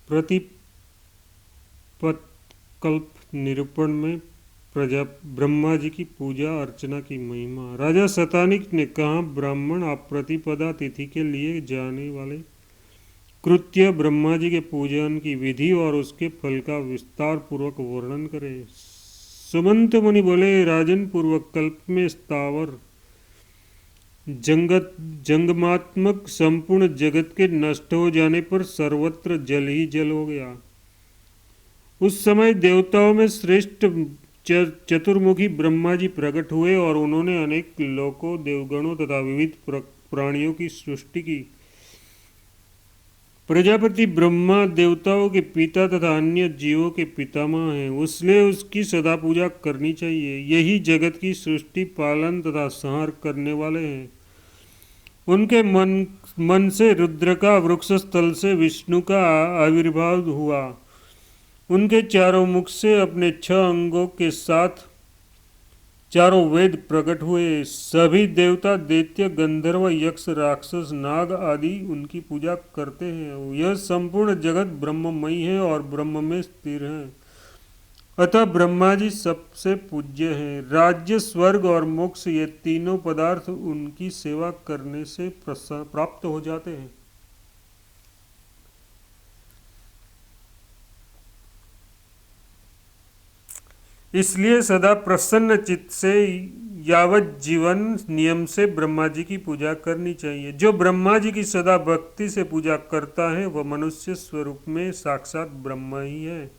प्रतिपत्कल्प निरूपण में प्रजा ब्रह्मा जी की पूजा अर्चना की महिमा। राजा शतानिक ने कहा, ब्राह्मण आप प्रतिपदा तिथि के लिए जाने वाले कृत्य ब्रह्मा जी के पूजन की विधि और उसके फल का विस्तार पूर्वक वर्णन करें। सुमंत मुनि बोले, राजन, पूर्वक कल्प में स्थावर जंगमात्मक संपूर्ण जगत के नष्ट हो जाने पर सर्वत्र जल ही जल हो गया। उस समय देवताओं में श्रेष्ठ चतुर्मुखी ब्रह्मा जी प्रकट हुए और उन्होंने अनेक लोकों, देवगणों तथा विविध प्राणियों की सृष्टि की। प्रजापति ब्रह्मा देवताओं के पिता तथा अन्य जीवों के पितामह हैं, इसलिए उसकी सदा पूजा करनी चाहिए। यही जगत की सृष्टि, पालन तथा संहार करने वाले हैं। उनके मन से रुद्र का, वृक्ष स्थल से विष्णु का आविर्भाव हुआ। उनके चारों मुख से अपने 6 अंगों के साथ चारों वेद प्रकट हुए। सभी देवता, दैत्य, गंधर्व, यक्ष, राक्षस, नाग आदि उनकी पूजा करते हैं। यह संपूर्ण जगत ब्रह्ममयी है और ब्रह्म में स्थिर है, अतः ब्रह्मा जी सबसे पूज्य हैं। राज्य, स्वर्ग और मोक्ष ये तीनों पदार्थ उनकी सेवा करने से प्राप्त हो जाते हैं। इसलिए सदा प्रसन्न चित्त से यावत जीवन नियम से ब्रह्मा जी की पूजा करनी चाहिए। जो ब्रह्मा जी की सदा भक्ति से पूजा करता है वह मनुष्य स्वरूप में साक्षात ब्रह्मा ही है।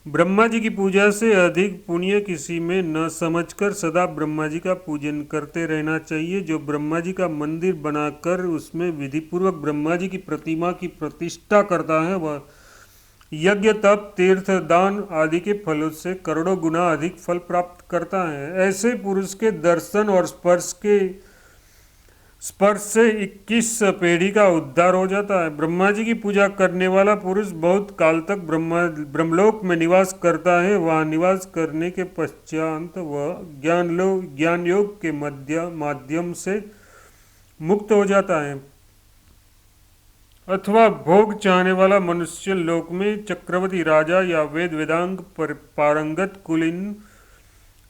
ब्रह्मा जी की पूजा से अधिक पुण्य किसी में न समझकर सदा ब्रह्मा जी का पूजन करते रहना चाहिए। जो ब्रह्मा जी का मंदिर बनाकर उसमें विधि पूर्वक ब्रह्मा जी की प्रतिमा की प्रतिष्ठा करता है वह यज्ञ, तप, तीर्थ, दान आदि के फलों से करोड़ों गुना अधिक फल प्राप्त करता है। ऐसे पुरुष के दर्शन और स्पर्श से 21 पीढ़ी का उद्धार हो जाता है। ब्रह्मा जी की पूजा करने वाला पुरुष बहुत काल तक ब्रह्मलोक में निवास करता है। वहाँ निवास करने के पश्चात वह ज्ञान योग के माध्यम से मुक्त हो जाता है। अथवा भोग चाहने वाला मनुष्य लोक में चक्रवर्ती राजा या वेद वेदांग पारंगत कुलीन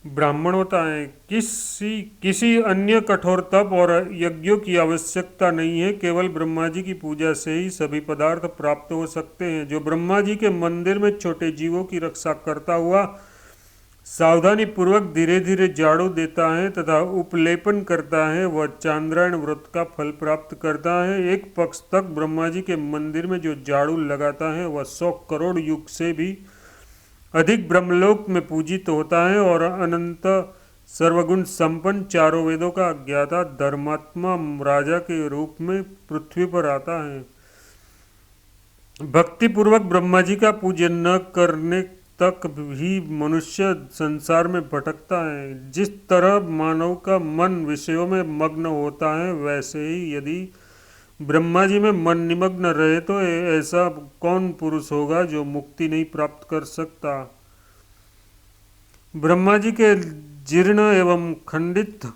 ब्राह्मण होता है। किसी अन्य कठोर तप और यज्ञों की आवश्यकता नहीं है। केवल ब्रह्मा जी की पूजा से ही सभी पदार्थ प्राप्त हो सकते हैं। जो ब्रह्मा जी के मंदिर में छोटे जीवों की रक्षा करता हुआ सावधानी पूर्वक धीरे धीरे झाड़ू देता है तथा उपलेपन करता है वह चांद्रायण व्रत का फल प्राप्त करता है। एक पक्ष तक ब्रह्मा जी के मंदिर में जो झाड़ू लगाता है वह 100 करोड़ युग से भी अधिक ब्रह्मलोक में पूजित होता है और अनंत सर्वगुण संपन्न चारों वेदों का ज्ञाता धर्मात्मा राजा के रूप में पृथ्वी पर आता है। भक्ति पूर्वक ब्रह्मा जी का पूजन न करने तक भी मनुष्य संसार में भटकता है। जिस तरह मानव का मन विषयों में मग्न होता है वैसे ही यदि ब्रह्मा जी में मन निमग्न रहे तो ऐसा कौन पुरुष होगा जो मुक्ति नहीं प्राप्त कर सकता। ब्रह्मा जी के जीर्ण एवं खंडित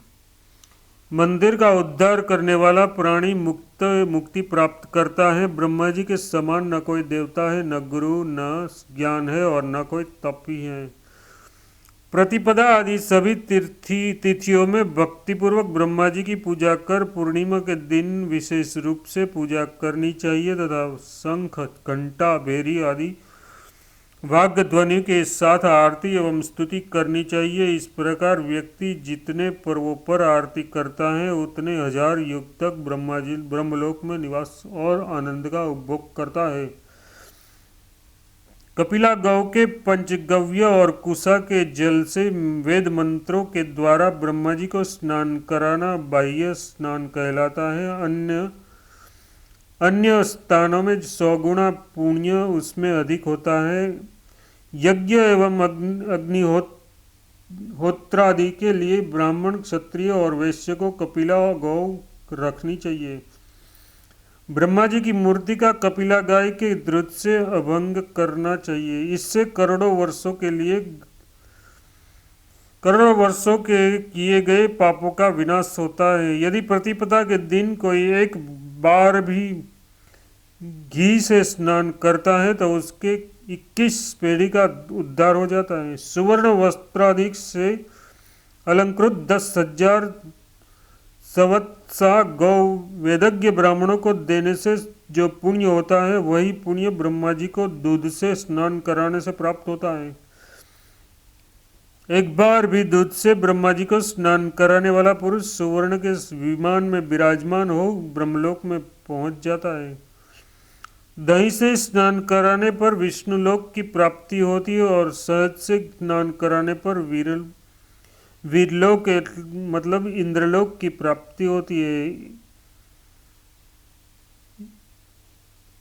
मंदिर का उद्धार करने वाला प्राणी मुक्ति प्राप्त करता है। ब्रह्मा जी के समान न कोई देवता है, न गुरु, न ज्ञान है और न कोई तपी है। प्रतिपदा आदि सभी तिथियों में भक्तिपूर्वक ब्रह्मा जी की पूजा कर पूर्णिमा के दिन विशेष रूप से पूजा करनी चाहिए तथा शंख, घंटा, भेरी आदि वाद्य ध्वनि के साथ आरती एवं स्तुति करनी चाहिए। इस प्रकार व्यक्ति जितने पर्वों पर आरती करता है उतने हजार युग तक ब्रह्मलोक में निवास और आनंद का उपभोग करता है। कपिला गौ के पंचगव्य और कुशा के जल से वेद मंत्रों के द्वारा ब्रह्मा जी को स्नान कराना बाह्य स्नान कहलाता है। अन्य स्थानों में 100 गुना पुण्य उसमें अधिक होता है। यज्ञ एवं अग्निहोत्रादि के लिए ब्राह्मण, क्षत्रिय और वैश्य को कपिला गौ रखनी चाहिए। ब्रह्मा जी की मूर्ति का कपिला गाय के दूध से अभंग करना चाहिए। इससे करोड़ों वर्षों के किए गए पापों का विनाश होता है। यदि प्रतिपदा के दिन कोई एक बार भी घी से स्नान करता है तो उसके 21 पीढ़ी का उद्धार हो जाता है। सुवर्ण वस्त्राधिक से अलंकृत 10,000 सवत्सा गौ वेदज्ञ ब्राह्मणों को देने से जो पुण्य होता है वही पुण्य ब्रह्मा जी को दूध से स्नान कराने से प्राप्त होता है। एक बार भी दूध से ब्रह्मा जी को स्नान कराने वाला पुरुष सुवर्ण के विमान में विराजमान हो ब्रह्मलोक में पहुंच जाता है। दही से स्नान कराने पर विष्णुलोक की प्राप्ति होती है और शहद से स्नान कराने पर वीरलोक मतलब इंद्रलोक की प्राप्ति होती है।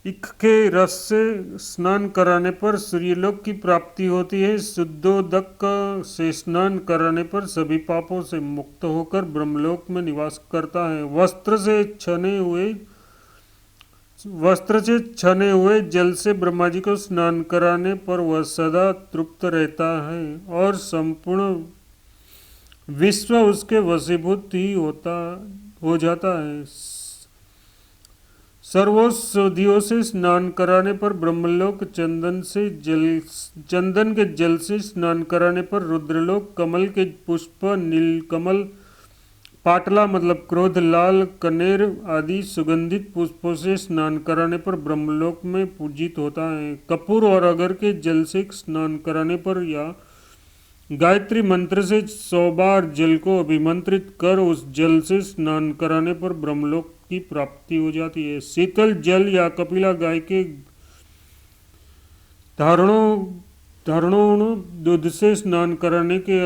इख के रस से स्नान कराने पर सूर्यलोक की प्राप्ति होती है। शुद्धोदक से स्नान कराने पर सभी पापों से मुक्त होकर ब्रह्मलोक में निवास करता है। वस्त्र से छने हुए जल से ब्रह्मा जी को स्नान कराने पर वह सदा तृप्त रहता है और संपूर्ण विश्व उसके वशीभूत ही हो जाता है। सर्वौषधियों से स्नान कराने पर ब्रह्मलोक, चंदन के जल से स्नान कराने पर रुद्रलोक, कमल के पुष्प, नीलकमल, पाटला मतलब क्रोध, लाल कनेर आदि सुगंधित पुष्पों से स्नान कराने पर ब्रह्मलोक में पूजित होता है। कपूर और अगर के जल से स्नान कराने पर या गायत्री मंत्र से 100 बार जल को अभिमंत्रित कर उस जल से स्नान कराने पर ब्रह्मलोक की प्राप्ति हो जाती है। शीतल जल या कपिला गाय के धारणों दूध से स्नान कराने के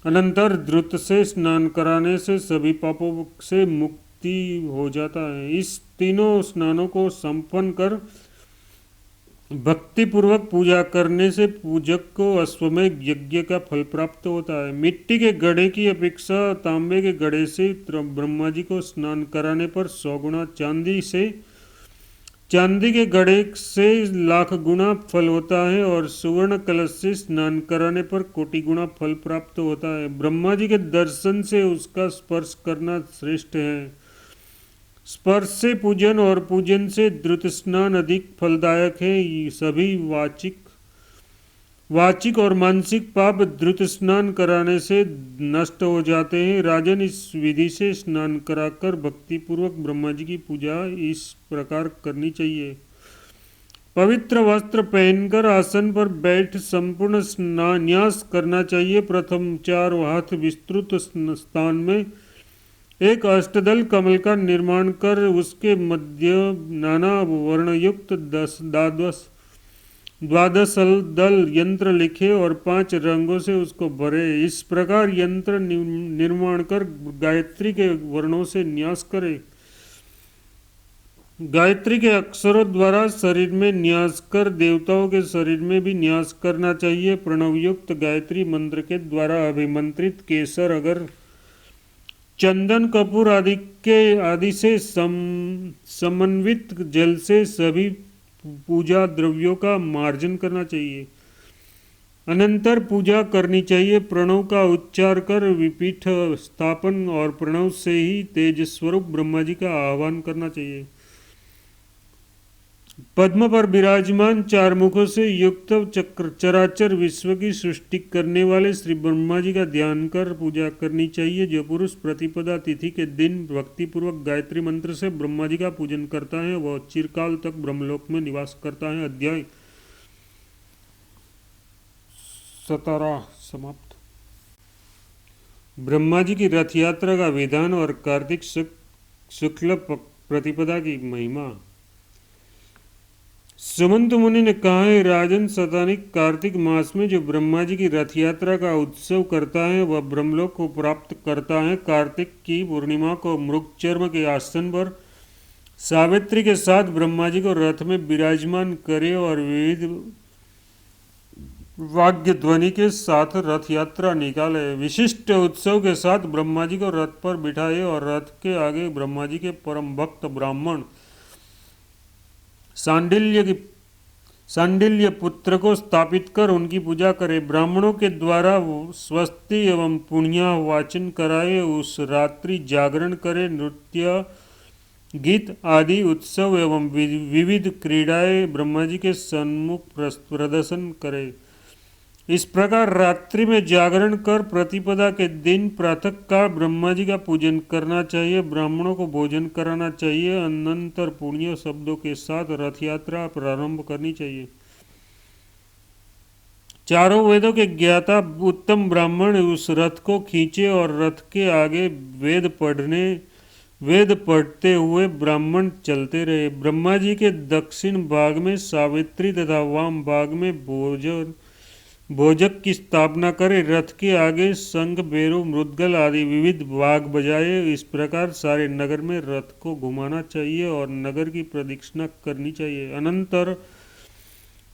अनंतर द्रुत से स्नान कराने से सभी पापों से मुक्ति हो जाता है। इस तीनों स्नानों को संपन्न कर भक्ति पूर्वक पूजा करने से पूजक को अश्वमेध यज्ञ का फल प्राप्त होता है। मिट्टी के घड़े की अपेक्षा तांबे के घड़े से ब्रह्मा जी को स्नान कराने पर 100 गुना, चांदी के घड़े से 1,00,000 गुना फल होता है और सुवर्ण कलश से स्नान कराने पर 1,00,00,000 गुना फल प्राप्त होता है। ब्रह्मा जी के दर्शन से उसका स्पर्श करना श्रेष्ठ है। स्पर्श से पूजन और पूजन से द्रुत स्नान अधिक फलदायक है। सभी वाचिक और मानसिक पाप द्रुत स्नान कराने से नष्ट हो जाते हैं। राजन, इस विधि से स्नान कराकर भक्ति पूर्वक ब्रह्मा जी की पूजा इस प्रकार करनी चाहिए। पवित्र वस्त्र पहनकर आसन पर बैठ संपूर्ण न्यास करना चाहिए। प्रथम 4 हाथ विस्तृत स्थान में एक अष्टदल कमल का निर्माण कर उसके मध्य नाना वर्णयुक्त 12 दल यंत्र लिखे और 5 रंगों से उसको भरे। इस प्रकार यंत्र निर्माण कर गायत्री के वर्णों से न्यास करे। गायत्री के अक्षरों द्वारा शरीर में न्यास कर देवताओं के शरीर में भी न्यास करना चाहिए। प्रणवयुक्त गायत्री मंत्र के द्वारा अभिमंत्रित केसर, अगर, चंदन, कपूर आदि से समन्वित जल से सभी पूजा द्रव्यों का मार्जन करना चाहिए। अनंतर पूजा करनी चाहिए। प्रणव का उच्चार कर विपीठ स्थापन और प्रणव से ही तेज स्वरूप ब्रह्मा जी का आह्वान करना चाहिए। पद्म पर विराजमान 4 मुखों से युक्त चराचर विश्व की सृष्टि करने वाले श्री ब्रह्मा जी का ध्यान कर पूजा करनी चाहिए। जो पुरुष प्रतिपदा तिथि के दिन भक्ति पूर्वक गायत्री मंत्र से ब्रह्मा जी का पूजन करता है वह चिरकाल तक ब्रह्मलोक में निवास करता है। अध्याय 17 समाप्त। ब्रह्मा जी की रथ यात्रा का विधान और कार्तिक शुक्ल प्रतिपदा की महिमा। सुमंत मुनि ने कहा है, राजन, शतानिक कार्तिक मास में जो ब्रह्मा जी की रथ यात्रा का उत्सव करता है वह ब्रह्मलोक को प्राप्त करता है। कार्तिक की पूर्णिमा को मृगचर्म के आसन पर सावित्री के साथ ब्रह्मा जी को रथ में विराजमान करे और विविध वाद्य ध्वनि के साथ रथ यात्रा निकाले। विशिष्ट उत्सव के साथ ब्रह्मा जी को रथ पर बिठाए और रथ के आगे ब्रह्मा जी के परम भक्त ब्राह्मण सांडिल्य पुत्र को स्थापित कर उनकी पूजा करे। ब्राह्मणों के द्वारा स्वस्ति एवं पुण्य वाचन कराए। उस रात्रि जागरण करे। नृत्य गीत आदि उत्सव एवं विविध क्रीड़ाएं ब्रह्मा जी के सन्मुख प्रदर्शन करे। इस प्रकार रात्रि में जागरण कर प्रतिपदा के दिन प्रातःकाल ब्रह्मा जी का पूजन करना चाहिए। ब्राह्मणों को भोजन कराना चाहिए। अनंतर पुण्य शब्दों के साथ रथ यात्रा प्रारंभ करनी चाहिए। चारों वेदों के ज्ञाता उत्तम ब्राह्मण उस रथ को खींचे और रथ के आगे वेद पढ़ते हुए ब्राह्मण चलते रहे। ब्रह्मा जी के दक्षिण भाग में सावित्री तथा वाम भाग में भोजक की स्थापना करे। रथ के आगे शंख बेरो मृदगल आदि विविध वाग बजाए। इस प्रकार सारे नगर में रथ को घुमाना चाहिए और नगर की प्रदक्षिणा करनी चाहिए।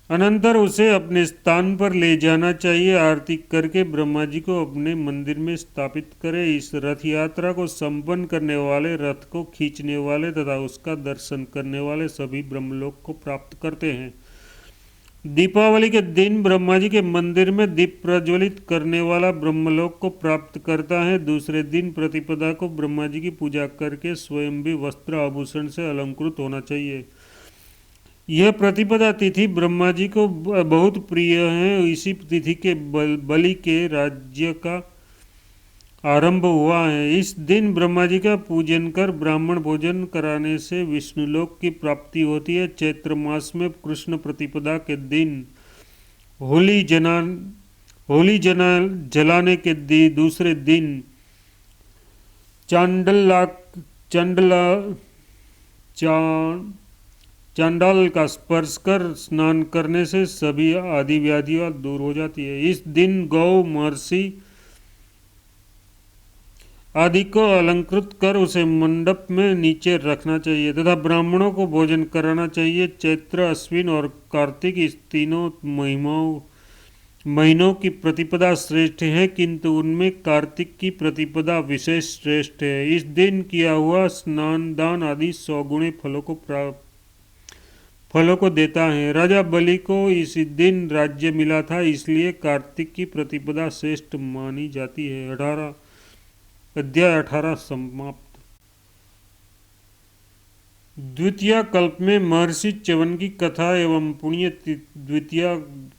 अनंतर उसे अपने स्थान पर ले जाना चाहिए। आरती करके ब्रह्मा जी को अपने मंदिर में स्थापित करे। इस रथ यात्रा को संपन्न करने वाले, रथ को खींचने वाले तथा उसका दर्शन करने वाले सभी ब्रह्मलोक को प्राप्त करते हैं। दीपावली के दिन ब्रह्मा जी के मंदिर में दीप प्रज्वलित करने वाला ब्रह्मलोक को प्राप्त करता है। दूसरे दिन प्रतिपदा को ब्रह्मा जी की पूजा करके स्वयं भी वस्त्र आभूषण से अलंकृत होना चाहिए। यह प्रतिपदा तिथि ब्रह्मा जी को बहुत प्रिय है। इसी तिथि के बलि के राज्य का आरंभ हुआ है। इस दिन ब्रह्मा जी का पूजन कर ब्राह्मण भोजन कराने से विष्णुलोक की प्राप्ति होती है। चैत्र मास में कृष्ण प्रतिपदा के दिन होली जलाने के दूसरे दिन चांडाल का स्पर्श कर स्नान करने से सभी आदि व्याधियां दूर हो जाती है। इस दिन गौ, महर्षि आदि को अलंकृत कर उसे मंडप में नीचे रखना चाहिए तथा ब्राह्मणों को भोजन कराना चाहिए। चैत्र, अश्विन और कार्तिक इस तीनों महीनों की प्रतिपदा श्रेष्ठ है, किंतु उनमें कार्तिक की प्रतिपदा विशेष श्रेष्ठ है। इस दिन किया हुआ स्नान, दान आदि 100 गुणे फलों को देता है। राजा बलि को इसी दिन राज्य मिला था, इसलिए कार्तिक की प्रतिपदा श्रेष्ठ मानी जाती है। अध्याय 18 समाप्त। द्वितीय कल्प में महर्षि च्यवन की कथा एवं पुण्य द्वितीय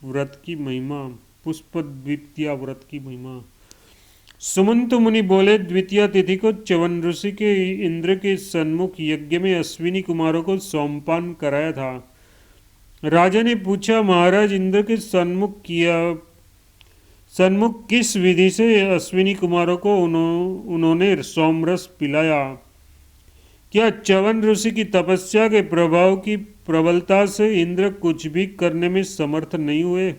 व्रत की महिमा। पुष्प द्वितीय व्रत की महिमा। सुमंत मुनि बोले, द्वितीय तिथि को च्यवन ऋषि के इंद्र के सन्मुख यज्ञ में अश्विनी कुमारों को सोमपान कराया था। राजा ने पूछा, महाराज, इंद्र के सन्मुख किस विधि से अश्विनी कुमारों को उन्होंने सोमरस पिलाया? क्या च्यवन ऋषि की तपस्या के प्रभाव की प्रबलता से इंद्र कुछ भी करने में समर्थ नहीं हुए?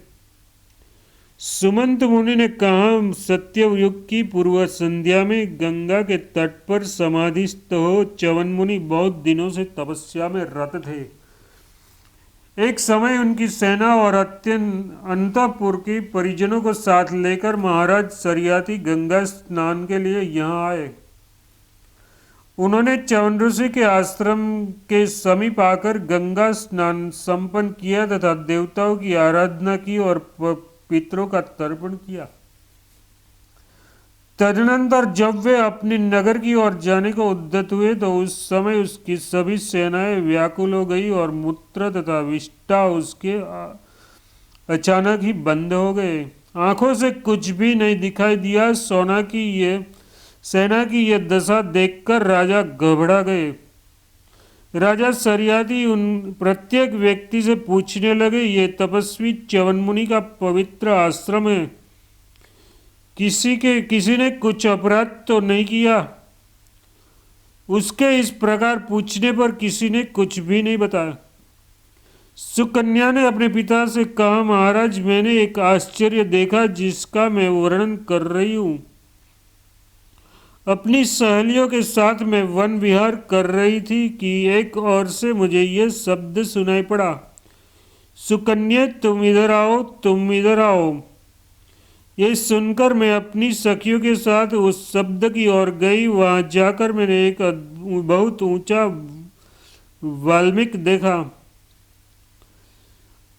सुमंत मुनि ने कहा, सत्ययुग की पूर्व संध्या में गंगा के तट पर समाधिस्थ हो च्यवन मुनि बहुत दिनों से तपस्या में रत थे। एक समय उनकी सेना और अंतःपुर के परिजनों को साथ लेकर महाराज सरियाती गंगा स्नान के लिए यहाँ आए। उन्होंने च्यवन ऋषि के आश्रम के समीप आकर गंगा स्नान संपन्न किया तथा देवताओं की आराधना की और पितरों का तर्पण किया। तदनंतर जब वे अपने नगर की ओर जाने को उद्यत हुए तो उस समय उसकी सभी सेनाएं व्याकुल हो गई और मूत्र तथा विष्ठा उसके अचानक ही बंद हो गए। आंखों से कुछ भी नहीं दिखाई दिया। सेना की यह दशा देखकर राजा घबरा गए। राजा सरियाती उन प्रत्येक व्यक्ति से पूछने लगे, ये तपस्वी च्यवन मुनि का पवित्र आश्रम है, किसी ने कुछ अपराध तो नहीं किया? उसके इस प्रकार पूछने पर किसी ने कुछ भी नहीं बताया। सुकन्या ने अपने पिता से कहा, महाराज, मैंने एक आश्चर्य देखा जिसका मैं वर्णन कर रही हूँ। अपनी सहेलियों के साथ मैं वन विहार कर रही थी कि एक ओर से मुझे यह शब्द सुनाई पड़ा, सुकन्या, तुम इधर आओ, तुम इधर आओ। ये सुनकर मैं अपनी सखियों के साथ उस शब्द की ओर गई। वहां जाकर मैंने एक बहुत ऊंचा वाल्मीकि देखा।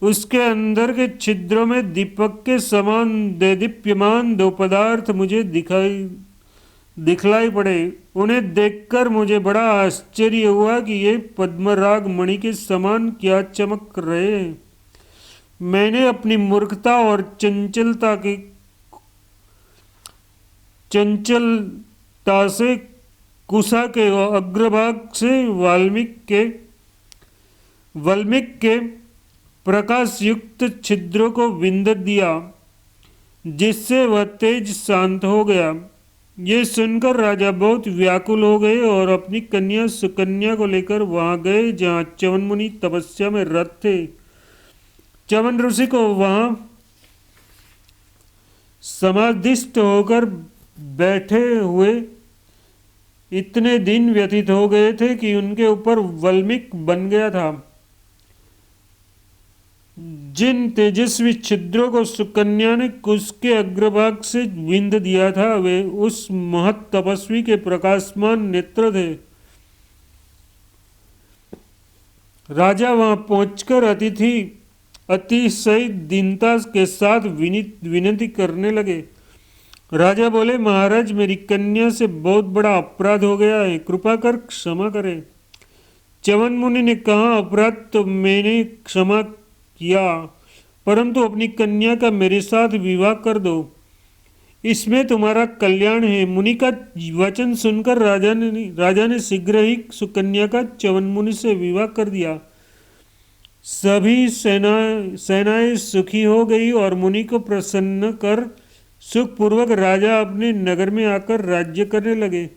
उसके अंदर के छिद्रों में दीपक के समान देदीप्यमान 2 पदार्थ मुझे दिखलाई पड़े। उन्हें देखकर मुझे बड़ा आश्चर्य हुआ कि ये पद्मराग मणि के समान क्या चमक रहे हैं। मैंने अपनी मूर्खता और चंचलता से कुशा के अग्रभाग से वल्मीक के प्रकाश युक्त छिद्रों को विंद दिया, जिससे वह तेज शांत हो गया। ये सुनकर राजा बहुत व्याकुल हो गए और अपनी कन्या सुकन्या को लेकर वहां गए जहां च्यवन मुनि तपस्या में रत थे। च्यवन ऋषि को वहां समाधिस्थ होकर बैठे हुए इतने दिन व्यतीत हो गए थे कि उनके ऊपर वल्मीक बन गया था। जिन तेजस्वी छिद्रों को सुकन्या ने कुश के अग्रभाग से विंद दिया था, वे उस महत तपस्वी के प्रकाशमान नेत्र थे। राजा वहां पहुंचकर अतिशय दीनता के साथ विनती करने लगे। राजा बोले, महाराज, मेरी कन्या से बहुत बड़ा अपराध हो गया है, कृपा कर क्षमा करें। च्यवन मुनि ने कहा, अपराध तो मैंने क्षमा किया, परंतु अपनी कन्या का मेरे साथ विवाह कर दो, इसमें तुम्हारा कल्याण है। मुनि का वचन सुनकर राजा ने शीघ्र ही सुकन्या का च्यवन मुनि से विवाह कर दिया। सभी सेनाएं सुखी हो गई और मुनि को प्रसन्न कर सुखपूर्वक राजा अपने नगर में आकर राज्य करने लगे।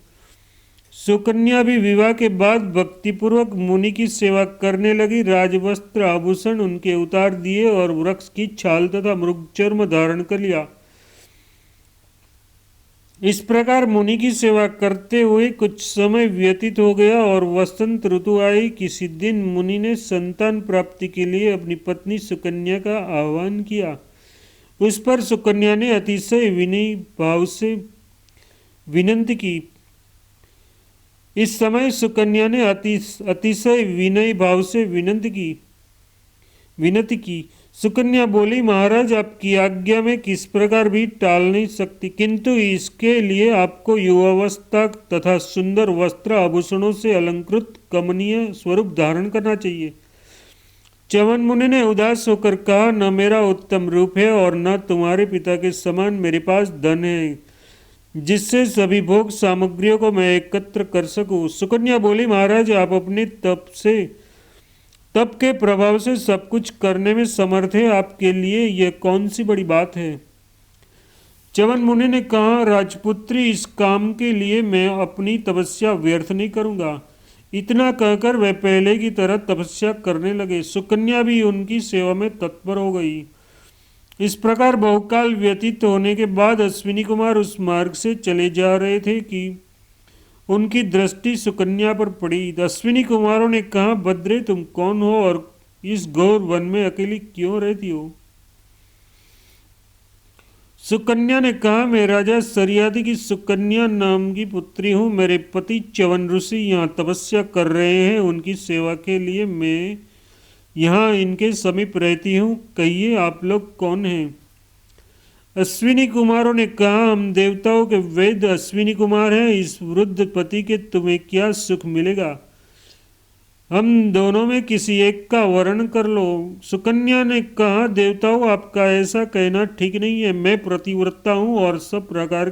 सुकन्या भी विवाह के बाद भक्तिपूर्वक मुनि की सेवा करने लगी। राजवस्त्र आभूषण उनके उतार दिए और वृक्ष की छाल तथा मृगचर्म धारण कर लिया। इस प्रकार मुनि की सेवा करते हुए कुछ समय व्यतीत हो गया और वसंत ऋतु आई। किसी दिन मुनि ने संतान प्राप्ति के लिए अपनी पत्नी सुकन्या का आह्वान किया। उस पर सुकन्या ने अतिशय विनय भाव से विनती की। इस समय सुकन्या ने अतिशय विनय भाव से विनती की। सुकन्या बोली, महाराज, आपकी आज्ञा में किस प्रकार भी टाल नहीं सकती, किंतु इसके लिए आपको युवावस्था तथा सुंदर वस्त्र आभूषणों से अलंकृत कमनीय स्वरूप धारण करना चाहिए। च्यवन मुनि ने उदास होकर कहा, न मेरा उत्तम रूप है और न तुम्हारे पिता के समान मेरे पास धन है, जिससे सभी भोग सामग्रियों को मैं एकत्र कर सकूं। सुकन्या बोली, महाराज, आप अपने तप के प्रभाव से सब कुछ करने में समर्थ है, आपके लिए यह कौन सी बड़ी बात है। च्यवन मुनि ने कहा, राजपुत्री, इस काम के लिए मैं अपनी तपस्या व्यर्थ नहीं करूंगा। इतना कहकर वह पहले की तरह तपस्या करने लगे। सुकन्या भी उनकी सेवा में तत्पर हो गई। इस प्रकार बहुकाल व्यतीत होने के बाद अश्विनी कुमार उस मार्ग से चले जा रहे थे कि उनकी दृष्टि सुकन्या पर पड़ी। अश्विनी कुमारों ने कहा, भद्रे, तुम कौन हो और इस घोर वन में अकेली क्यों रहती हो। सुकन्या ने कहा, मैं राजा सरियादि की सुकन्या नाम की पुत्री हूँ। मेरे पति च्यवन ऋषि यहाँ तपस्या कर रहे हैं, उनकी सेवा के लिए मैं यहाँ इनके समीप रहती हूँ। कहिए, आप लोग कौन हैं। अश्विनी कुमारों ने कहा, हम देवताओं के वैद्य अश्विनी कुमार हैं। इस वृद्ध पति के तुम्हें क्या सुख मिलेगा, हम दोनों में किसी एक का वर्ण कर लो। सुकन्या ने कहा, देवताओं, आपका ऐसा कहना ठीक नहीं है। मैं प्रतिव्रता हूँ और सब प्रकार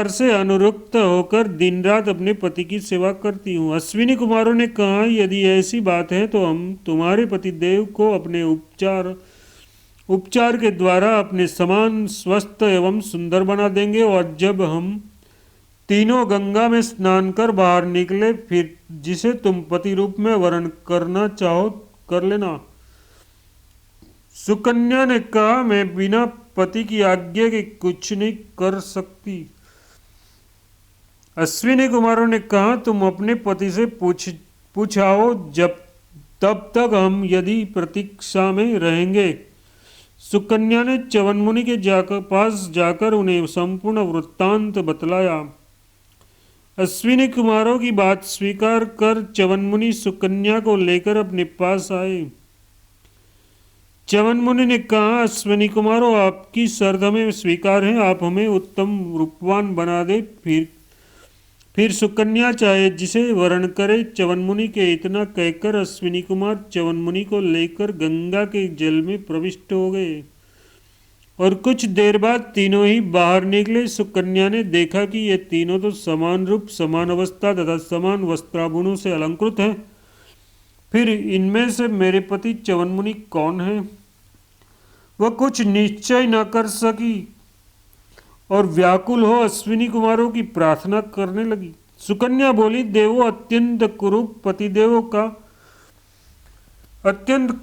से अनुरक्त होकर दिन रात अपने पति की सेवा करती हूँ। अश्विनी कुमारों ने कहा, यदि ऐसी बात है तो हम तुम्हारे पति देव को अपने उपचार के द्वारा अपने समान स्वस्थ एवं सुंदर बना देंगे, और जब हम तीनों गंगा में स्नान कर बाहर निकले, फिर जिसे तुम पति रूप में वर्ण करना चाहो कर लेना। सुकन्या ने कहा, मैं बिना पति की आज्ञा के कुछ नहीं कर सकती। अश्विनी कुमारों ने कहा, तुम अपने पति से पूछाओ, तब तक हम यदि प्रतीक्षा में रहेंगे। सुकन्या ने च्यवन मुनि के पास जाकर उन्हें संपूर्ण वृत्तांत बतलाया। अश्विनी कुमारों की बात स्वीकार कर च्यवन मुनि सुकन्या को लेकर अपने पास आए। च्यवन मुनि ने कहा, अश्विनी कुमारों, आपकी शर्त हमें स्वीकार है। आप हमें उत्तम रूपवान बना दे, फिर सुकन्या चाहे जिसे वरण करे। च्यवन मुनि के इतना कहकर अश्विनी कुमार च्यवन मुनि को लेकर गंगा के जल में प्रविष्ट हो गए और कुछ देर बाद तीनों ही बाहर निकले। सुकन्या ने देखा कि ये तीनों तो समान रूप, समान अवस्था तथा समान वस्त्राभूषणों से अलंकृत हैं। फिर इनमें से मेरे पति च्यवन मुनि कौन है? वह कुछ निश्चय न कर सकी और व्याकुल हो अश्विनी कुमारों की प्रार्थना करने लगी। सुकन्या बोली, देवो, अत्यंत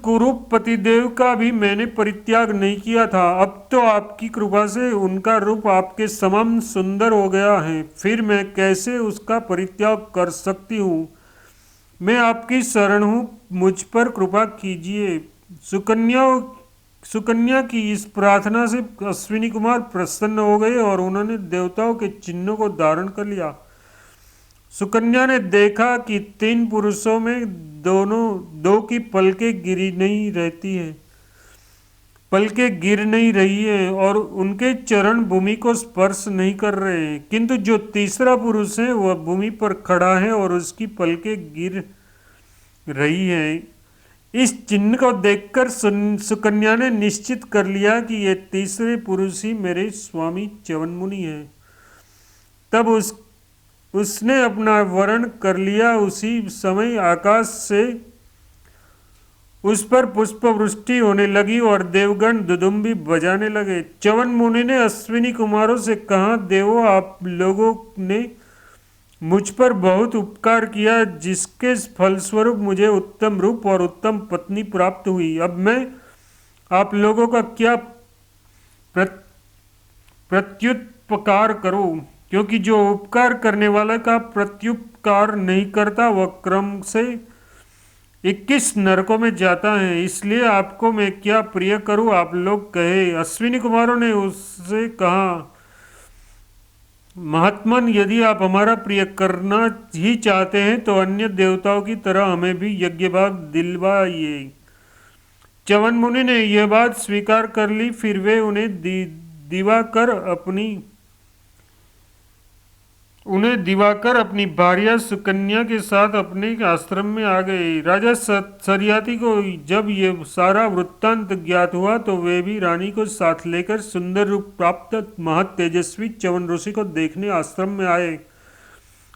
कुरूप पतिदेव का भी मैंने परित्याग नहीं किया था। अब तो आपकी कृपा से उनका रूप आपके समान सुंदर हो गया है, फिर मैं कैसे उसका परित्याग कर सकती हूँ? मैं आपकी शरण हूँ, मुझ पर कृपा कीजिए। सुकन्या की इस प्रार्थना से अश्विनी कुमार प्रसन्न हो गए और उन्होंने देवताओं के चिन्हों को धारण कर लिया। सुकन्या ने देखा कि 3 पुरुषों में दो की पलकें गिर नहीं रही है और उनके चरण भूमि को स्पर्श नहीं कर रहे हैं, किंतु जो तीसरा पुरुष है वह भूमि पर खड़ा है और उसकी पलकें गिर रही है। इस चिन्ह को देखकर सुकन्या ने निश्चित कर लिया कि ये तीसरे पुरुष ही मेरे स्वामी च्यवन मुनि हैं। तब उसने अपना वरण कर लिया। उसी समय आकाश से उस पर पुष्प वृष्टि होने लगी और देवगण दुदुम्बी बजाने लगे। च्यवन मुनि ने अश्विनी कुमारों से कहा, देवो, आप लोगों ने मुझ पर बहुत उपकार किया, जिसके फलस्वरूप मुझे उत्तम रूप और उत्तम पत्नी प्राप्त हुई। अब मैं आप लोगों का क्या प्रत्युपकार करूं? क्योंकि जो उपकार करने वाला का प्रत्युपकार नहीं करता वह क्रम से 21 नरकों में जाता है। इसलिए आपको मैं क्या प्रिय करूं, आप लोग कहे। अश्विनी कुमारों ने उससे कहा, महात्मन, यदि आप हमारा प्रिय करना ही चाहते हैं तो अन्य देवताओं की तरह हमें भी यज्ञ भाग दिलवाइए। च्यवन मुनि ने यह बात स्वीकार कर ली। फिर वे दिवाकर अपनी भार्या सुकन्या के साथ अपने आश्रम में आ गए। राजा सरियाती को जब ये सारा वृत्तांत ज्ञात हुआ तो वे भी रानी को साथ लेकर सुंदर रूप प्राप्त महत तेजस्वी च्यवन ऋषि को देखने आश्रम में आए।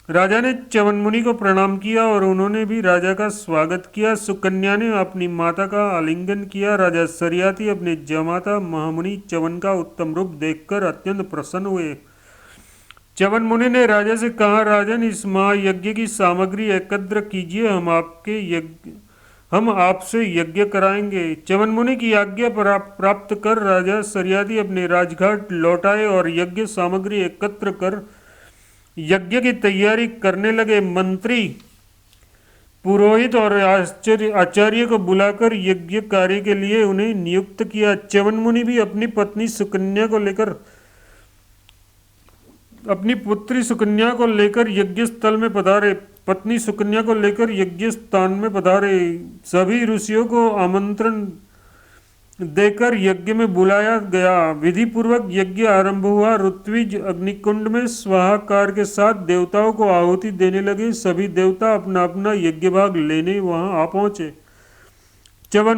राजा ने च्यवन मुनि को प्रणाम किया और उन्होंने भी राजा का स्वागत किया। सुकन्या ने अपनी माता का आलिंगन किया। राजा सरियाती अपने जमाता महामुनि च्यवन का उत्तम रूप देखकर अत्यंत प्रसन्न हुए। च्यवन मुनि ने राजा से कहा, राजन, इस महायज्ञ की सामग्री एकत्र कीजिए, हम आपसे यज्ञ कराएंगे। च्यवन मुनि की आज्ञा प्राप्त कर राजा सरियाती अपने राजघाट लौट आए और यज्ञ सामग्री एकत्र कर यज्ञ की तैयारी करने लगे। मंत्री, पुरोहित और आचार्य को बुलाकर यज्ञ कार्य के लिए उन्हें नियुक्त किया। च्यवन मुनि भी अपनी पुत्री सुकन्या को लेकर यज्ञ स्थान में पधारे। सभी ऋषियों को आमंत्रण देकर यज्ञ में बुलाया गया। विधि पूर्वक यज्ञ आरंभ हुआ। ऋत्विज अग्निकुंड में स्वाहाकार के साथ देवताओं को आहुति देने लगे। सभी देवता अपना अपना यज्ञ भाग लेने वहां आ पहुंचे। च्यवन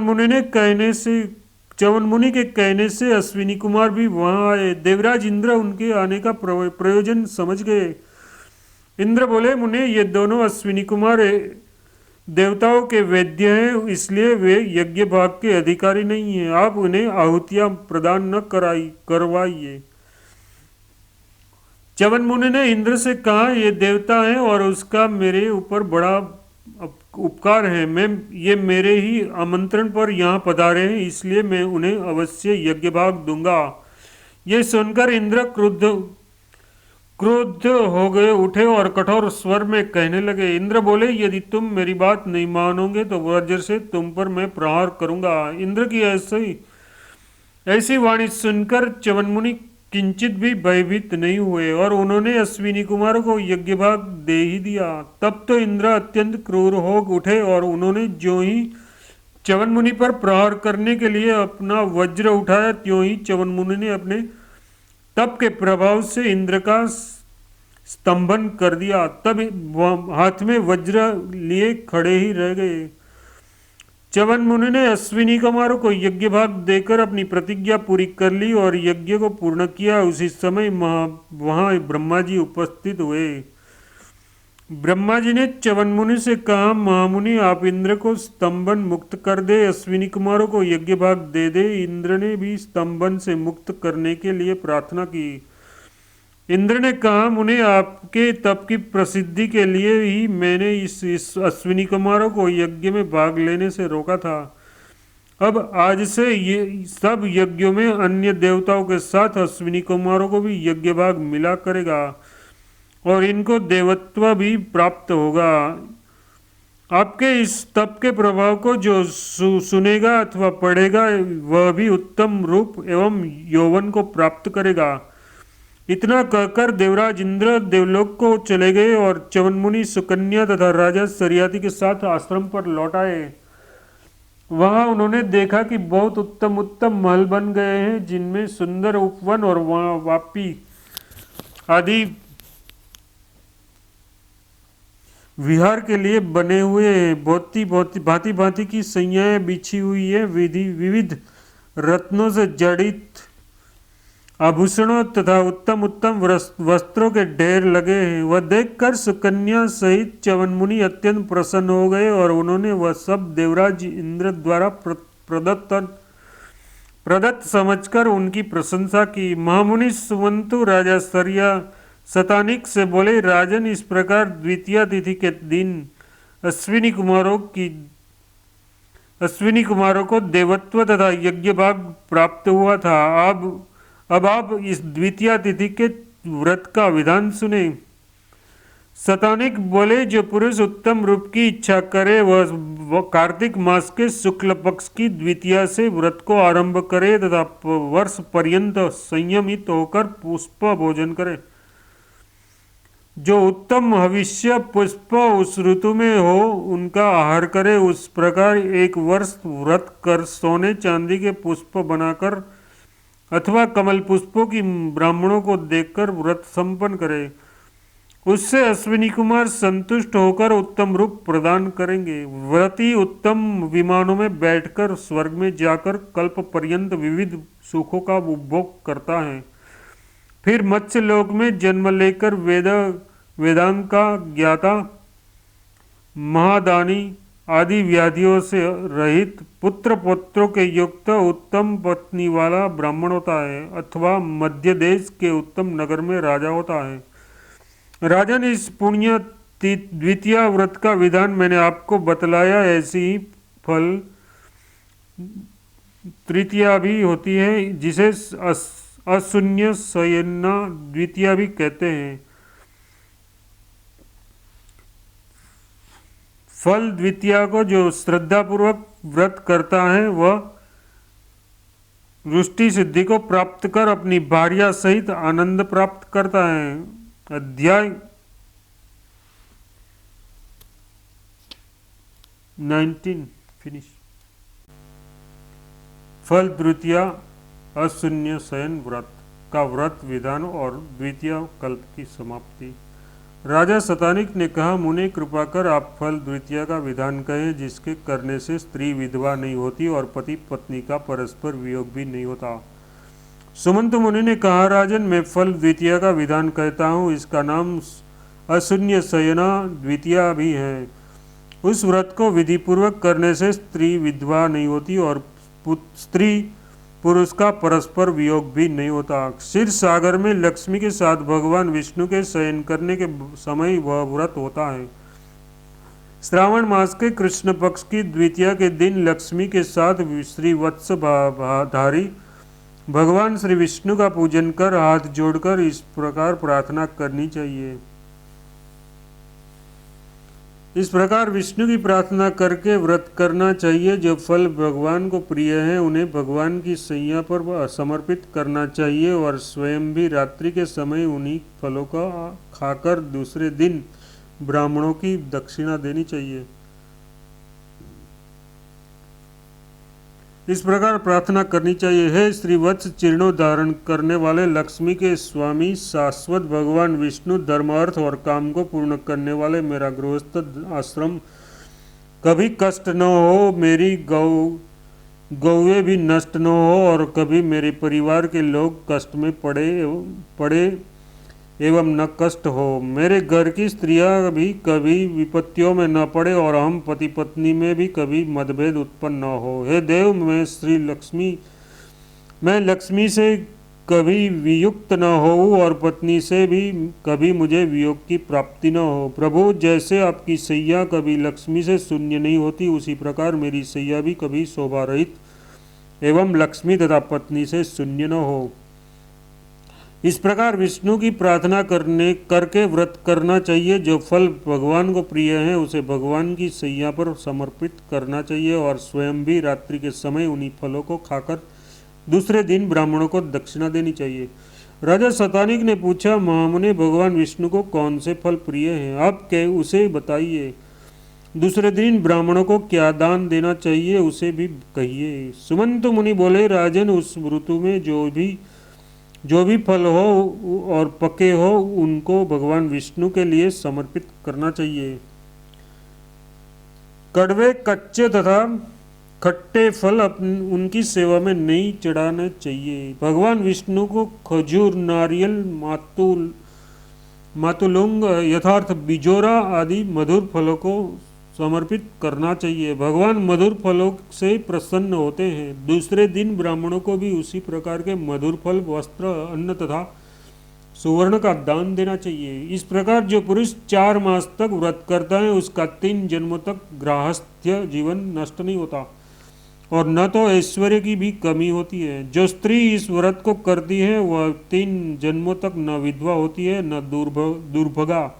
मुनि के कहने से अश्विनी कुमार भी वहां आए। देवराज इंद्र उनके आने का प्रयोजन समझ गए। इंद्र बोले, मुने, ये दोनों अश्विनी कुमार देवताओं के वैद्य हैं, इसलिए वे यज्ञ भाग के अधिकारी नहीं हैं। आप उन्हें आहुतियां प्रदान न करवाइए। च्यवन मुनि ने इंद्र से कहा, ये देवता हैं और उसका मेरे ऊपर बड़ा उपकार है। ये मेरे ही आमंत्रण पर यहाँ पधारे हैं, इसलिए मैं उन्हें अवश्य यज्ञ भाग दूंगा। ये सुनकर इंद्र क्रुद्ध हो गए उठे और कठोर स्वर में कहने लगे। इंद्र बोले, यदि तुम मेरी बात नहीं मानोगे तो वज्र से तुम पर मैं प्रहार करूंगा। इंद्र की ऐसी वाणी सुनकर च्यवन मुनि किंचित भी भयभीत नहीं हुए और उन्होंने अश्विनी कुमार को यज्ञ भाग दे ही दिया। तब तो इंद्र अत्यंत क्रूर हो उठे और उन्होंने जो ही च्यवन मुनि पर प्रहार करने के लिए अपना वज्र उठाया, त्यों ही च्यवन मुनि ने अपने तप के प्रभाव से इंद्र का स्तंभन कर दिया। तब हाथ में वज्र लिए खड़े ही रह गए। च्यवन मुनि ने अश्विनी कुमारों को यज्ञ भाग देकर अपनी प्रतिज्ञा पूरी कर ली और यज्ञ को पूर्ण किया। उसी समय वहां ब्रह्मा जी उपस्थित हुए। ब्रह्मा जी ने च्यवन मुनि से कहा, महामुनि आप इंद्र को स्तंभन मुक्त कर दे, अश्विनी कुमारों को यज्ञ भाग दे दे। इंद्र ने भी स्तंभन से मुक्त करने के लिए प्रार्थना की। इंद्र ने कहा, मुने आपके तप की प्रसिद्धि के लिए ही मैंने इस अश्विनी कुमारों को यज्ञ में भाग लेने से रोका था। अब आज से ये सब यज्ञों में अन्य देवताओं के साथ अश्विनी कुमारों को भी यज्ञ भाग मिला करेगा और इनको देवत्व भी प्राप्त होगा। आपके इस तप के प्रभाव को जो सुनेगा अथवा पढ़ेगा वह भी उत्तम रूप एवं यौवन को प्राप्त करेगा। इतना कहकर देवराज इंद्र देवलोक को चले गए और च्यवन मुनि सुकन्या तथा राजा सरियाती के साथ आश्रम पर लौट आए। वहां उन्होंने देखा कि बहुत उत्तम उत्तम महल बन गए हैं, जिनमें सुंदर उपवन और वापी आदि विहार के लिए बने हुए हैं। भांति भांति की सैयाएं बिछी हुई है, विविध रत्नों से जड़ित आभूषणों तथा उत्तम उत्तम वस्त्रों के ढेर लगे हैं। वह देखकर सुकन्या सहित च्यवन मुनि अत्यंत प्रसन्न हो गए और उन्होंने वह सब देवराज इंद्र द्वारा प्रदत्त समझकर उनकी प्रशंसा की। महामुनि सुमंतु राजा शतानिक से बोले, राजन इस प्रकार द्वितीया तिथि के दिन अश्विनी कुमारों को देवत्व तथा यज्ञ भाग प्राप्त हुआ था। अब आप इस द्वितीया तिथि के व्रत का विधान सुने। शतानिक बोले, जो पुरुष उत्तम रूप की इच्छा करे वह कार्तिक मास के शुक्ल पक्ष की द्वितीया से व्रत को आरंभ करे तथा वर्ष पर्यंत संयमित होकर पुष्प भोजन करे। जो उत्तम हविष्य पुष्प उस ऋतु में हो उनका आहार करे। उस प्रकार एक वर्ष व्रत कर सोने चांदी के पुष्प बनाकर अथवा कमल पुष्पों की ब्राह्मणों को देकर व्रत संपन्न करे। उससे अश्विनी कुमार संतुष्ट होकर उत्तम रूप प्रदान करेंगे। व्रती उत्तम विमानों में बैठकर स्वर्ग में जाकर कल्प पर्यंत विविध सुखों का उपभोग करता है। फिर मत्स्य लोक में जन्म लेकर वेदांग का ज्ञाता, महादानी आदि व्याधियों से रहित पुत्र पौत्रों के युक्त उत्तम पत्नी वाला ब्राह्मण होता है अथवा मध्य देश के उत्तम नगर में राजा होता है। राजन, इस पुण्य द्वितीय व्रत का विधान मैंने आपको बतलाया। ऐसी ही फल तृतीया भी होती है, जिसे अशून्य शयना द्वितीया भी कहते हैं। फल द्वितीया को जो श्रद्धापूर्वक व्रत करता है वह रुष्टि सिद्धि को प्राप्त कर अपनी भार्या सहित आनंद प्राप्त करता है। अध्याय 19 फिनिश। फल द्वितीया अशून्य शयन व्रत का व्रत विधान और द्वितीय कल्प की समाप्ति। राजा शतानिक ने कहा, मुने कृपा कर आप फल द्वितीय का विधान कहें, जिसके करने से स्त्री विधवा नहीं होती और पति पत्नी का परस्पर वियोग भी नहीं होता। सुमंत मुनि ने कहा, राजन मैं फल द्वितीय का विधान कहता हूँ। इसका नाम अशून्य शयना द्वितीया भी है। उस व्रत को विधि पूर्वक करने से स्त्री विधवा नहीं होती और स्त्री पुरुष का परस्पर वियोग भी नहीं होता। क्षीर सागर में लक्ष्मी के साथ भगवान विष्णु के शयन करने के समय वह व्रत होता है। श्रावण मास के कृष्ण पक्ष की द्वितीया के दिन लक्ष्मी के साथ श्री वत्स धारी भगवान श्री विष्णु का पूजन कर हाथ जोड़कर इस प्रकार प्रार्थना करनी चाहिए। इस प्रकार विष्णु की प्रार्थना करके व्रत करना चाहिए। जो फल भगवान को प्रिय है उन्हें भगवान की सैया पर समर्पित करना चाहिए और स्वयं भी रात्रि के समय उन्हीं फलों का खाकर दूसरे दिन ब्राह्मणों की दक्षिणा देनी चाहिए। इस प्रकार प्रार्थना करनी चाहिए। हे श्रीवत्स चरणों धारण करने वाले लक्ष्मी के स्वामी शाश्वत भगवान विष्णु, धर्म अर्थ और काम को पूर्ण करने वाले, मेरा गृहस्थ आश्रम कभी कष्ट न हो, मेरी गौएं भी नष्ट न हो और कभी मेरे परिवार के लोग कष्ट में पड़े एवं न कष्ट हो। मेरे घर की स्त्रियां भी कभी विपत्तियों में न पड़े और हम पति पत्नी में भी कभी मतभेद उत्पन्न न हो। हे देव, मैं लक्ष्मी से कभी वियुक्त न हो और पत्नी से भी कभी मुझे वियोग की प्राप्ति न हो। प्रभु, जैसे आपकी सैया कभी लक्ष्मी से शून्य नहीं होती, उसी प्रकार मेरी सैया भी कभी शोभा रहित एवं लक्ष्मी तथा पत्नी से शून्य न हो। इस प्रकार विष्णु की प्रार्थना करके व्रत करना चाहिए। जो फल भगवान को प्रिय है उसे भगवान की सैया पर समर्पित करना चाहिए और स्वयं भी रात्रि के समय उन्हीं फलों को खाकर दूसरे दिन ब्राह्मणों को दक्षिणा देनी चाहिए। राजा शतानिक ने पूछा, महामुनि, भगवान विष्णु को कौन से फल प्रिय हैं? आप उसे बताइए। दूसरे दिन ब्राह्मणों को क्या दान देना चाहिए उसे भी कहिए। सुमंत मुनि बोले, राजन, उस ऋतु में जो भी फल हो और पके हो उनको भगवान विष्णु के लिए समर्पित करना चाहिए। कड़वे, कच्चे तथा खट्टे फल उनकी सेवा में नहीं चढ़ाने चाहिए। भगवान विष्णु को खजूर, नारियल, मातुलुंग, यथार्थ, बिजोरा आदि मधुर फलों को समर्पित करना चाहिए। भगवान मधुर फलों से प्रसन्न होते हैं। दूसरे दिन ब्राह्मणों को भी उसी प्रकार के मधुर फल, वस्त्र, अन्न तथा सुवर्ण का दान देना चाहिए। इस प्रकार जो पुरुष 4 मास तक व्रत करता है उसका 3 जन्मों तक गृहस्थ्य जीवन नष्ट नहीं होता और न तो ऐश्वर्य की भी कमी होती है। जो स्त्री इस व्रत को करती है वह 3 जन्मों तक न विधवा होती है, न दुर्भगा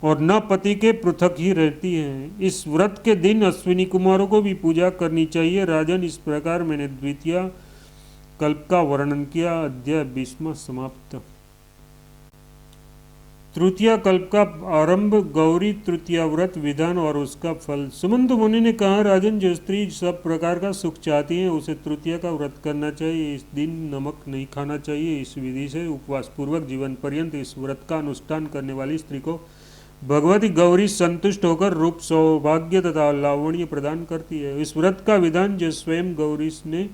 और न पति के पृथक ही रहती है। इस व्रत के दिन अश्विनी कुमारों को भी पूजा करनी चाहिए। राजन, इस प्रकार मैंने द्वितीय कल्प का वर्णन किया। अध्याय 20वां समाप्त। तृतीय कल्प का आरंभ, गौरी तृतीया व्रत विधान और उसका फल। सुमंत मुनि ने कहा, राजन, जो स्त्री सब प्रकार का सुख चाहती है उसे तृतीया का व्रत करना चाहिए। इस दिन नमक नहीं खाना चाहिए। इस विधि से उपवास पूर्वक जीवन पर्यंत इस व्रत का अनुष्ठान करने वाली स्त्री को भगवती गौरी संतुष्ट होकर रूप, सौभाग्य तथा लावण्य प्रदान करती है। इस व्रत का विधान जो स्वयं गौरी ने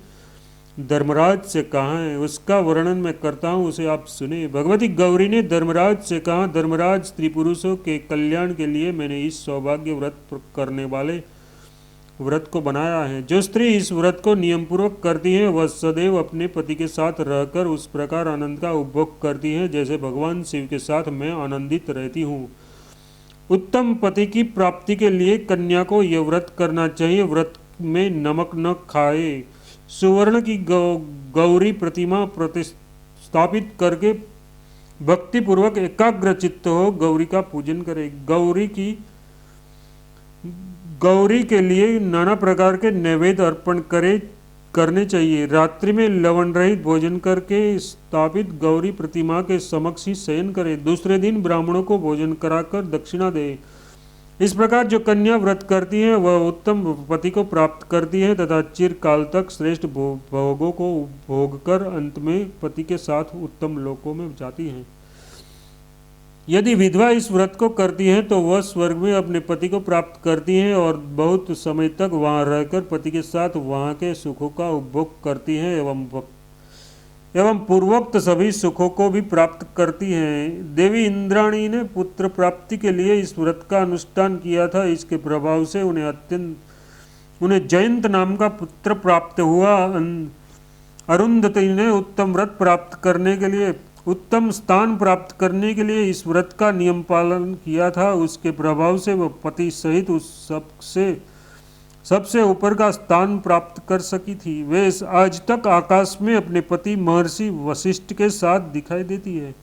धर्मराज से कहा है उसका वर्णन मैं करता हूँ, उसे आप सुने। भगवती गौरी ने धर्मराज से कहा, धर्मराज, स्त्री पुरुषों के कल्याण के लिए मैंने इस सौभाग्य व्रत करने वाले व्रत को बनाया है। जो स्त्री इस व्रत को नियम पूर्वक करती है वह सदैव अपने पति के साथ रहकर उस प्रकार आनंद का उपभोग करती है जैसे भगवान शिव के साथ मैं आनंदित रहती हूँ। उत्तम पति की प्राप्ति के लिए कन्या को यह व्रत करना चाहिए। व्रत में नमक न खाए, सुवर्ण की गौरी प्रतिमा प्रतिष्ठापित करके भक्ति पूर्वक एकाग्र चित्त हो गौरी का पूजन करे। गौरी के लिए नाना प्रकार के नैवेद्य अर्पण करने चाहिए। रात्रि में लवण रहित भोजन करके स्थापित गौरी प्रतिमा के समक्ष ही शयन करे। दूसरे दिन ब्राह्मणों को भोजन कराकर दक्षिणा दे। इस प्रकार जो कन्या व्रत करती है वह उत्तम पति को प्राप्त करती है तथा चिरकाल तक श्रेष्ठ भोगों को भोग कर अंत में पति के साथ उत्तम लोकों में जाती है। यदि विधवा इस व्रत को करती है तो वह स्वर्ग में अपने पति को प्राप्त करती है और बहुत समय तक वहां रहकर पति के साथ वहां के सुखों का उपभोग करती है एवं पूर्वोक्त सभी सुखों को भी प्राप्त करती हैं। देवी इंद्राणी ने पुत्र प्राप्ति के लिए इस व्रत का अनुष्ठान किया था। इसके प्रभाव से उन्हें जयंत नाम का पुत्र प्राप्त हुआ। अरुंधति ने उत्तम व्रत प्राप्त करने के लिए, उत्तम स्थान प्राप्त करने के लिए इस व्रत का नियम पालन किया था। उसके प्रभाव से वह पति सहित उस सबसे ऊपर का स्थान प्राप्त कर सकी थी। वे आज तक आकाश में अपने पति महर्षि वशिष्ठ के साथ दिखाई देती है।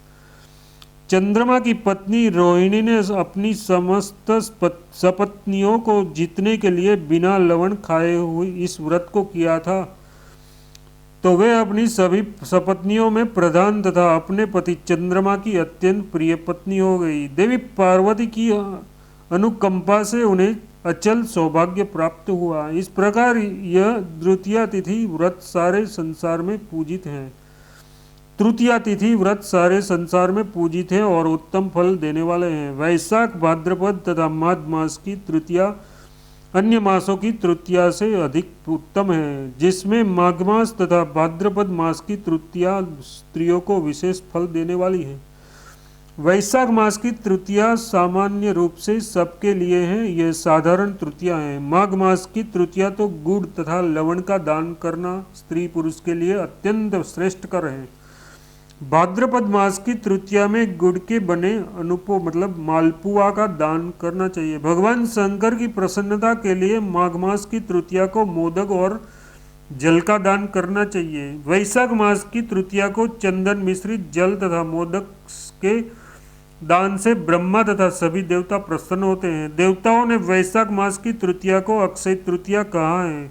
चंद्रमा की पत्नी रोहिणी ने अपनी समस्त सपत्नियों को जीतने के लिए बिना लवण खाए हुए इस व्रत को किया था, तो वे अपनी सभी सपत्नियों में प्रधान तथा अपने पति चंद्रमा की अत्यंत प्रिय पत्नी हो गई। देवी पार्वती की अनुकंपा से उन्हें अचल सौभाग्य प्राप्त हुआ। इस प्रकार यह द्वितीया तिथि व्रत सारे संसार में पूजित है। तृतीया तिथि व्रत सारे संसार में पूजित है और उत्तम फल देने वाले हैं। वैशाख, भाद्रपद तथा माघ मास की तृतीया अन्य मासों की तृतीया से अधिक उत्तम है, जिसमें माघ मास तथा भाद्रपद मास की तृतीया स्त्रियों को विशेष फल देने वाली है। वैशाख मास की तृतीया सामान्य रूप से सबके लिए है, यह साधारण तृतीया है। माघ मास की तृतीया तो गुड़ तथा लवण का दान करना स्त्री पुरुष के लिए अत्यंत श्रेष्ठकर है। भाद्रपद मास की तृतीया में गुड़ के बने अनुपो मतलब मालपुआ का दान करना चाहिए। भगवान शंकर की प्रसन्नता के लिए माघ मास की तृतीया को मोदक और जल का दान करना चाहिए। वैशाख मास की तृतीया को चंदन मिश्रित जल तथा मोदक के दान से ब्रह्मा तथा सभी देवता प्रसन्न होते हैं। देवताओं ने वैशाख मास की तृतीया को अक्षय तृतीया कहा है।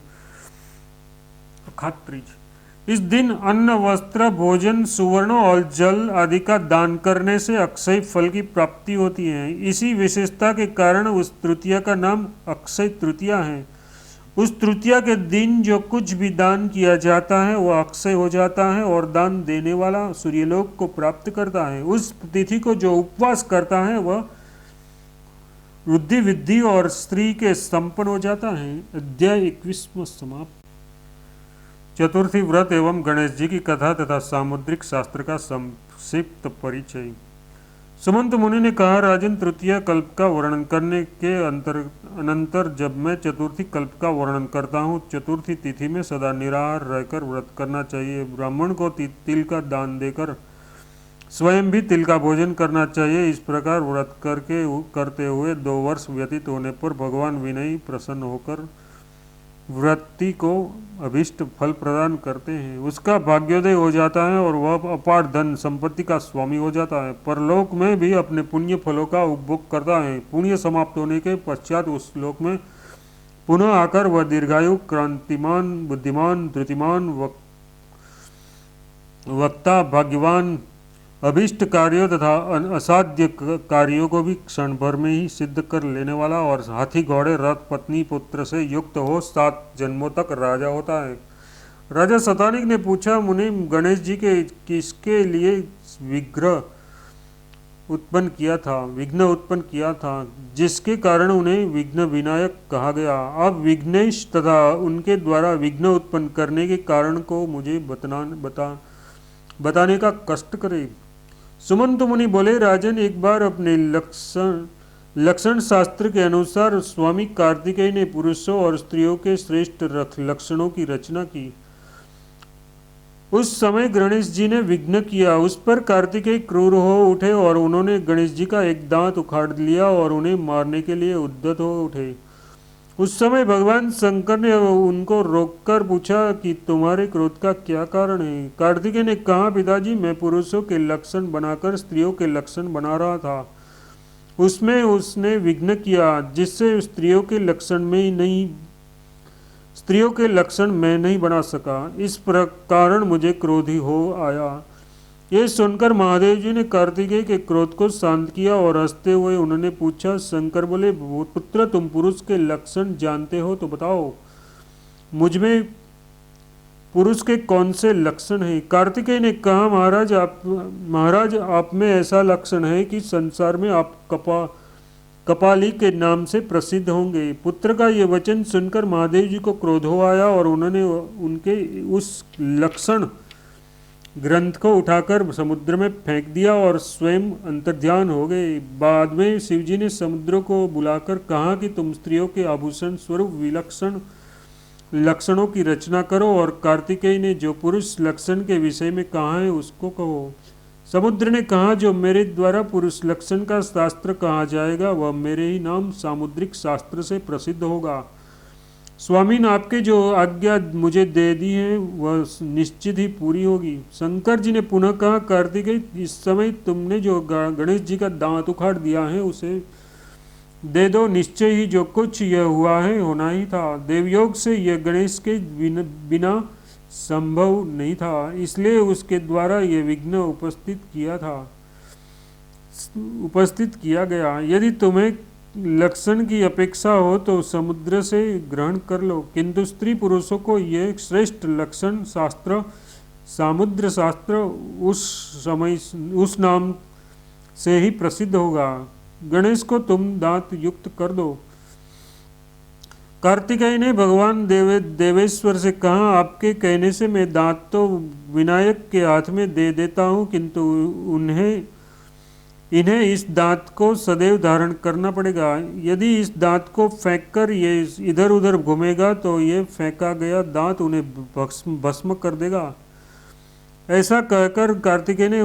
खात्रीज इस दिन अन्न, वस्त्र, भोजन, सुवर्ण और जल आदि का दान करने से अक्षय फल की प्राप्ति होती है। इसी विशेषता के कारण उस तृतीया का नाम अक्षय तृतीया है। उस तृतीया के दिन जो कुछ भी दान किया जाता है वह अक्षय हो जाता है और दान देने वाला सूर्यलोक को प्राप्त करता है। उस तिथि को जो उपवास करता है वह बुद्धि, विद्धि और स्त्री के संपन्न हो जाता है। अध्याय 21वां समाप्त। चतुर्थी व्रत एवं गणेश जी की कथा तथा सामुद्रिक शास्त्र का संक्षिप्त परिचय। सुमंत मुनि ने कहा, राजन, तृतीय कल्प का वर्णन करने के अनंतर जब मैं चतुर्थी कल्प का वर्णन करता हूँ, चतुर्थी तिथि में सदा निराहार रहकर व्रत करना चाहिए। ब्राह्मण को तिल का दान देकर स्वयं भी तिल का भोजन करना चाहिए। इस प्रकार व्रत करते हुए 2 वर्ष व्यतीत होने पर भगवान विनयी प्रसन्न होकर व्रती को अभिष्ट फल प्रदान करते हैं। उसका भाग्योदय हो जाता है और वह अपार धन संपत्ति का स्वामी हो जाता है। परलोक में भी अपने पुण्य फलों का उपभोग करता है। पुण्य समाप्त होने के पश्चात उस लोक में पुनः आकर वह दीर्घायु, क्रांतिमान, बुद्धिमान, धृतिमान, वक्ता, भाग्यवान, अभिष्ट कार्यों तथा असाध्य कार्यों को भी क्षण भर में ही सिद्ध कर लेने वाला और हाथी, घोड़े, रथ, पत्नी, पुत्र से युक्त हो 7 जन्मों तक राजा होता है। राजा शतानिक ने पूछा, मुनि, गणेश जी के किसके लिए विघ्न उत्पन्न किया था जिसके कारण उन्हें विघ्न विनायक कहा गया। अब विघ्नेश तथा उनके द्वारा विघ्न उत्पन्न करने के कारण को मुझे बताने का कष्ट करे। सुमंत मुनि बोले, राजन, एक बार अपने लक्षण शास्त्र के अनुसार स्वामी कार्तिकेय ने पुरुषों और स्त्रियों के श्रेष्ठ लक्षणों की रचना की। उस समय गणेश जी ने विघ्न किया। उस पर कार्तिकेय क्रूर हो उठे और उन्होंने गणेश जी का एक दांत उखाड़ लिया और उन्हें मारने के लिए उद्यत हो उठे। उस समय भगवान शंकर ने उनको रोककर पूछा कि तुम्हारे क्रोध का क्या कारण है। कार्तिकेय ने कहा, पिताजी, मैं पुरुषों के लक्षण बनाकर स्त्रियों के लक्षण बना रहा था। उसमें उसने विघ्न किया, जिससे स्त्रियों के लक्षण मैं नहीं बना सका। इस कारण मुझे क्रोधी हो आया। ये सुनकर महादेव जी ने कार्तिकेय के क्रोध को शांत किया और हंसते हुए उन्होंने पूछा। शंकर बोले, पुत्र, तुम पुरुष के लक्षण जानते हो तो बताओ, मुझमें पुरुष के कौन से लक्षण हैं? कार्तिकेय ने कहा, महाराज आप में ऐसा लक्षण है कि संसार में आप कपाली के नाम से प्रसिद्ध होंगे। पुत्र का ये वचन सुनकर महादेव जी को क्रोध हो आया और उन्होंने उनके उस लक्षण ग्रंथ को उठाकर समुद्र में फेंक दिया और स्वयं अंतर्ध्यान हो गए। बाद में शिवजी ने समुद्र को बुलाकर कहा कि तुम स्त्रियों के आभूषण स्वरूप विलक्षण लक्षणों की रचना करो और कार्तिकेय ने जो पुरुष लक्षण के विषय में कहा है उसको कहो। समुद्र ने कहा, जो मेरे द्वारा पुरुष लक्षण का शास्त्र कहा जाएगा वह मेरे ही नाम सामुद्रिक शास्त्र से प्रसिद्ध होगा। स्वामी ने आपके जो आज्ञा मुझे दे दी है वह निश्चित ही पूरी होगी। शंकर जी ने पुनः कहा, कार्तिकेय, इस समय तुमने जो गणेश जी का दांत उखाड़ दिया है उसे दे दो। निश्चय ही जो कुछ यह हुआ है होना ही था। देवयोग से यह गणेश के बिना संभव नहीं था, इसलिए उसके द्वारा यह विघ्न उपस्थित किया गया। यदि तुम्हें लक्षण की अपेक्षा हो तो समुद्र से ग्रहण कर लो, किंतु स्त्री पुरुषों को ये श्रेष्ठ लक्षण शास्त्र सामुद्र शास्त्र उस समय उस नाम से ही प्रसिद्ध होगा। गणेश को तुम दांत युक्त कर दो। कार्तिकेय ने भगवान देवेश्वर से कहा, आपके कहने से मैं दांत तो विनायक के हाथ में दे देता हूँ, किंतु इन्हें इस दांत को सदैव धारण करना पड़ेगा। यदि इस दांत को फेंककर ये इधर उधर घूमेगा तो ये फेंका गया दांत उन्हें भस्म कर देगा। ऐसा कहकर कार्तिकेय ने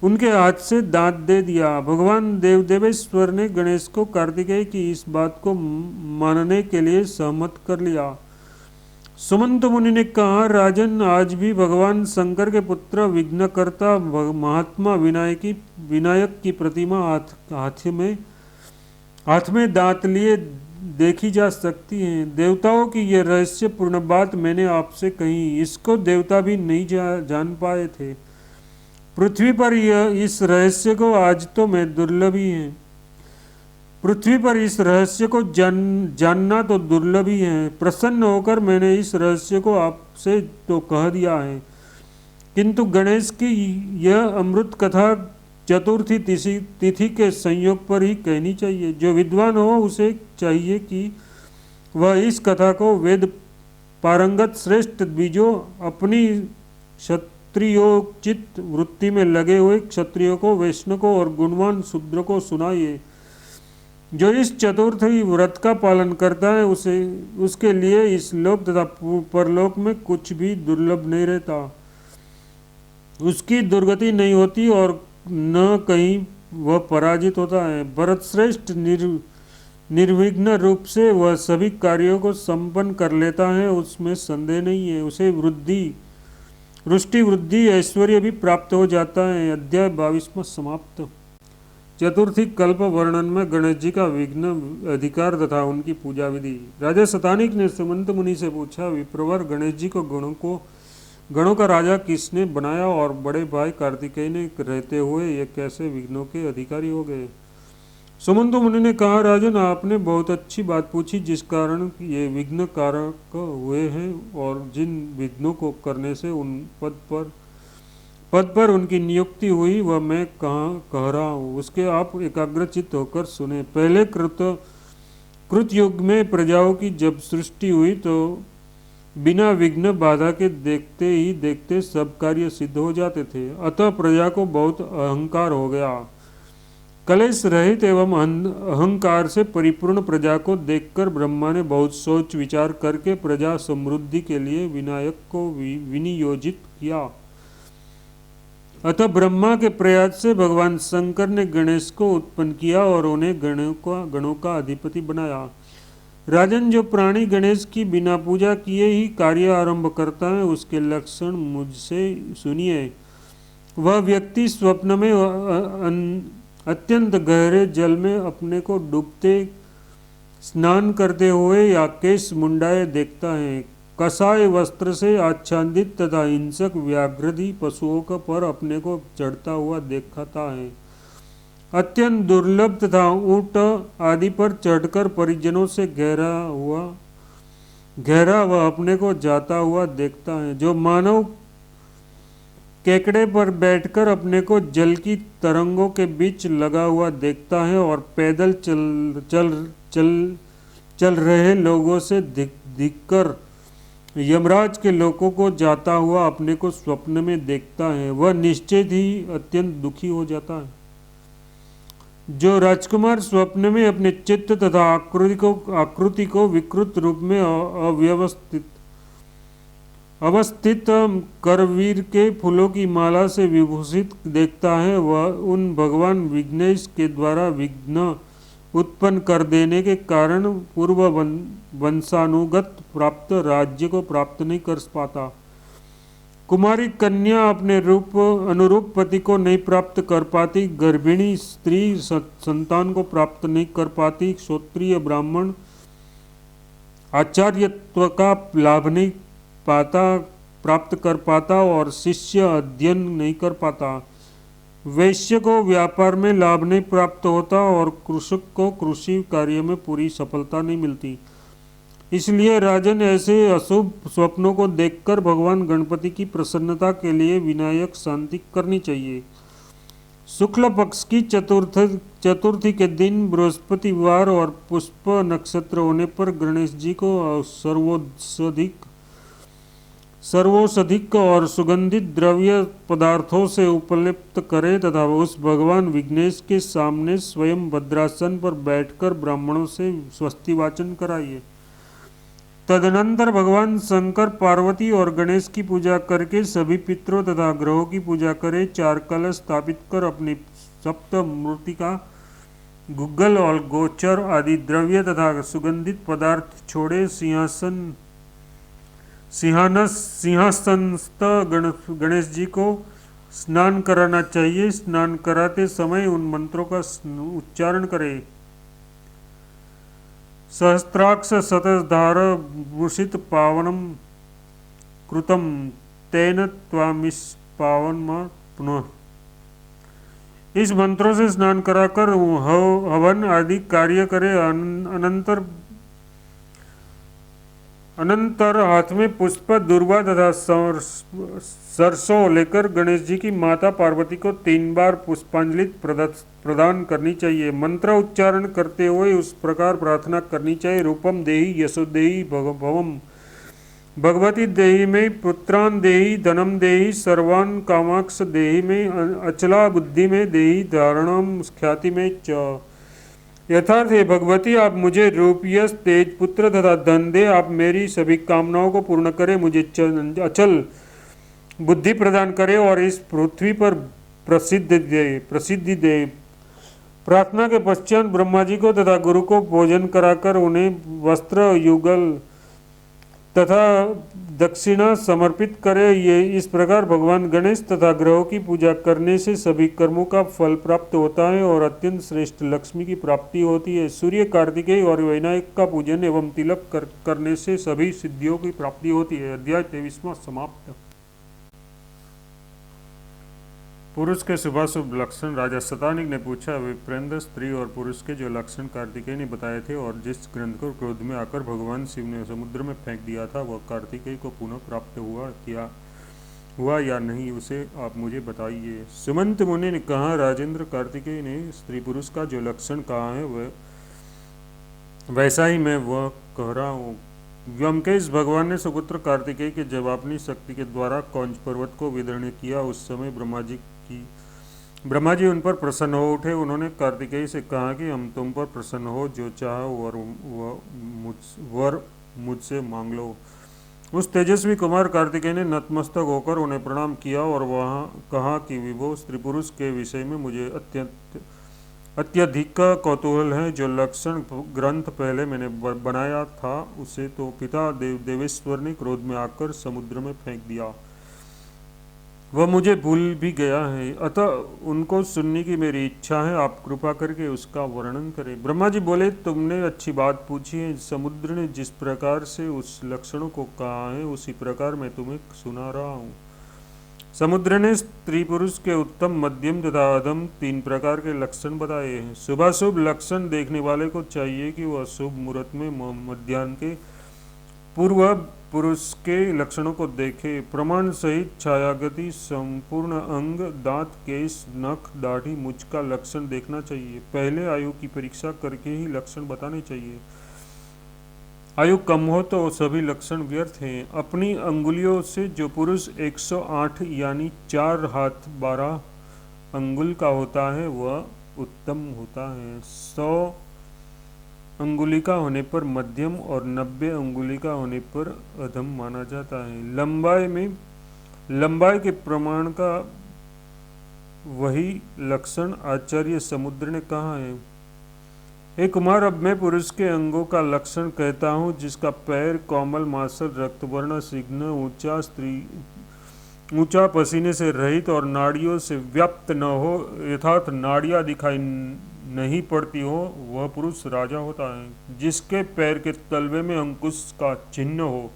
उनके हाथ से दांत दे दिया। भगवान देवेश्वर ने गणेश को कार्तिकेय की इस बात को मानने के लिए सहमत कर लिया। सुमंत मुनि ने कहा, राजन, आज भी भगवान शंकर के पुत्र विघ्नकर्ता महात्मा विनायक की प्रतिमा हाथ में दांत लिए देखी जा सकती है। देवताओं की यह रहस्यपूर्ण बात मैंने आपसे कही, इसको देवता भी नहीं जान पाए थे। पृथ्वी पर इस रहस्य को आज तो मैं दुर्लभ ही है। पृथ्वी पर इस रहस्य को जानना तो दुर्लभ ही है। प्रसन्न होकर मैंने इस रहस्य को आपसे तो कह दिया है, किंतु गणेश की यह अमृत कथा चतुर्थी तिथि के संयोग पर ही कहनी चाहिए। जो विद्वान हो उसे चाहिए कि वह इस कथा को वेद पारंगत श्रेष्ठ द्विजों, अपनी क्षत्रियोचित वृत्ति में लगे हुए क्षत्रियों को, वैष्णव को और गुणवान शूद्र को सुनाइए। जो इस चतुर्थी व्रत का पालन करता है उसके लिए इस लोक तथा परलोक में कुछ भी दुर्लभ नहीं रहता, उसकी दुर्गति नहीं होती और न कहीं वह पराजित होता है। भरत श्रेष्ठ निर्विघ्न रूप से वह सभी कार्यों को संपन्न कर लेता है, उसमें संदेह नहीं है। उसे रुष्टि वृद्धि ऐश्वर्य भी प्राप्त हो जाता है। अध्याय 22वां समाप्त। चतुर्थी कल्प वर्णन में गणेश जी का विघ्न अधिकार तथा उनकी पूजा विधि। राजा शतानिक ने सुमंत मुनि से पूछा, विप्रवर, गणेश जी को गणों का राजा किसने बनाया और बड़े भाई कार्तिकेय ने रहते हुए ये कैसे विघ्नों के अधिकारी हो गए? सुमंत मुनि ने कहा, राजन, आपने बहुत अच्छी बात पूछी, जिस कारण ये विघ्न कारक हुए हैं और जिन विघ्नों को करने से उन पद पर उनकी नियुक्ति हुई वह मैं कह रहा हूँ, उसके आप एकाग्रचित्त होकर सुने। पहले कृत युग में प्रजाओं की जब सृष्टि हुई तो बिना विघ्न बाधा के देखते सब कार्य सिद्ध हो जाते थे। अतः प्रजा को बहुत अहंकार हो गया। कलेश रहित एवं अहंकार से परिपूर्ण प्रजा को देखकर ब्रह्मा ने बहुत सोच विचार करके प्रजा समृद्धि के लिए विनायक को विनियोजित किया। अतः ब्रह्मा के प्रयास से भगवान शंकर ने गणेश को उत्पन्न किया और उन्हें गणों का अधिपति बनाया। राजन, जो प्राणी गणेश की बिना पूजा किए ही कार्य आरंभ करता है उसके लक्षण मुझसे सुनिए। वह व्यक्ति स्वप्न में अत्यंत गहरे जल में अपने को डूबते स्नान करते हुए या केश मुंडाए देखता है। कसाय वस्त्र से आच्छादित तथा हिंसक व्याघ्रादि पशुओं पर अपने को चढ़ता हुआ देखता है। अत्यंत दुर्लभ तथा ऊंट आदि पर चढ़कर परिजनों से गहरा वह अपने को जाता हुआ देखता है। जो मानव केकड़े पर बैठकर अपने को जल की तरंगों के बीच लगा हुआ देखता है और पैदल चल रहे लोगों से दिखकर यमराज के लोगों को जाता हुआ अपने को स्वप्न में देखता है, वह निश्चय ही अत्यंत दुखी हो जाता है। जो राजकुमार स्वप्न में अपने चित्त तथा आकृति को विकृत रूप में अवस्थित करवीर के फूलों की माला से विभूषित देखता है, वह उन भगवान विघ्नेश के द्वारा विघ्न उत्पन्न कर देने के कारण पूर्व वंशानुगत प्राप्त राज्य को प्राप्त नहीं कर पाता। कुमारी कन्या अपने अनुरूप पति को नहीं प्राप्त कर पाती, गर्भिणी स्त्री संतान को प्राप्त नहीं कर पाती, क्षत्रिय ब्राह्मण आचार्यत्व का लाभ नहीं प्राप्त कर पाता और शिष्य अध्ययन नहीं कर पाता। वैश्य को व्यापार में लाभ नहीं प्राप्त होता और कृषक को कृषि कार्य में पूरी सफलता नहीं मिलती। इसलिए राजन, ऐसे अशुभ स्वप्नों को देखकर भगवान गणपति की प्रसन्नता के लिए विनायक शांति करनी चाहिए। शुक्ल पक्ष की चतुर्थी के दिन बृहस्पतिवार और पुष्प नक्षत्र होने पर गणेश जी को सर्वोषधिक और सुगंधित द्रव्य पदार्थों से उपलिप्त करें तथा उस भगवान विघ्नेश के सामने स्वयं भद्रासन पर बैठकर ब्राह्मणों से स्वस्ति वाचन कराइए। तदनंतर भगवान शंकर, पार्वती और गणेश की पूजा करके सभी पितरों तथा ग्रहों की पूजा करें। 4 कलश स्थापित कर अपनी सप्त मृतिका, गुग्गल और गोचर आदि द्रव्य तथा सुगंधित पदार्थ छोड़े सिंहासनस्थ गणेश जी को स्नान कराना चाहिए। स्नान कराते समय उन मंत्रों का उच्चारण करें। सहस्त्राक्ष शतधार भूषित पावनम कृतम तेन त्वामिष पावन पुनः। इस मंत्रों से स्नान कराकर हवन आदि कार्य करे। अनंतर हाथ में पुष्प, दूर्वा तथा सरसों लेकर गणेश जी की माता पार्वती को 3 बार पुष्पांजलि प्रदान करनी चाहिए। मंत्र उच्चारण करते हुए उस प्रकार प्रार्थना करनी चाहिए। रूपम देहि यशो देहि भवम भगवती देहि में पुत्रान देहि धनम देहि सर्वान कामाक्ष देहि में अचला बुद्धि में देहि धारणम ख्याति में च। यथार्थ हे भगवती, आप मुझे रूप, यश, तेज, पुत्र तथा धन दे। आप मेरी सभी कामनाओं को पूर्ण करें, मुझे अचल बुद्धि प्रदान करे और इस पृथ्वी पर प्रसिद्धि दे। प्रार्थना के पश्चात ब्रह्मा जी को तथा गुरु को भोजन कराकर उन्हें वस्त्र, युगल तथा दक्षिणा समर्पित करे। ये इस प्रकार भगवान गणेश तथा ग्रहों की पूजा करने से सभी कर्मों का फल प्राप्त होता है और अत्यंत श्रेष्ठ लक्ष्मी की प्राप्ति होती है। सूर्य, कार्तिकेय और विनायक का पूजन एवं तिलक करने से सभी सिद्धियों की प्राप्ति होती है। अध्याय 23वां समाप्त। पुरुष के शुभाशुभ लक्षण। राजा शतानिक ने पूछा, विप्रेंद्र, स्त्री और पुरुष के जो लक्षण कार्तिकेय ने बताए थे और जिस ग्रंथ को क्रोध में आकर भगवान शिव ने समुद्र में फेंक दिया था, वह कार्तिकेय को पुनः प्राप्त हुआ या नहीं, उसे आप मुझे बताइए। सुमंत मुनि ने कहा, राजेंद्र, कार्तिकेय ने स्त्री पुरुष का जो लक्षण कहा है वह वैसा ही मैं वह कह रहा हूँ। व्योमकेश भगवान ने सुपुत्र कार्तिकेय के जवाबनी शक्ति के द्वारा कौंच पर्वत को विदीर्ण किया। उस समय ब्रह्मा जी उन पर प्रसन्न हो उठे। उन्होंने कार्तिकेय से कहा कि हम तुम पर प्रसन्न हो, जो चाहो वर मुझसे मांग लो। उस तेजस्वी कुमार कार्तिकेय ने नतमस्तक होकर उन्हें प्रणाम किया और वहाँ कहा कि विभो, स्त्री पुरुष के विषय में मुझे अत्यधिक कौतूहल है। जो लक्षण ग्रंथ पहले मैंने बनाया था उसे तो पिता देवेश्वर ने क्रोध में आकर समुद्र में फेंक दिया, वह मुझे भूल भी गया है। अतः उनको सुनने की मेरी इच्छा है। आप कृपा करके उसका वर्णन करें। ब्रह्मा जी बोले, तुमने अच्छी बात पूछी है। समुद्र ने जिस प्रकार से उस लक्षणों को कहा है उसी प्रकार मैं तुम्हें सुना रहा हूँ। समुद्र ने स्त्री पुरुष के उत्तम, मध्यम तथा अधम 3 प्रकार के लक्षण बताए हैं। शुभाशुभ लक्षण देखने वाले को चाहिए कि वह शुभ मुहूर्त में मध्याह्न के पूर्व पुरुष के लक्षणों को देखे। प्रमाण सहित छायागति, संपूर्ण अंग, दांत, केश, नख, दाढ़ी, मुछ का लक्षण देखना चाहिए। पहले आयु की परीक्षा करके ही लक्षण बताने चाहिए। आयु कम हो तो सभी लक्षण व्यर्थ हैं। अपनी अंगुलियों से जो पुरुष 108 यानी 4 हाथ 12 अंगुल का होता है वह उत्तम होता है। 100 अंगुली का होने पर मध्यम और 90 अंगुली का होने पर अधम माना जाता है। लंबाई के प्रमाण का वही लक्षण आचार्य समुद्र ने कहा है। हे कुमार, अब मैं पुरुष के अंगों का लक्षण कहता हूँ। जिसका पैर कोमल, मांसल, रक्तवर्ण, सिग्न, ऊंचा, पसीने से रहित और नाड़ियों से व्याप्त न हो, यथार्थ नाड़ियाँ दिखाई नहीं पड़ती हो, वह पुरुष राजा होता है। जिसके पैर के तलवे में अंकुश का चिन्ह हो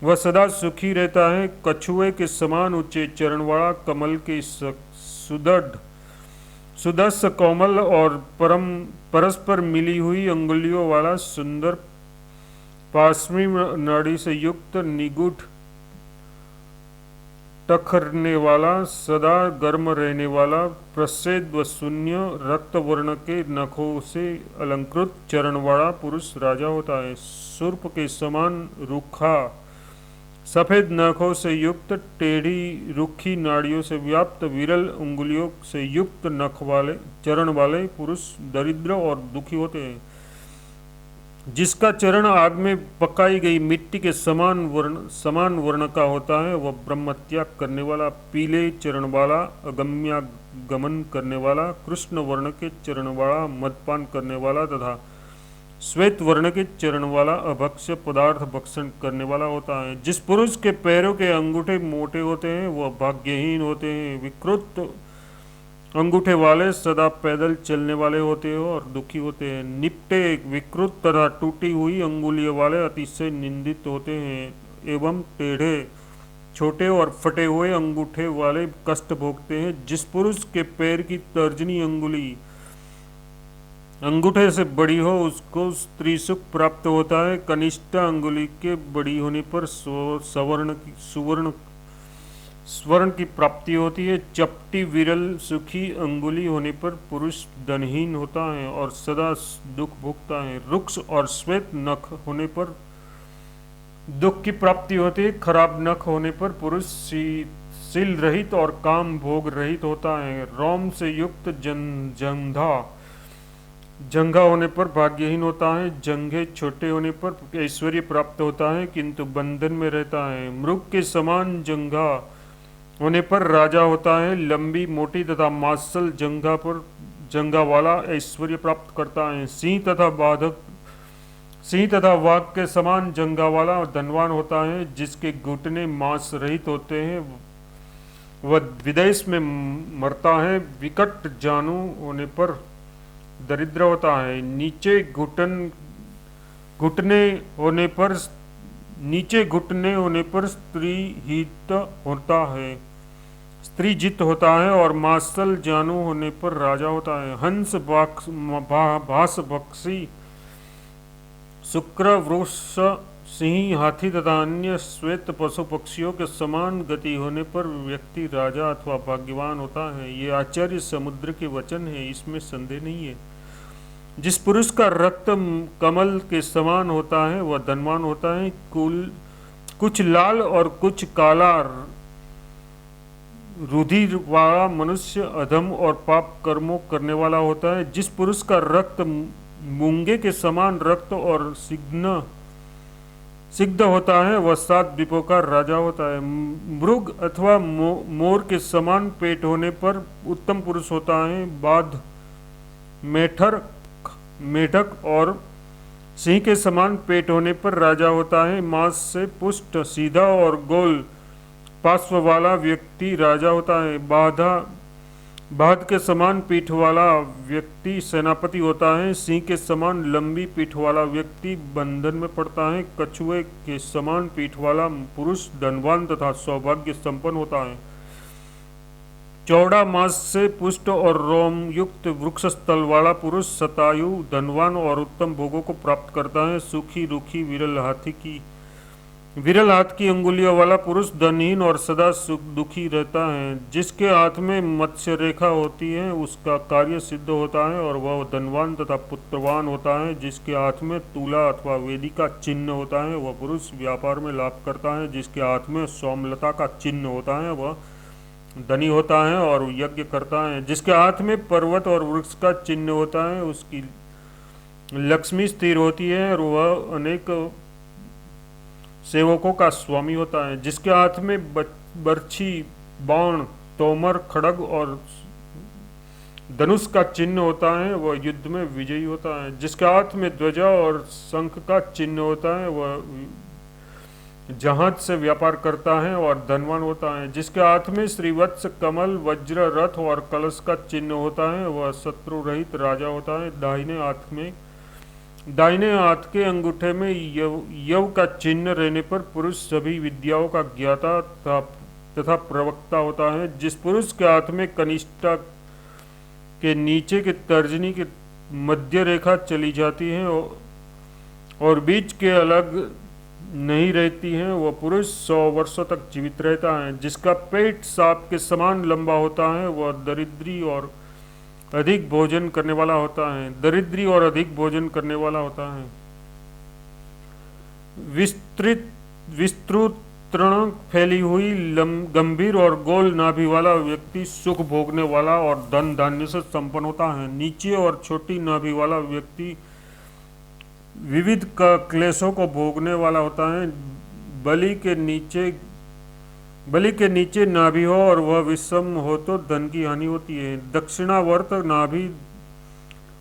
वह सदा सुखी रहता है। कछुए के समान ऊंचे चरण वाला, कमल के सुदृढ़ सुदर्श कोमल और परस्पर मिली हुई अंगुलियों वाला, सुंदर पाशवी नाड़ी से युक्त, निगूढ़ टखरने वाला, सदा गर्म रहने वाला, प्रसेद व शून्य रक्त वर्ण के नखों से अलंकृत चरण वाला पुरुष राजा होता है। सुर्प के समान रूखा, सफेद नखों से युक्त, टेढ़ी रुखी नाड़ियों से व्याप्त, विरल उंगलियों से युक्त नख वाले चरण वाले पुरुष दरिद्र और दुखी होते हैं। जिसका चरण आग में पकाई गई मिट्टी के समान वर्ण का होता है, वह ब्रह्म त्याग करने वाला, पीले चरण वाला, अगम्यागमन करने वाला, कृष्ण वर्ण के चरण वाला, मदपान करने वाला तथा श्वेत वर्ण के चरण वाला, अभक्ष्य पदार्थ भक्षण करने वाला होता है। जिस पुरुष के पैरों के अंगूठे मोटे होते हैं वह भाग्यहीन होते हैं। विकृत अंगूठे वाले सदा पैदल चलने वाले होते हैं और दुखी होते हैं। निपटे, विकृत तथा टूटी हुई अंगुलियों वाले अतिशय निंदित होते हैं एवं टेढ़े, छोटे और फटे हुए अंगूठे वाले कष्ट भोगते हैं। जिस पुरुष के पैर की तर्जनी अंगुली अंगूठे से बड़ी हो उसको स्त्री सुख प्राप्त होता है। कनिष्ठ अंगुली के बड़ी होने पर स्वर्ण की प्राप्ति होती है। चपटी विरल सुखी अंगुली होने पर पुरुष धनहीन होता है और सदा दुख भोगता है। रुक्ष और श्वेत नख होने पर दुख की प्राप्ति होती है। खराब नख होने पर पुरुष शील रहित और काम भोग रहित होता है। रोम से युक्त जंघा होने पर भाग्यहीन होता है। जंघे छोटे होने पर ऐश्वर्य प्राप्त होता है किंतु बंधन में रहता है। मृग के समान जंघा होने पर राजा होता है। लंबी, मोटी तथा मांसल जंघा वाला ऐश्वर्य प्राप्त करता है। सिंह तथा वाघ के समान जंघा वाला धनवान होता है। जिसके घुटने मांस रहित होते हैं वह विदेश में मरता है। विकट जानू होने पर दरिद्र होता है। नीचे घुटने होने पर स्त्री जित होता है और मांसल जानू होने पर राजा होता है। हंस, भास भक्षी, शुक्र, वृष, सिंह, हाथी तथा अन्य श्वेत पशु पक्षियों के समान गति होने पर व्यक्ति राजा अथवा भाग्यवान होता है। ये आचार्य समुद्र के वचन है, इसमें संदेह नहीं है। जिस पुरुष का रक्त कमल के समान होता है वह धनवान होता है। कुछ लाल और कुछ काला रुधिर वाला मनुष्य अधम और पाप कर्मों करने वाला होता है। जिस पुरुष का रक्त मूंगे के समान रक्त और सिग्ध होता है वह 7 द्वीपों का राजा होता है। मृग अथवा मोर के समान पेट होने पर उत्तम पुरुष होता है। बाध, मेढक और सिंह के समान पेट होने पर राजा होता है। मांस से पुष्ट, सीधा और गोल पार्श्व वाला व्यक्ति राजा होता है। बाध के समान पीठ वाला व्यक्ति सेनापति होता है। सिंह के समान लंबी पीठ वाला व्यक्ति बंधन में पड़ता है। कछुए के समान पीठ वाला पुरुष धनवान तथा सौभाग्य संपन्न होता है। चौड़ा मांस से पुष्ट और रोम युक्त वृक्ष स्थल वाला पुरुष शतायु, धनवान और उत्तम भोगों को प्राप्त करता है। सूखी, रूखी, विरल हाथ की अंगुलियों वाला पुरुष धनहीन और सदा दुखी रहता है। जिसके हाथ में मत्स्य रेखा होती है उसका कार्य सिद्ध होता है और वह धनवान तथा पुत्रवान होता है। जिसके हाथ में तुला अथवा वेदी का चिन्ह होता है वह पुरुष व्यापार में लाभ करता है। जिसके हाथ में सोमलता का चिन्ह होता है वह धनी होता है और यज्ञ करता है। जिसके हाथ में पर्वत और वृक्ष का चिन्ह होता है उसकी लक्ष्मी स्थिर होती है और वह अनेक सेवकों का स्वामी होता है। जिसके हाथ में बर्छी, बाण, तोमर, खड्ग और धनुष का चिन्ह होता है वह युद्ध में विजयी होता है। जिसके हाथ में ध्वजा और शंख का चिन्ह होता है वह जहाज से व्यापार करता है और धनवान होता है। जिसके हाथ में श्रीवत्स, कमल, वज्र, रथ और कलश का चिन्ह होता है वह शत्रु रहित राजा होता है। दाहिने हाथ में दाहिने हाथ के अंगूठे में यव का चिन्ह रहने पर पुरुष सभी विद्याओं का ज्ञाता तथा प्रवक्ता होता है। जिस पुरुष के हाथ में कनिष्ठा के नीचे के तर्जनी की मध्य रेखा चली जाती है और बीच के अलग नहीं रहती है, वह पुरुष 100 वर्षों तक जीवित रहता है। जिसका पेट सांप के समान लंबा होता है वह दरिद्री और अधिक भोजन करने वाला होता है। दरिद्री और अधिक भोजन करने वाला होता है। विस्तृत तृण फैली हुई गंभीर और गोल नाभि वाला व्यक्ति सुख भोगने वाला और धन धान्य से संपन्न होता है। नीचे और छोटी नाभि वाला व्यक्ति विविध क्लेशों को भोगने वाला होता है। बलि के नीचे नाभि हो और वह विषम हो तो धन की हानि होती है। दक्षिणावर्त नाभि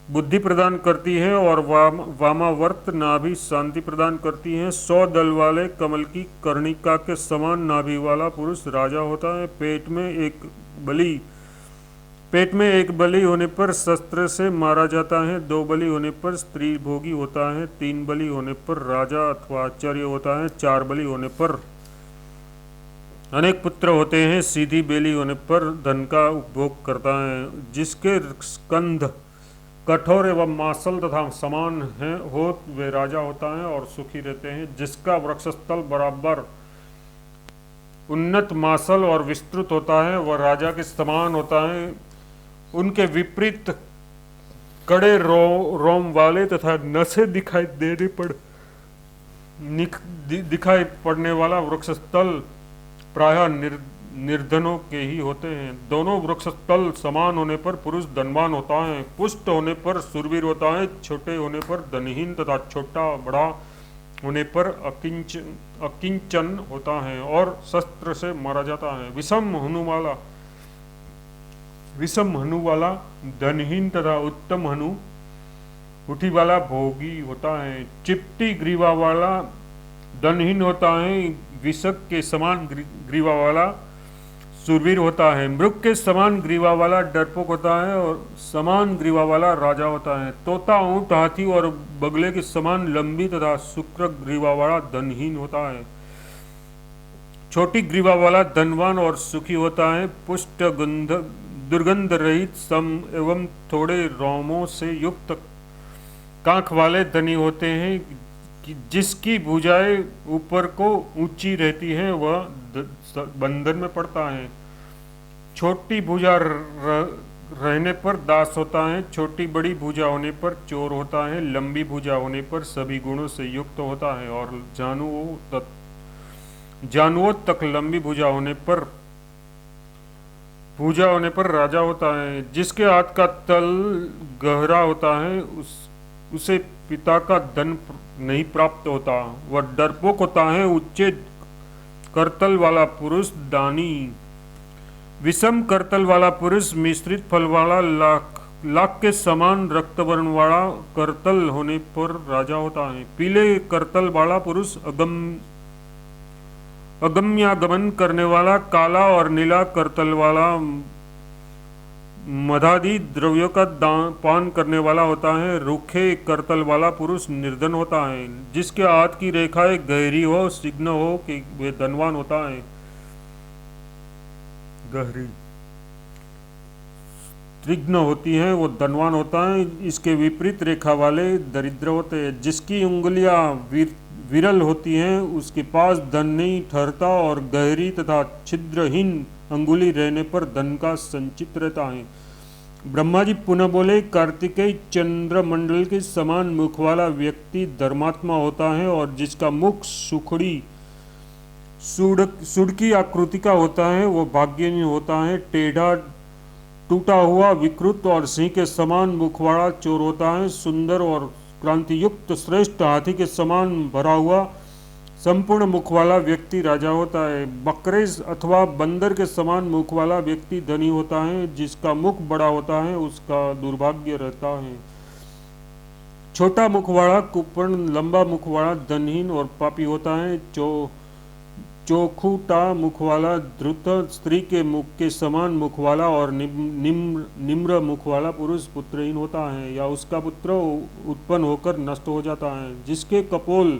बुद्धि प्रदान करती है और वामावर्त नाभि शांति प्रदान करती है। 100 दल वाले कमल की कर्णिका के समान नाभि वाला पुरुष राजा होता है। पेट में एक बलि होने पर शस्त्र से मारा जाता है। 2 बलि होने पर स्त्री भोगी होता है। 3 बलि होने पर राजा अथवा आचार्य होता है। 4 बलि होने पर अनेक पुत्र होते हैं। सीधी बेली होने पर धन का उपभोग करता है। जिसके स्कंध कठोर एवं मासल तथा समान है हो वे राजा होता है और सुखी रहते हैं। जिसका वक्षस्थल बराबर उन्नत मासल और विस्तृत होता है वह राजा के समान होता है। उनके विपरीत कड़े रोम वाले तथा नसें दिखाई पड़ने वाला वृक्षस्थल प्रायः निर्धनों के ही होते हैं। दोनों वृक्षस्थल समान होने पर पुरुष धनवान होता है। पुष्ट होने पर शूरवीर होता है। छोटे होने पर धनहीन तथा छोटा बड़ा होने पर अकिंचन होता है और शस्त्र से मारा जाता है। विषम हनु वाला धनहीन तथा उत्तम हनु उठी वाला भोगी होता है। चिपटी ग्रीवा वाला धनहीन होता है। विषक के समान ग्रीवा वाला शूरवीर होता है। मृग के समान ग्रीवा वाला डरपोक होता है और समान ग्रीवा वाला राजा होता है। तोता, ऊंट, हाथी और बगले के समान लंबी तथा शुक्र ग्रीवा वाला धनहीन होता है। छोटी ग्रीवा वाला धनवान और सुखी होता है। पुष्ट दुर्गंध रहित सम एवं थोड़े रोमों से युक्त कांख वाले धनी होते हैं। जिसकी भुजाएं ऊपर को ऊंची रहती हैं वह बंधन में पड़ता है। छोटी भुजा रहने पर दास होता है। छोटी बड़ी भुजा होने पर चोर होता है। लंबी भुजा होने पर सभी गुणों से युक्त होता है और जानुओं तक लंबी भुजा होने पर राजा होता है। जिसके हाथ का तल गहरा होता है उसे पिता का धन नहीं प्राप्त होता। वह डरपोक होता है। उच्च करतल वाला पुरुष दानी। विषम करतल वाला पुरुष मिश्रित फल वाला लाख के समान रक्तवर्ण वाला करतल होने पर राजा होता है। पीले करतल वाला पुरुष अगम्यागमन करने वाला, काला और नीला करतल वाला मदादि द्रव्यों का पान करने वाला होता है। रूखे करतल वाला पुरुष निर्धन होता है। जिसके हाथ की रेखाएं गहरी हो, सिग्न हो कि वे धनवान होता है। गहरी त्रिग्न होती है वो धनवान होता है। इसके विपरीत रेखा वाले दरिद्र होते हैं। जिसकी उंगलियां विरल होती हैं उसके पास धन नहीं ठहरता और गहरी तथा छिद्रहीन अंगुली रहने पर धन का संचित रहता है। ब्रह्मा जी पुनः बोले, कार्तिकेय चंद्र मंडल के समान मुख वाला व्यक्ति धर्मात्मा होता है और जिसका मुख सुड़की आकृति का होता है वो भाग्यहीन होता है। टेढ़ा, टूटा हुआ, विकृत और सिंह के समान मुख वाला चोर होता है। सुंदर और क्रांति युक्त श्रेष्ठ हाथी के समान भरा हुआ संपूर्ण मुख वाला व्यक्ति राजा होता है। बकरे अथवा बंदर के समान मुख वाला व्यक्ति धनी होता है। जिसका मुख बड़ा होता है उसका दुर्भाग्य रहता है। छोटा मुख वाला कुपन, लंबा मुख वाला धनहीन और पापी होता है। चौखुटा मुख वाला, द्रुत स्त्री के मुख के समान मुख वाला और निम्र मुख वाला पुरुष पुत्रहीन होता है या उसका पुत्र उत्पन्न होकर नष्ट हो जाता है। जिसके कपोल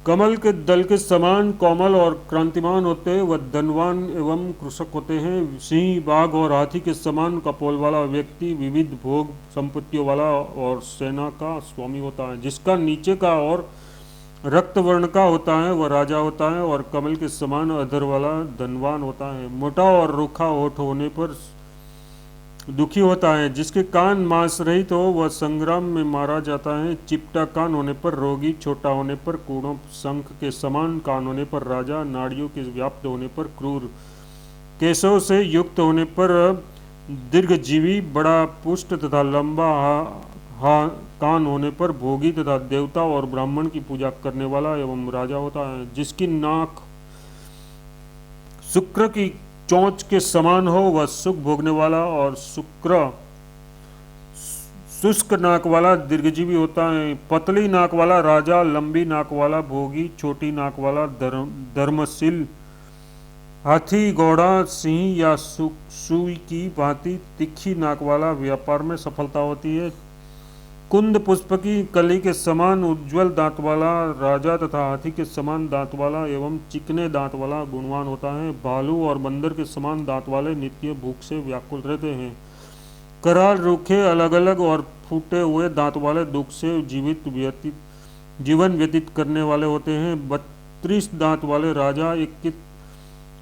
कमल के दल के समान कोमल और क्रांतिमान होते हैं वह धनवान एवं कृषक होते हैं। सिंह, बाघ और हाथी के समान कपोल वाला व्यक्ति विविध भोग संपत्तियों वाला और सेना का स्वामी होता है। जिसका नीचे का और रक्त वर्ण का होता है वह राजा होता है और कमल के समान अधर वाला धनवान होता है। मोटा और रूखा होठ होने पर दुखी होता है। जिसके कान मांस रहित हो वह संग्राम में मारा जाता है। चिपटा कान होने पर रोगी, छोटा होने पर कूणों, शंख के समान कान होने पर राजा, नाड़ियों के व्याप्त होने पर क्रूर, केशों से युक्त होने पर दीर्घजीवी, बड़ा पुष्ट तथा लंबा कान होने पर भोगी तथा देवता और ब्राह्मण की पूजा करने वाला एवं राजा होता है। जिसकी नाक शुक्र की चोंच के समान हो वह सुख भोगने वाला और शुष्क नाक वाला दीर्घजीवी होता है। पतली नाक वाला राजा, लंबी नाक वाला भोगी, छोटी नाक वाला धर्मशील, हाथी, घोड़ा, सिंह या सुई की भांति तीखी नाक वाला व्यापार में सफलता होती है। कुंद पुष्प की कली के समान उज्ज्वल दांत वाला राजा तथा हाथी के समान दांत वाला एवं चिकने दांत वाला गुणवान होता है। भालू और बंदर के समान दांत वाले नित्य भूख से व्याकुल रहते हैं। कराल, रूखे, अलग अलग और फूटे हुए दांत वाले दुख से जीवन व्यतीत करने वाले होते हैं। 32 दांत वाले राजा,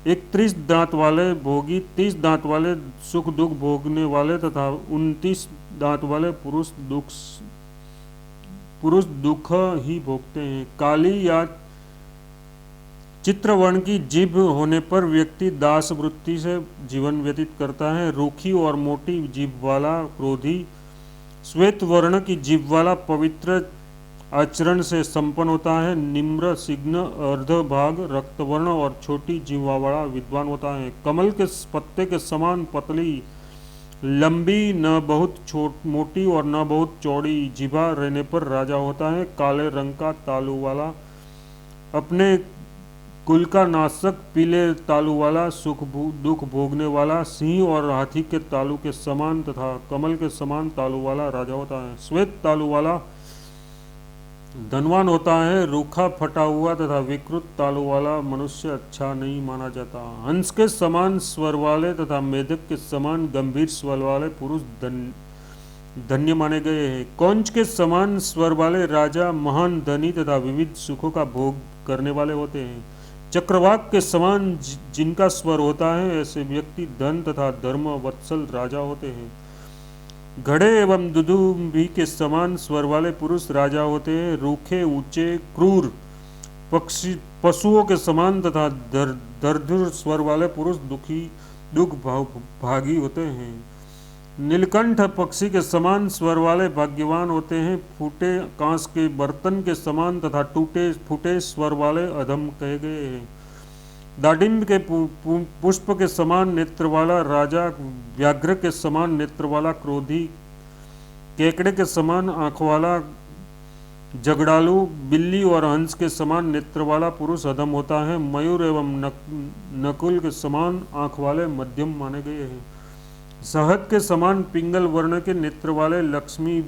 31 दांत वाले भोगी, 30 दांत वाले सुख दुख भोगने वाले तथा 29 दांत वाले पुरुष दुख ही भोगते हैं। काली या चित्रवर्ण की जीभ होने पर व्यक्ति दास वृत्ति से जीवन व्यतीत करता है। रूखी और मोटी जीभ वाला क्रोधी, श्वेत वर्ण की जीभ वाला पवित्र आचरण से संपन्न होता है। निम्र, सिग्न, अर्धभाग, रक्तवर्ण और छोटी जीवा वाला विद्वान होता है। कमल के पत्ते के समान पतली, लंबी, न बहुत मोटी और न बहुत चौड़ी जीभा रहने पर राजा होता है। काले रंग का तालू वाला, अपने कुल का नाशक, पीले तालू वाला, दुख भोगने वाला, सिंह और हाथी के तालू के समान तथा कमल के समान तालू वाला राजा होता है। श्वेत तालू वाला धनवान होता है। रूखा, फटा हुआ तथा विकृत तालू वाला मनुष्य अच्छा नहीं माना जाता। हंस के समान स्वर वाले तथा मेढक के समान गंभीर स्वर वाले पुरुष धन्य माने गए हैं। कौंच के समान स्वर वाले राजा महान धनी तथा विविध सुखों का भोग करने वाले होते हैं। चक्रवाक के समान जिनका स्वर होता है ऐसे व्यक्ति धन तथा धर्म वत्सल राजा होते हैं। घड़े एवं दुदुम्भी के समान स्वर वाले पुरुष राजा होते हैं। रूखे, ऊंचे, क्रूर पशुओं के समान तथा दर्दुर स्वर वाले पुरुष दुख भागी होते हैं। नीलकंठ पक्षी के समान स्वर वाले भाग्यवान होते हैं। फूटे कांस के बर्तन के समान तथा टूटे फूटे स्वर वाले अधम कहे गए हैं। दाडिम्ब के पुष्प के समान नेत्र वाला राजा, व्याघ्र के समान नेत्र वाला क्रोधी, केकड़े के समान आंख वाला झगड़ालू, बिल्ली और हंस के समान नेत्र वाला पुरुष अधम होता है। मयूर एवं नकुल के समान आंख वाले मध्यम माने गए हैं। शहद के समान पिंगल वर्ण के नेत्र वाले लक्ष्मी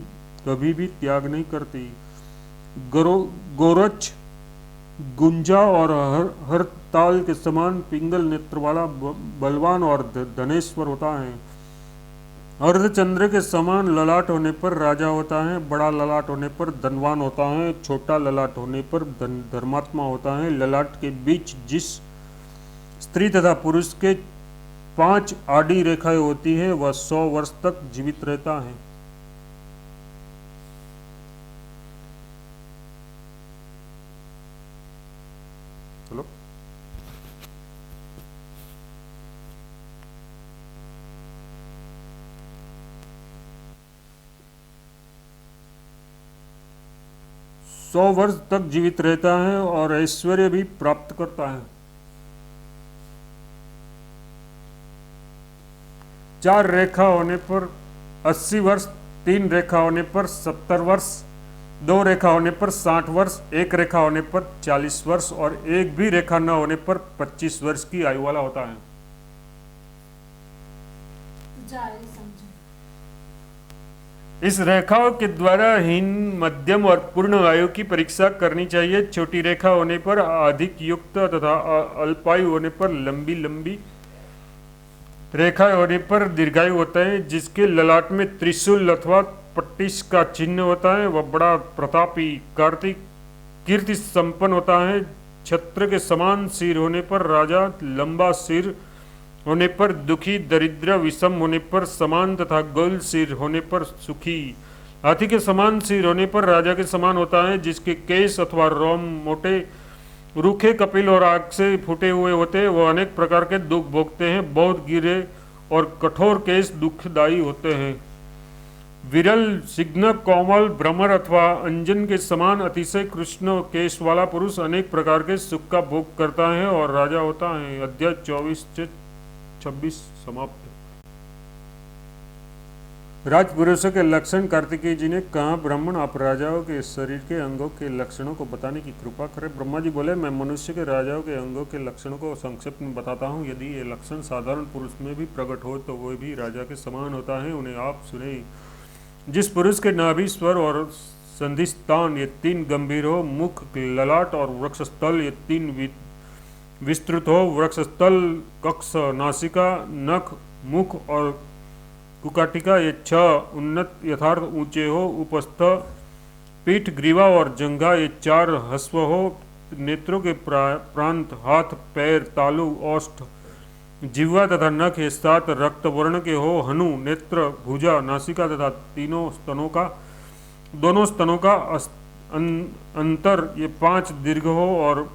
कभी भी त्याग नहीं करती। गोरच, गुंजा और हरताल के समान पिंगल नेत्र वाला बलवान और धनेश्वर होता है। अर्धचंद्र के समान ललाट होने पर राजा होता है। बड़ा ललाट होने पर धनवान होता है। छोटा ललाट होने पर धर्मात्मा होता है। ललाट के बीच जिस स्त्री तथा पुरुष के 5 आड़ी रेखाएं होती है वह 100 वर्ष तक जीवित रहता है। चलो, सौ वर्ष तक जीवित रहता है और ऐश्वर्य भी प्राप्त करता है। 4 रेखा होने पर 80 वर्ष, 3 रेखा होने पर 70 वर्ष, दो रेखा होने पर 60 वर्ष, एक रेखा होने पर 40 वर्ष और एक भी रेखा न होने पर 25 वर्ष की आयु वाला होता है। इस रेखाओं के द्वारा हीन, मध्यम और पूर्ण आयु की परीक्षा करनी चाहिए। छोटी रेखा होने पर अधिक युक्त तथा अल्पायु होने पर लंबी लंबी रेखा होने पर दीर्घायु होता है। जिसके ललाट में त्रिशूल अथवा पट्टिस का चिन्ह होता है वह बड़ा प्रतापी, कार्तिक, कीर्ति संपन्न होता है। छत्र के समान सिर होने पर राजा, लंबा सिर होने पर दुखी, दरिद्र, विषम होने पर समान तथा गोल सिर होने पर सुखी। हाथी के समान सिर होने पर राजा के समान होता है। जिसके केश अथवा रोम मोटे, रूखे, कपिल और आग से फूटे हुए होते हैं वह अनेक प्रकार के दुख भोगते हैं। बहुत गिरे और कठोर केश दुखदायी होते हैं। विरल, सिग्न, कोमल, भ्रमर अथवा अंजन के समान अतिशय कृष्ण केश वाला पुरुष अनेक प्रकार के सुख का भोग करता है और राजा होता है। अध्याय 24 से 26 समाप्त। राजपुरुषों के लक्षण। कार्तिकेय जी ने कहा, ब्राह्मण आप राजाओं के शरीर के अंगों के लक्षणों को बताने की कृपा करें। ब्रह्मा जी बोले, मैं मनुष्य के राजाओं के अंगों के लक्षणों को संक्षेप में बताता हूँ। यदि ये लक्षण साधारण पुरुष में भी प्रकट हो तो वह भी राजा के समान होता है। उन्हें आप सुने। जिस पुरुष के नाभि, स्वर और संधिस्थान ये तीन गंभीर हो, मुख, ललाट और वक्षस्थल ये तीन विस्तृत हो, वक्षस्थल, कक्ष, नासिका, नख, मुख और कुकाटिका ये 6 उन्नत यथार्थ ऊंचे हो, उपस्थ, पीठ, ग्रीवा और जंघा ये 4 हस्व हो, नेत्रों के प्रांत, हाथ, पैर, तालु, ओष्ठ, जिह्वा तथा नख ये 7 रक्त वर्ण के हो, हनु, नेत्र, भुजा, नासिका तथा दोनों स्तनों का अंतर ये 5 दीर्घ हो और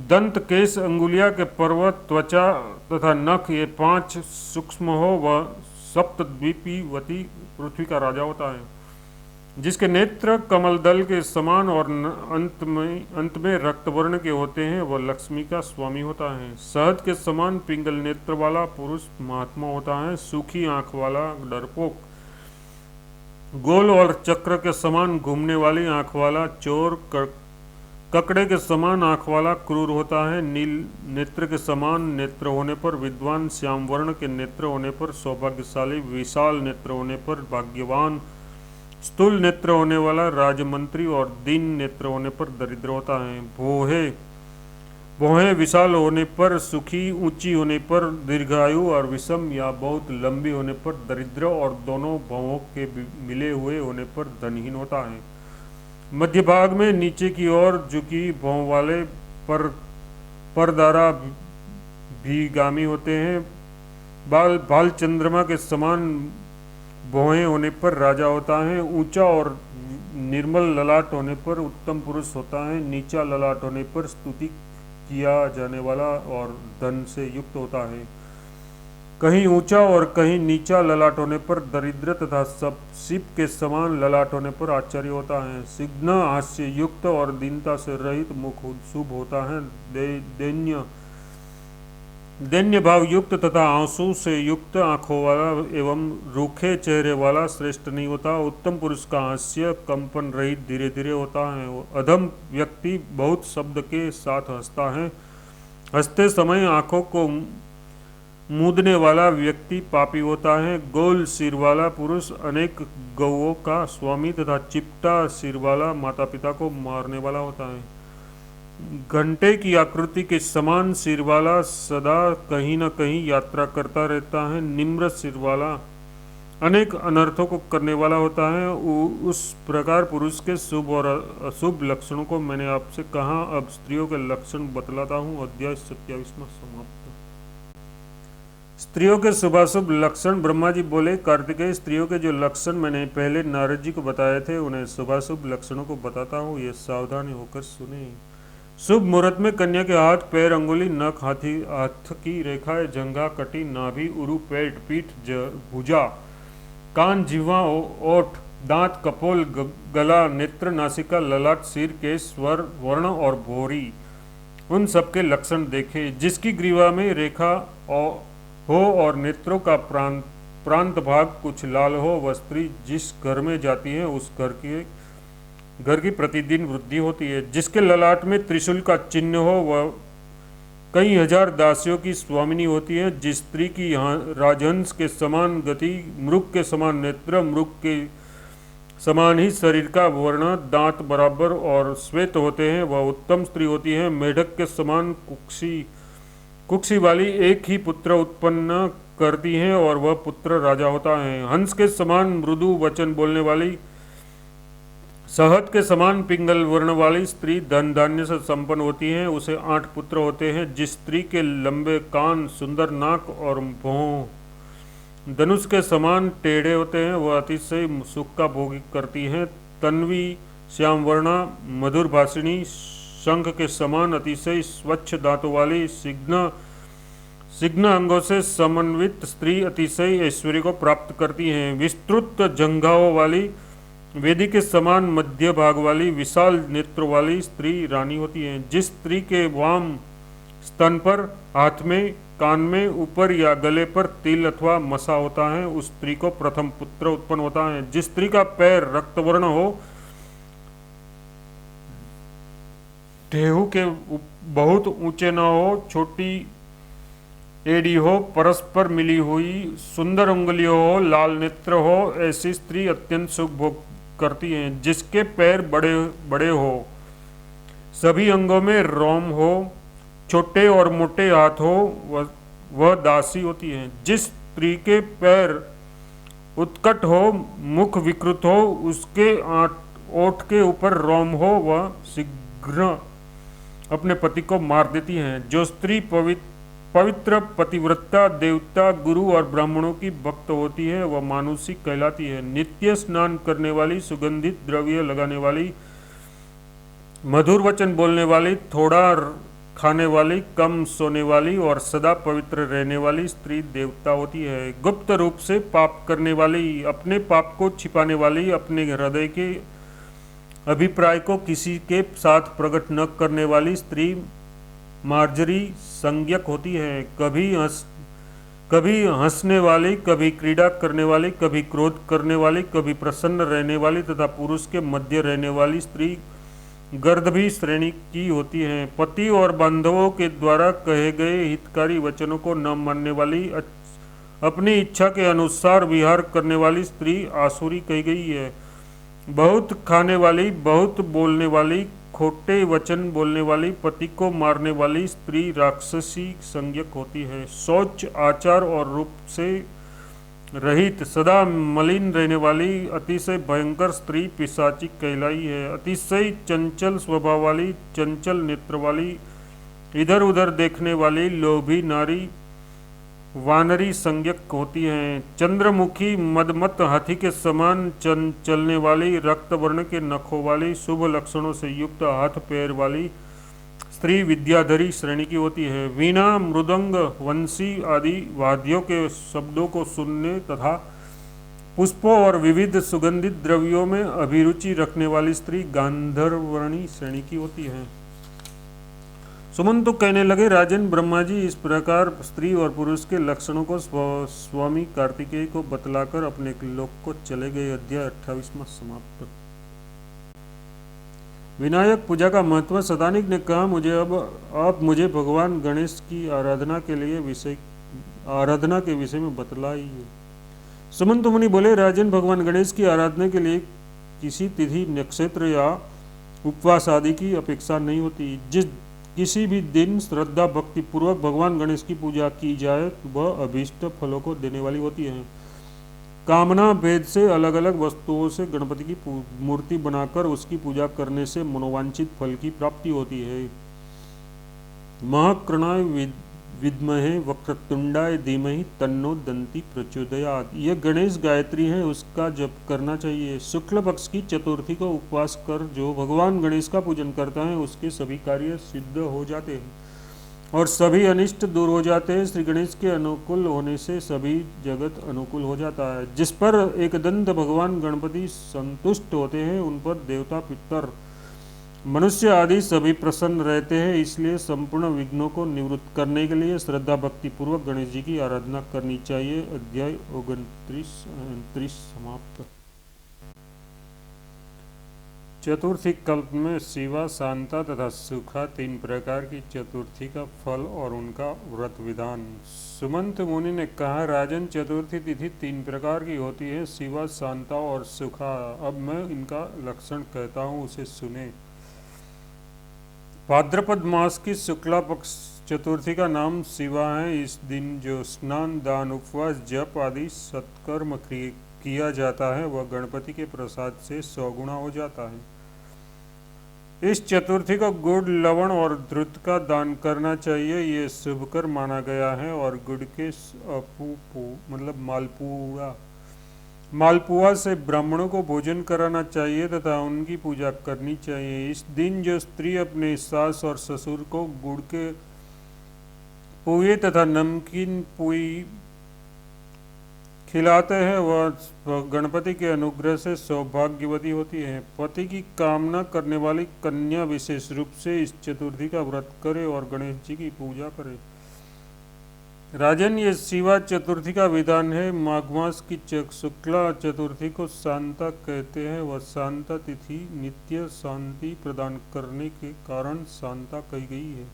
दंत, केश, अंगुलिया के पर्वत, त्वचा तथा नख ये 5 सूक्ष्म हो। वह सप्तद्वीपीवती पृथ्वी का राजा होता है। जिसके नेत्र कमल दल के समान और अंत में रक्तवर्ण के होते हैं वह लक्ष्मी का स्वामी होता है। शहद के समान पिंगल नेत्र वाला पुरुष महात्मा होता है। सूखी आंख वाला डरपोक, गोल और चक्र के समान घूमने वाली आंख वाला चोर, ककड़े के समान आंख वाला क्रूर होता है। नील नेत्र के समान नेत्र होने पर विद्वान, श्याम वर्ण के नेत्र होने पर सौभाग्यशाली, विशाल नेत्र होने पर भाग्यवान, स्थूल नेत्र होने वाला राजमंत्री और दीन नेत्र होने पर दरिद्र होता है। भौहें विशाल होने पर सुखी, ऊंची होने पर दीर्घायु और विषम या बहुत लंबी होने पर दरिद्र और दोनों भौहों के मिले हुए होने पर धनहीन होता है। मध्य भाग में नीचे की ओर झुकी भौं वाले पर द्वारा भीगामी होते हैं। बाल चंद्रमा के समान भौहें होने पर राजा होता है। ऊंचा और निर्मल ललाट होने पर उत्तम पुरुष होता है। नीचा ललाट होने पर स्तुति किया जाने वाला और धन से युक्त होता है। कहीं ऊंचा और कहीं नीचा ललाट होने पर दरिद्र तथा सब शिप के समान ललाट होने पर आचार्य होता है। सिग्न, हास्य युक्त और दीनता से रहित मुख शुभ होता है। दैन्य भाव युक्त तथा आंसू से युक्त आंखों वाला एवं रूखे चेहरे वाला श्रेष्ठ नहीं होता। उत्तम पुरुष का हास्य कंपन रहित धीरे धीरे होता है। अधम व्यक्ति बहुत शब्द के साथ हंसता है। हंसते समय आंखों को मूदने वाला व्यक्ति पापी होता है। गोल सिर वाला पुरुष अनेक गौओं का स्वामी तथा चिपटा सिर वाला माता पिता को मारने वाला होता है। घंटे की आकृति के समान सिर वाला सदा कहीं न कहीं यात्रा करता रहता है। निम्र सिर वाला अनेक अनर्थों को करने वाला होता है। उस प्रकार पुरुष के शुभ और अशुभ लक्षणों को मैंने आपसे कहा। अब स्त्रियों के लक्षण बतलाता हूँ। अध्याय 27वां समाप्त। स्त्रियों के शुभाशुभ लक्षण। ब्रह्मा जी बोले, कार्तिकेय, स्त्रियों के जो लक्षण मैंने पहले नारद जी को बताए थे उन्हें शुभाशुभ लक्षणों को बताता हूँ, ये सावधानी होकर सुने। शुभ मुहूर्त में कन्या के हाथ, पैर, अंगुली, नख, हाथ की रेखाएं, जंघा, कटी, नाभि, उरु, पेट, पीठ, भुजा, कान, जिह्वा, ओठ, दांत, कपोल, गला, नेत्र, नासिका, ललाट, सिर, केश, स्वर, वर्ण और भौरी, उन सबके लक्षण देखे। जिसकी ग्रीवा में रेखा हो और नेत्रों का प्रांत भाग कुछ लाल हो, वह स्त्री जिस घर में जाती है उस घर की प्रतिदिन वृद्धि होती है। जिसके ललाट में त्रिशूल का चिन्ह हो वह कई हजार दासियों की स्वामिनी होती है। जिस स्त्री की राजहंस के समान गति, मृग के समान नेत्र, मृग के समान ही शरीर का वर्ण, दांत बराबर और श्वेत होते हैं, वह उत्तम स्त्री होती है। मेढक के समान कुक्षी वाली एक ही पुत्र उत्पन्न करती हैं और वह पुत्र राजा होता है। हंस के समान मृदु वचन बोलने वाली, शहद के समान पिंगल वर्ण वाली स्त्री धन धान्य से संपन्न होती है, उसे 8 पुत्र होते हैं। जिस स्त्री के लंबे कान, सुंदर नाक और भौं धनुष के समान टेढ़े होते हैं, वह अतिशय सुख का भोग करती है। तन्वी, श्यामवर्णा, मधुर भाषिणी, शंख के समान अतिशय स्वच्छ दांतों वाली, सिग्न अंगों से समन्वित स्त्री अतिशय ऐश्वर्य को प्राप्त करती है। विस्तृत जंघाओं वाली, वेदी के समान मध्य भाग वाली, विशाल नेत्र वाली स्त्री रानी होती है। जिस स्त्री के वाम स्तन पर, हाथ में, कान में, ऊपर या गले पर तिल अथवा मसा होता है, उस स्त्री को प्रथम पुत्र उत्पन्न होता है। जिस स्त्री का पैर रक्तवर्ण हो, ढेहू के बहुत ऊंचे न हो, छोटी एड़ी हो, परस्पर मिली हुई सुंदर उंगलियों हो, लाल नेत्र हो, ऐसी स्त्री अत्यंत सुख भोग करती है। जिसके पैर बड़े बड़े हो, सभी अंगों में रोम हो, छोटे और मोटे हाथ हो, वह दासी होती है। जिस स्त्री के पैर उत्कट हो, मुख विकृत हो, उसके ओठ के ऊपर रोम हो, वह शीघ्र अपने पति को मार देती है। जो स्त्री पवित्र पतिव्रता, देवता, गुरु और ब्राह्मणों की भक्त होती है, वह मानुषी कहलाती है। नित्य स्नान करने वाली, सुगंधित द्रव्य लगाने वाली, मधुर वचन बोलने वाली, थोड़ा खाने वाली, कम सोने वाली और सदा पवित्र रहने वाली स्त्री देवता होती है। गुप्त रूप से पाप करने वाली, अपने पाप को छिपाने वाली, अपने हृदय के अभिप्राय को किसी के साथ प्रकट न करने वाली स्त्री मार्जरी संज्ञक होती है। कभी हंसने वाली, कभी क्रीड़ा करने वाली, कभी क्रोध करने वाली, कभी प्रसन्न रहने वाली तथा पुरुष के मध्य रहने वाली स्त्री गर्दभी श्रेणी की होती है। पति और बांधवों के द्वारा कहे गए हितकारी वचनों को न मानने वाली, अपनी इच्छा के अनुसार विहार करने वाली स्त्री आसुरी कही गई है। बहुत खाने वाली, बहुत बोलने वाली, खोटे वचन बोलने वाली, पति को मारने वाली स्त्री राक्षसी संज्ञक होती है। शौच, आचार और रूप से रहित, सदा मलिन रहने वाली, अतिशय भयंकर स्त्री पिशाची कहलाई है। अतिशय चंचल स्वभाव वाली, चंचल नेत्र वाली, इधर उधर देखने वाली, लोभी नारी वानरी संज्ञक होती हैं। चंद्रमुखी, मदमत हाथी के समान चलने वाली, रक्त वर्ण के नखों वाली, शुभ लक्षणों से युक्त हाथ पैर वाली स्त्री विद्याधरी श्रेणी की होती है। वीणा, मृदंग, वंशी आदि वाद्यों के शब्दों को सुनने तथा पुष्पों और विविध सुगंधित द्रव्यों में अभिरुचि रखने वाली स्त्री गांधर्वणी श्रेणी की होती है। सुमंत तो कहने लगे, राजन, ब्रह्मा जी इस प्रकार स्त्री और पुरुष के लक्षणों को स्वामी कार्तिकेय को बतलाकर अपने लोक को चले गए। अध्याय 28वां समाप्त। विनायक पूजा का महत्व। सदानिक ने कहा, आप मुझे भगवान गणेश की आराधना के विषय में बतलाइए। सुमंत मुनि बोले, राजन, भगवान गणेश की आराधना के लिए किसी तिथि, नक्षत्र या उपवास आदि की अपेक्षा नहीं होती। किसी भी दिन श्रद्धा भक्ति पूर्वक भगवान गणेश की पूजा की जाए वह अभीष्ट फलों को देने वाली होती है। कामना भेद से अलग अलग वस्तुओं से गणपति की मूर्ति बनाकर उसकी पूजा करने से मनोवांछित फल की प्राप्ति होती है। महाकृणाय विद्महे वक्रतुंडाय धीमहि तन्नो दंती प्रचोदयात्। यह गणेश गायत्री है, उसका जप करना चाहिए। शुक्ल पक्ष की चतुर्थी को उपवास कर जो भगवान गणेश का पूजन करता है उसके सभी कार्य सिद्ध हो जाते हैं और सभी अनिष्ट दूर हो जाते हैं। श्री गणेश के अनुकूल होने से सभी जगत अनुकूल हो जाता है। जिस पर एकदंत भगवान गणपति संतुष्ट होते हैं उन पर देवता, पितर मनुष्य आदि सभी प्रसन्न रहते हैं, इसलिए संपूर्ण विघ्नों को निवृत्त करने के लिए श्रद्धा भक्ति पूर्वक गणेश जी की आराधना करनी चाहिए। अध्याय 29 समाप्त। चतुर्थी कल्प में शिवा, शांता तथा सुखा तीन प्रकार की चतुर्थी का फल और उनका व्रत विधान। सुमंत मुनि ने कहा, राजन, चतुर्थी तिथि तीन प्रकार की होती है, शिवा, शांता और सुखा। अब मैं इनका लक्षण कहता हूँ, उसे सुने। भाद्रपद मास की शुक्ला पक्ष चतुर्थी का नाम शिवा है। इस दिन जो स्नान, दान, उपवास, जप आदि सत्कर्म किया जाता है वह गणपति के प्रसाद से 100 गुना हो जाता है। इस चतुर्थी को गुड़, लवण और द्रुत का दान करना चाहिए, ये शुभकर माना गया है। और गुड़ के मतलब मालपुआ से ब्राह्मणों को भोजन कराना चाहिए तथा उनकी पूजा करनी चाहिए। इस दिन जो स्त्री अपने सास और ससुर को गुड़ के पुए तथा नमकीन पुई खिलाते हैं वह गणपति के अनुग्रह से सौभाग्यवती होती है। पति की कामना करने वाली कन्या विशेष रूप से इस चतुर्थी का व्रत करे और गणेश जी की पूजा करे। राजन, ये शिवा चतुर्थी का विधान है। माघ मास की शुक्ला चतुर्थी को शांता कहते हैं। वह शांता तिथि नित्य शांति प्रदान करने के कारण शांता कही गई है।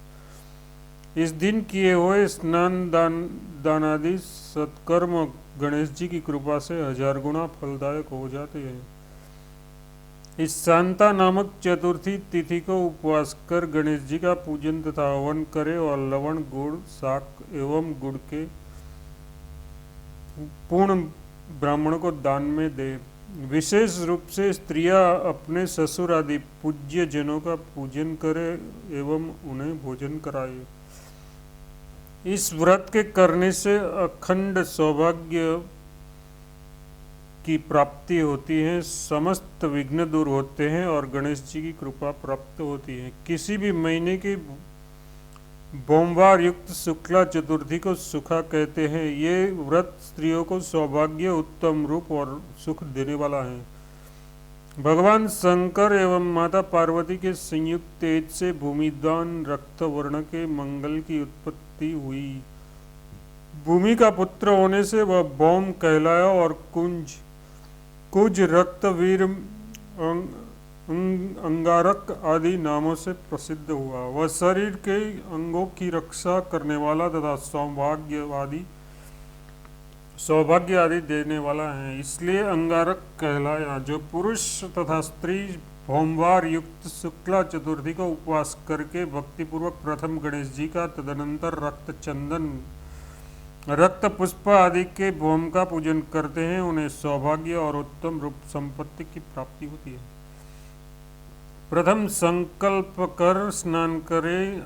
इस दिन किए हुए स्नान, दान आदि सत्कर्म गणेश जी की कृपा से 1000 गुना फलदायक हो जाते हैं। इस शांता नामक चतुर्थी तिथि को उपवास कर गणेश जी का पूजन तथा हवन करे और लवण, गुड़, शाक एवं गुड़ के पूर्ण ब्राह्मण को दान में दे। विशेष रूप से स्त्रियां अपने ससुर आदि पूज्य जनों का पूजन करे एवं उन्हें भोजन कराए। इस व्रत के करने से अखंड सौभाग्य की प्राप्ति होती है, समस्त विघ्न दूर होते हैं और गणेश जी की कृपा प्राप्त होती है। किसी भी महीने की सोमवार युक्त शुक्ला चतुर्थी को सुखा कहते हैं। ये व्रत स्त्रियों को सौभाग्य, उत्तम रूप और सुख देने वाला है। भगवान शंकर एवं माता पार्वती के संयुक्त तेज से भूमिदान रक्त वर्ण के मंगल की उत्पत्ति हुई। भूमि का पुत्र होने से वह भौम कहलाया और कुज, रक्तवीर, अंगारक आदि नामों से प्रसिद्ध हुआ। वह शरीर के अंगों की रक्षा करने वाला तथा सौभाग्य आदि देने वाला है, इसलिए अंगारक कहलाया। जो पुरुष तथा स्त्री सोमवार युक्त शुक्ला चतुर्थी को उपवास करके भक्तिपूर्वक प्रथम गणेश जी का, तदनंतर रक्त चंदन, रक्त पुष्प आदि के भौम का पूजन करते हैं, उन्हें सौभाग्य और उत्तम रूप संपत्ति की प्राप्ति होती है। प्रथम संकल्प कर स्नान करें,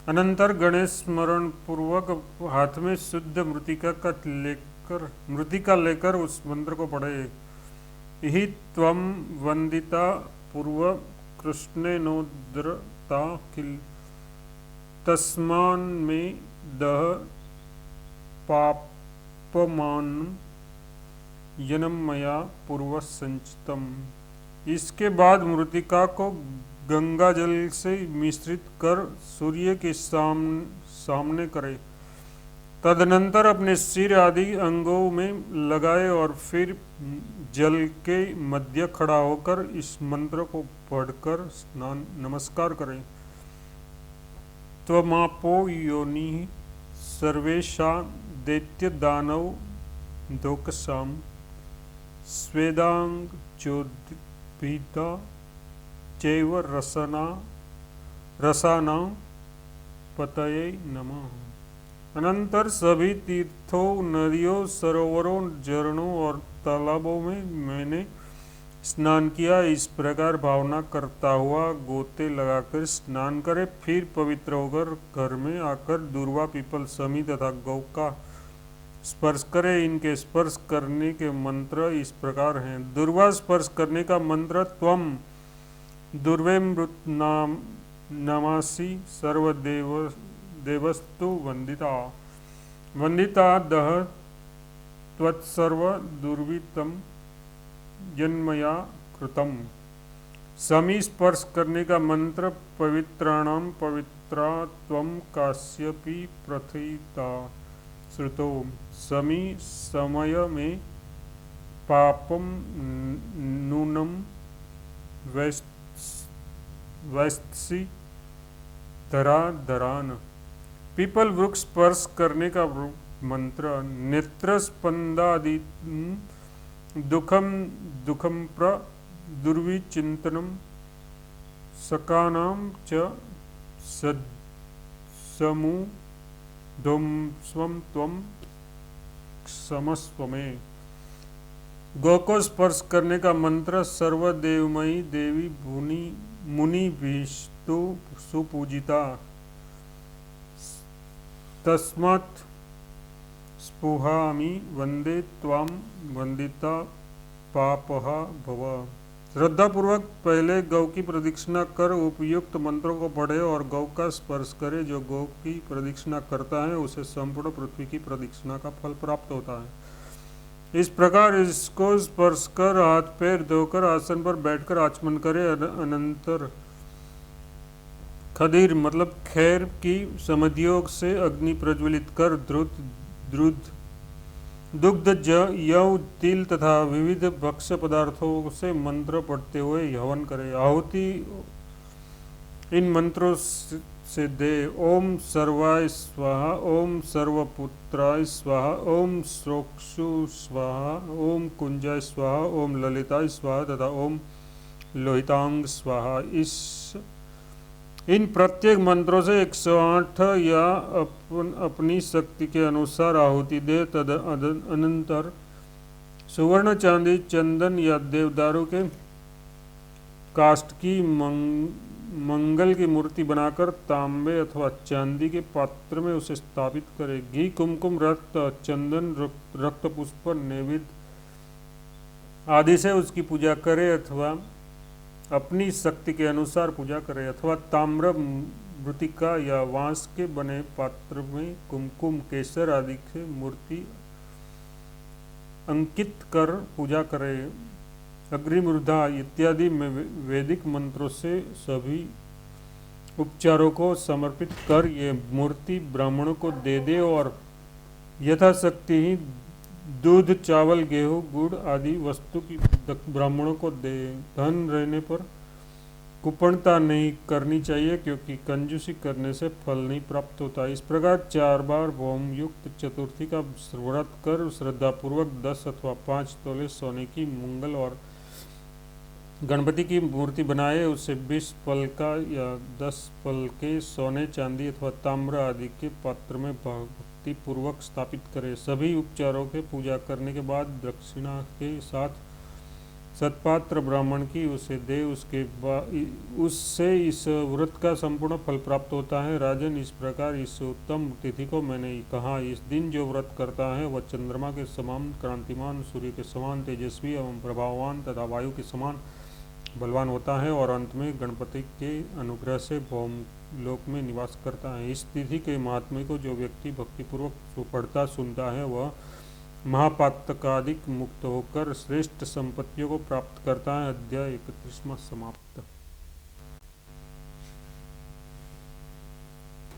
अनंतर गणेश स्मरण पूर्वक हाथ में शुद्ध मृतिका लेकर उस मंत्र को पढ़े। हि त्वं वंदिता पूर्व कृष्णेनोद्रता किल तस्मान में दह पापमान यनम मया पूर्व संचितम। इसके बाद मृतिका को गंगा जल से मिश्रित कर सूर्य के सामने करे, तदनंतर अपने सिर आदि अंगों में लगाए और फिर जल के मध्य खड़ा होकर इस मंत्र को पढ़कर नमस्कार करें। त्वमापो योनि सर्वेषां दैत्य दानव दोकसाम स्वेदांग ज्योतिर्भिदा चैव रसाना पतये नमः। अनंतर सभी तीर्थों, नदियों, सरोवरों, झरनों और तालाबों में मैंने स्नान किया। इस प्रकार भावना करता हुआ गोते लगाकर स्नान करे, फिर पवित्र होकर घर में आकर दूर्वा, पीपल, समी तथा गौ का स्पर्श करे। इनके स्पर्श करने के मंत्र इस प्रकार हैं। दूर्वा स्पर्श करने का मंत्र त्वम दुर्वेमृत नमासि सर्वदेवस्तु वंदिता दह त्वत्सर्व दुर्वितम जन्मया कृतम। समी स्पर्श करने का मंत्र पवित्राणाम पवित्रा त्वम काश्यपी प्रथिता श्रुतो समी समय में पापम नूनम वैस्सी धरा धरान। पीपल वृक्ष स्पर्श करने का मंत्र नेत्र स्पंदादि दुखम दुखम प्र दुर्विचिंतनम सकानाम च समुधम त्वम क्षमस्व में। गौ को स्पर्श करने का मंत्र सर्वदेवमयी देवी मुनि विष्णु सुपूजिता तस्मात् स्पुहामि वंदे त्वाम वंदिता पापहा भव। श्रद्धा पूर्वक पहले गौ की प्रदक्षिणा कर उपयुक्त मंत्रों को पढ़े और गौ का स्पर्श करे। जो गौ की प्रदक्षिणा करता है उसे संपूर्ण पृथ्वी की प्रदक्षिणा का फल प्राप्त होता है। इस प्रकार इसको स्पर्श कर हाथ पैर धोकर आसन पर बैठकर आचमन करे। अनंतर खदीर मतलब खैर की समधियोग से अग्नि प्रज्वलित कर दुग्ध यव तिल तथा विविध भक्ष्य पदार्थों से मंत्र पढ़ते हुए हवन करे। आहुति इन मंत्रों से दे। ओम सर्वाय स्वाहा, ओम सर्वपुत्राय स्वाहा, ओम श्रोक्षु स्वाहा, ओम कुंजाय स्वाहा, ओम ललिताय स्वाहा तथा ओम लोहितांग स्वाहा। इन प्रत्येक मंत्रों से 108 या अपनी शक्ति के अनुसार आहुति दे। तद अनंतर सुवर्ण चांदी चंदन या देवदारू के काष्ठ की मंगल की मूर्ति बनाकर तांबे अथवा चांदी के पात्र में उसे स्थापित करे। घी कुमकुम रक्त चंदन रक्त पुष्प नैवेद्य आदि से उसकी पूजा करे अथवा अपनी शक्ति के अनुसार पूजा करे। अथवा ताम्र मृतिका या वांस के बने पात्र में कुमकुम केसर आदि से मूर्ति अंकित कर पूजा करे। अग्निमूर्धा इत्यादि में वैदिक मंत्रों से सभी उपचारों को समर्पित कर ये मूर्ति ब्राह्मणों को दे दे और यथाशक्ति ही दूध चावल गेहूं गुड़ आदि वस्तु की ब्राह्मणों को दे। धन रहने पर कुपणता नहीं करनी चाहिए क्योंकि कंजूसी करने से फल नहीं प्राप्त होता। इस प्रकार 4 बार होम युक्त चतुर्थी का व्रत कर श्रद्धापूर्वक 10 अथवा 5 तोले सोने की मंगल और गणपति की मूर्ति बनाए। उसे 20 पल का या 10 पल के सोने चांदी अथवा ताम्र आदि के पात्र में भक्ति पूर्वक स्थापित करे। सभी उपचारों के पूजा करने के बाद दक्षिणा के साथ सत्पात्र ब्राह्मण की उसे दे। उससे इस व्रत का संपूर्ण फल प्राप्त होता है। राजन, इस प्रकार इस उत्तम तिथि को मैंने कहा। इस दिन जो व्रत करता है वह चंद्रमा के समान क्रांतिमान, सूर्य के समान तेजस्वी एवं प्रभाववान तथा वायु के समान बलवान होता है और अंत में गणपति के अनुग्रह से भौम लोक में निवास करता है। इस तिथि के महात्म्य को जो व्यक्ति भक्तिपूर्वक पढ़ता सुनता है वह महापातकादिक मुक्त होकर श्रेष्ठ संपत्तियों को प्राप्त करता है। अध्याय 31वां समाप्त।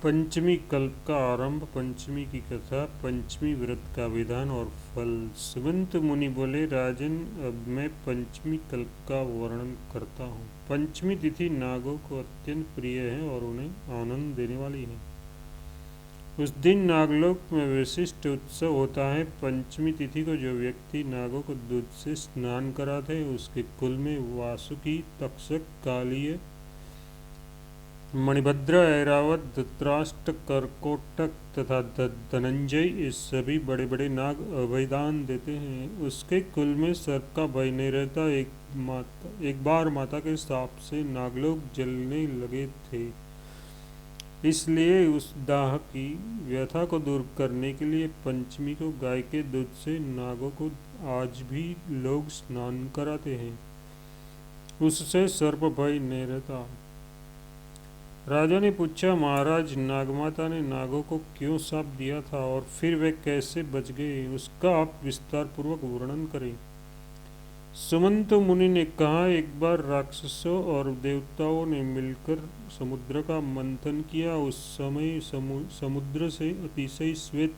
पंचमी कल्प का आरंभ, पंचमी की कथा, पंचमी व्रत का विधान और फल। सुमंत मुनि बोले, राजन, अब मैं पंचमी कल्प का वर्णन करता हूँ। पंचमी तिथि नागों को अत्यंत प्रिय है और उन्हें आनंद देने वाली है। उस दिन नागलोक में विशिष्ट उत्सव होता है। पंचमी तिथि को जो व्यक्ति नागों को दूध से स्नान कराते हैं उसके कुल में वासुकी, तक्षक, कालिय, मणिभद्र, ऐरावत, धृतराष्ट्र, करकोटक तथा धनंजय ये सभी बड़े बड़े नाग अभयदान देते हैं। उसके कुल में सर्प का भय नहीं रहता। एक बार माता के शाप से नागलोक जलने लगे थे, इसलिए उस दाह की व्यथा को दूर करने के लिए पंचमी को गाय के दूध से नागों को आज भी लोग स्नान कराते हैं। उससे सर्प भय नहीं रहता। राजा ने पूछा, महाराज, नागमाता ने नागों को क्यों शाप दिया था और फिर वे कैसे बच गए? उसका आप विस्तार पूर्वक वर्णन करें। सुमंत मुनि ने कहा, एक बार राक्षसों और देवताओं ने मिलकर समुद्र का मंथन किया। उस समय समुद्र से अतिशय श्वेत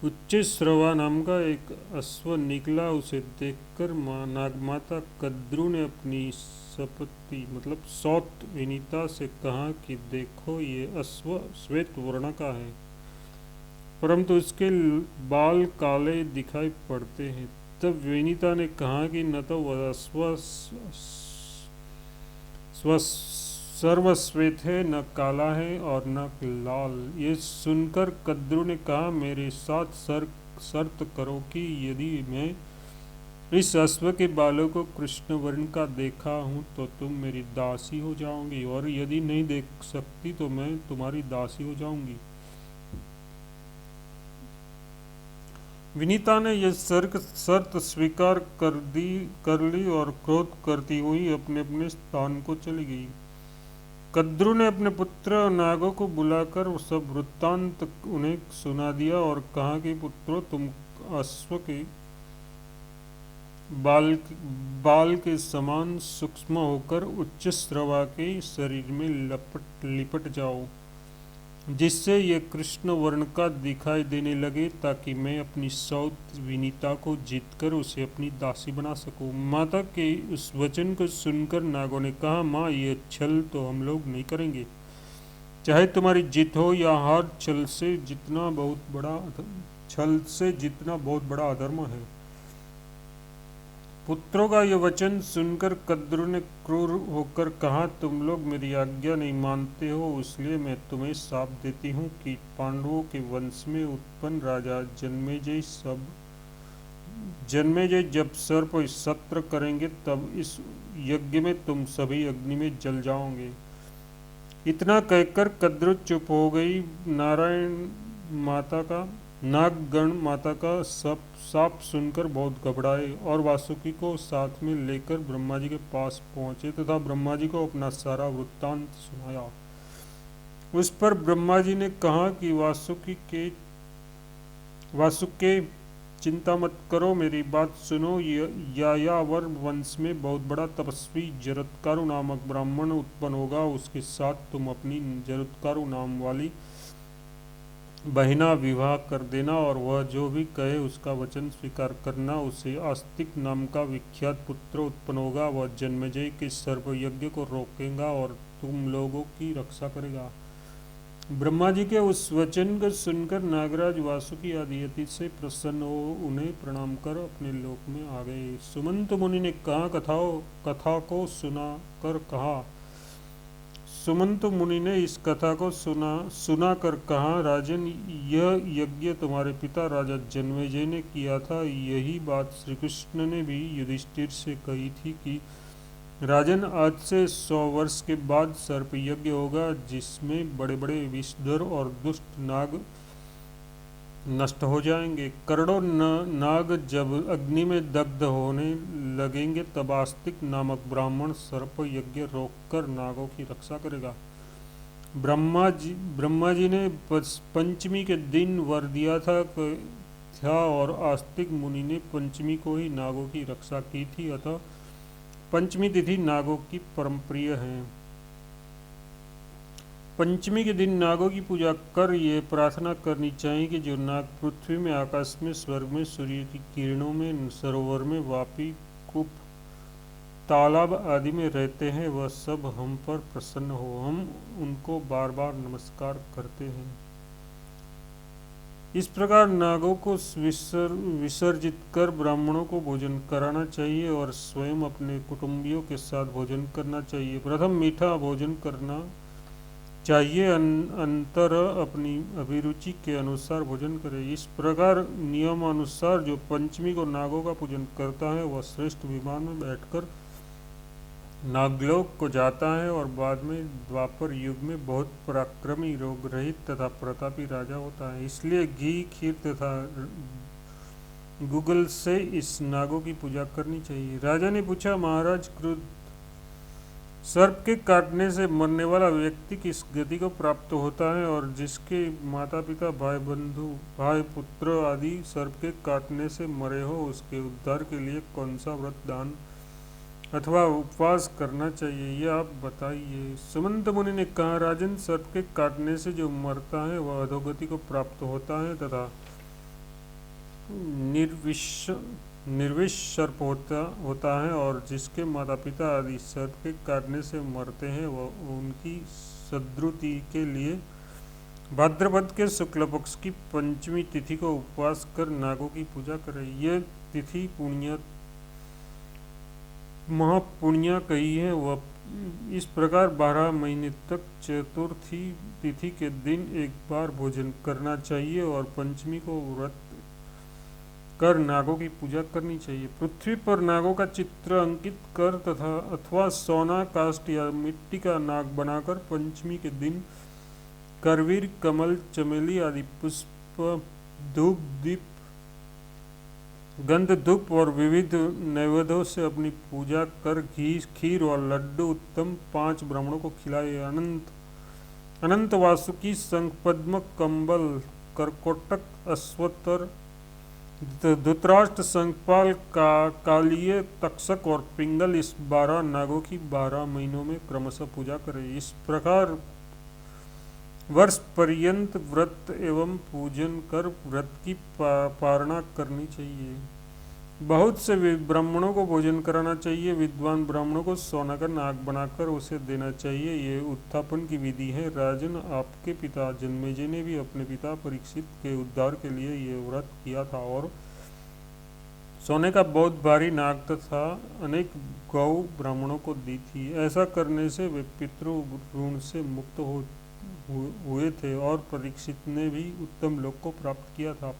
उच्च श्रवा नाम का एक अश्व निकला। उसे देखकर नागमाता कद्रु ने अपनी सपत्नी मतलब सौत विनीता से कहा कि देखो, ये अश्व श्वेत वर्ण का है, परंतु उसके बाल काले दिखाई पड़ते हैं। तब विनीता ने कहा कि न तो वह अश्व सर्वश्वेत है, न काला है और न लाल। ये सुनकर कद्रु ने कहा, मेरे साथ शर्त करो कि यदि मैं इस अश्व के बालों को कृष्ण वर्ण का देखा हूँ तो तुम मेरी दासी हो जाओगी, और यदि नहीं देख सकती तो मैं तुम्हारी दासी हो जाऊंगी। विनीता ने यह शर्त स्वीकार कर ली और क्रोध करती हुई अपने अपने स्थान को चली गई। कद्रु ने अपने पुत्र नागों को बुलाकर सब वृत्तांत उन्हें सुना दिया और कहा कि पुत्रों, तुम अश्व के बाल के समान सूक्ष्म होकर उच्च श्रवा के शरीर में लिपट जाओ, जिससे ये कृष्ण वर्ण का दिखाई देने लगे, ताकि मैं अपनी सौत विनीता को जीतकर उसे अपनी दासी बना सकूं। माता के उस वचन को सुनकर नागों ने कहा, माँ, ये छल तो हम लोग नहीं करेंगे। चाहे तुम्हारी जीत हो या हार, छल से जितना बहुत बड़ा अधर्म है। पुत्रों का यह वचन सुनकर कद्रु ने क्रूर होकर कहा, तुम लोग मेरी आज्ञा नहीं मानते हो, इसलिए मैं तुम्हें शाप देती हूँ कि पांडवों के वंश में उत्पन्न राजा जन्मेजय जब सर्प सत्र करेंगे तब इस यज्ञ में तुम सभी अग्नि में जल जाओगे। इतना कहकर कद्रु चुप हो गई। नागगण माता का साप सुनकर बहुत घबराए और वासुकी को साथ में लेकर ब्रह्मा जी के पास पहुंचे तथा ब्रह्मा जी को अपना सारा वृत्तांत सुनाया। उस पर ब्रह्मा जी ने कहा कि वासुके, चिंता मत करो, मेरी बात सुनो। यायावर वंश में बहुत बड़ा तपस्वी जरत्कारु नामक ब्राह्मण उत्पन्न होगा। उसके साथ तुम अपनी जरत्कारु नाम वाली बहिना विवाह कर देना, और वह जो भी कहे उसका वचन स्वीकार करना। उसे आस्तिक नाम का विख्यात पुत्र उत्पन्न होगा। वह जन्मेजय के सर्व यज्ञ को रोकेगा और तुम लोगों की रक्षा करेगा। ब्रह्मा जी के उस वचन को सुनकर नागराज, वासुकी आदि अति से प्रसन्न हो उन्हें प्रणाम कर अपने लोक में आ गए। सुमंत मुनि ने कथा को सुनाकर कहा, सुमंत मुनि ने इस कथा को सुना कर कहा, राजन, यह यज्ञ तुम्हारे पिता राजा जन्मेजय ने किया था। यही बात श्री कृष्ण ने भी युधिष्ठिर से कही थी कि राजन, आज से 100 वर्ष के बाद सर्प यज्ञ होगा, जिसमें बड़े बड़े विषधर और दुष्ट नाग नष्ट हो जाएंगे। करोड़ों नाग जब अग्नि में दग्ध होने लगेंगे, तब आस्तिक नामक ब्राह्मण सर्प यज्ञ रोककर नागों की रक्षा करेगा। ब्रह्मा जी ने पंचमी के दिन वर दिया था और आस्तिक मुनि ने पंचमी को ही नागों की रक्षा की थी। अतः पंचमी तिथि नागों की परम प्रिय है। पंचमी के दिन नागों की पूजा कर ये प्रार्थना करनी चाहिए कि जो नाग पृथ्वी में, आकाश में, स्वर्ग में, सूर्य की किरणों में, सरोवर में, वापी, कूप, तालाब आदि में रहते हैं, वह सब हम पर प्रसन्न हो। हम उनको बार बार नमस्कार करते हैं। इस प्रकार नागों को विसर्जित कर ब्राह्मणों को भोजन कराना चाहिए और स्वयं अपने कुटुंबियों के साथ भोजन करना चाहिए। प्रथम मीठा भोजन करना चाहिए, अंतर अपनी अभिरुचि के अनुसार भोजन करे। इस प्रकार नियमानुसार जो पंचमी को नागों का पूजन करता है, वह श्रेष्ठ विमान में बैठकर नागलोक को जाता है और बाद में द्वापर युग में बहुत पराक्रमी, रोग रहित तथा प्रतापी राजा होता है। इसलिए घी, खीर तथा गुगल से इस नागों की पूजा करनी चाहिए। राजा ने पूछा, महाराज, सर्प के काटने से मरने वाला व्यक्ति किस गति को प्राप्त होता है, और जिसके माता पिता भाई बंधु भाई पुत्र आदि सर्प के काटने से मरे हो उसके उद्धार के लिए कौन सा व्रत दान अथवा उपवास करना चाहिए, यह आप बताइए। सुमंत मुनि ने कहा, राजन, सर्प के काटने से जो मरता है वह अधोगति को प्राप्त होता है तथा निर्विष निर्विष सर्प होता है, और जिसके माता पिता आदि सर्प के काटने से मरते हैं वह उनकी सद्रुति के लिए भाद्रपद के शुक्ल पक्ष की पंचमी तिथि को उपवास कर नागों की पूजा करे। यह तिथि महापुण्य कही है। वह इस प्रकार 12 महीने तक चतुर्थी तिथि के दिन एक बार भोजन करना चाहिए और पंचमी को व्रत कर नागों की पूजा करनी चाहिए। पृथ्वी पर नागों का चित्र अंकित कर तथा अथवा सोना, काष्ठ या मिट्टी का नाग बनाकर पंचमी के दिन करवीर, कमल, चमेली आदि पुष्प, धूप, दीप, गंध, धूप और विविध नैवेद्यों से अपनी पूजा कर घी, खीर और लड्डू उत्तम 5 ब्राह्मणों को खिलाए। अनंत वासुकी, शंख, पद्म, कंबल, करकोटक, अश्वत्थर, धृतराष्ट्र, शंखपाल, कालिय, तक्षक और पिंगल इस 12 नागों की 12 महीनों में क्रमशः पूजा करें। इस प्रकार वर्ष पर्यंत व्रत एवं पूजन कर व्रत की पारणा करनी चाहिए। बहुत से ब्राह्मणों को भोजन कराना चाहिए। विद्वान ब्राह्मणों को सोना का नाग बनाकर उसे देना चाहिए। ये उत्थापन की विधि है। राजन, आपके पिता जन्मेजय ने भी अपने पिता परीक्षित के उद्धार के लिए ये व्रत किया था और सोने का बहुत भारी नाग तथा अनेक गौ ब्राह्मणों को दी थी। ऐसा करने से वे पितृ ऋण से मुक्त हुए थे और परीक्षित ने भी उत्तम लोक को प्राप्त किया था।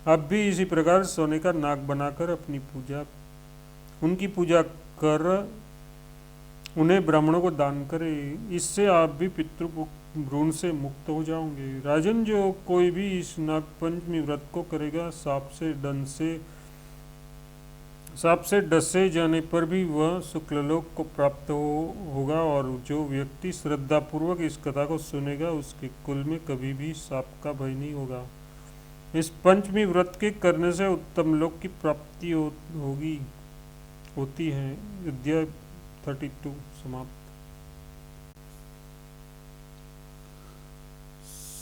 आप भी इसी प्रकार सोने का नाग बनाकर उनकी पूजा कर उन्हें ब्राह्मणों को दान करें। इससे आप भी पितृ ऋण से मुक्त हो जाओगे। राजन, जो कोई भी इस नाग पंचमी व्रत को करेगा, सांप से डसे जाने पर भी वह शुक्ललोक को प्राप्त होगा, और जो व्यक्ति श्रद्धा पूर्वक इस कथा को सुनेगा उसके कुल में कभी भी सांप का भय नहीं होगा। इस पंचमी व्रत के करने से उत्तम लोक की प्राप्ति होती है। अध्याय 32 समाप्त।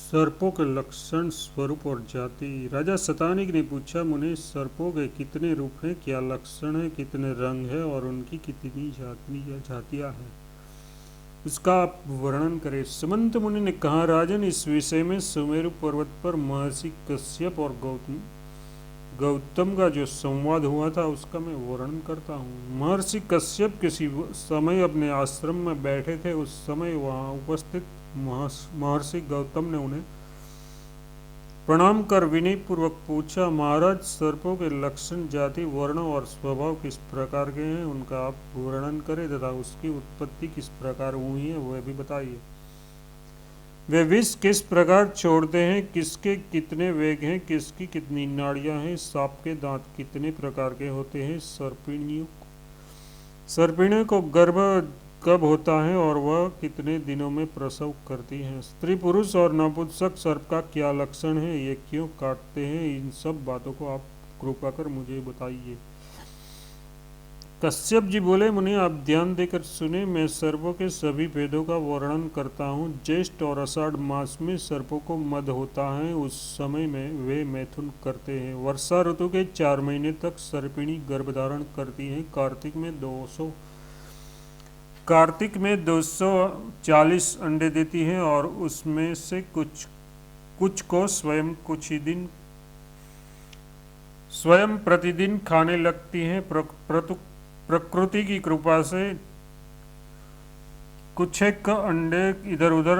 सर्पों के लक्षण, स्वरूप और जाति। राजा शतानिक ने पूछा, मुने, सर्पों के कितने रूप हैं, क्या लक्षण है, कितने रंग है और उनकी कितनी जातियां हैं, उसका आप वर्णन करें। सुमंत मुनि ने कहा, राजन, इस विषय में सुमेरु पर्वत पर महर्षि कश्यप और गौतम का जो संवाद हुआ था उसका मैं वर्णन करता हूँ। महर्षि कश्यप किसी समय अपने आश्रम में बैठे थे। उस समय वहाँ उपस्थित महर्षि गौतम ने उन्हें प्रणाम कर विनय पूर्वक पूछा, महाराज, सर्पों के लक्षण, जाति, वर्ण और स्वभाव किस प्रकार के हैं, उनका आप वर्णन करें तथा उसकी उत्पत्ति किस प्रकार हुई है वह भी बताइए। वे विष किस प्रकार छोड़ते हैं, किसके कितने वेग हैं, किसकी कितनी नाड़ियां हैं, सांप के दांत कितने प्रकार के होते हैं, सर्पिणी को गर्भ कब होता है और वह कितने दिनों में प्रसव करती हैं, स्त्री पुरुष और नपुंसक सर्प का क्या लक्षण है, ये क्यों काटते हैं, इन सब बातों को आप कृपा कर मुझे बताइए। कश्यप जी बोले, मुनि, आप ध्यान देकर सुने। मैं सर्पों के सभी भेदों का वर्णन करता हूँ। ज्येष्ठ और आषाढ़ मास में सर्पों को मद होता है। उस समय में वे मैथुन करते हैं। वर्षा ऋतु के 4 महीने तक सर्पिणी गर्भधारण करती है। कार्तिक में 240 अंडे देती है और उसमें से कुछ को स्वयं प्रतिदिन खाने लगती हैं। प्रकृति की कृपा से कुछ एक अंडे इधर उधर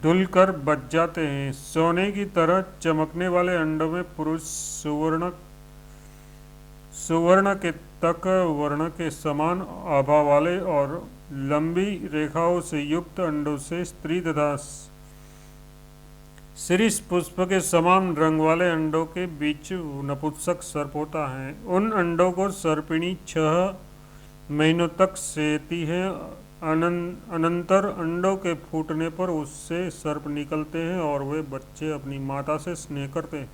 ढुलकर बच जाते हैं। सोने की तरह चमकने वाले अंडों में पुरुष सुवर्ण के तक वर्ण के समान आभा वाले और लंबी रेखाओं से युक्त अंडों से स्त्री तथा शीर्ष पुष्प के समान रंग वाले अंडों के बीच नपुंसक सर्प होता है। उन अंडों को सर्पिणी 6 महीनों तक सेती है। अनंतर अंडों के फूटने पर उससे सर्प निकलते हैं और वे बच्चे अपनी माता से स्नेह करते हैं।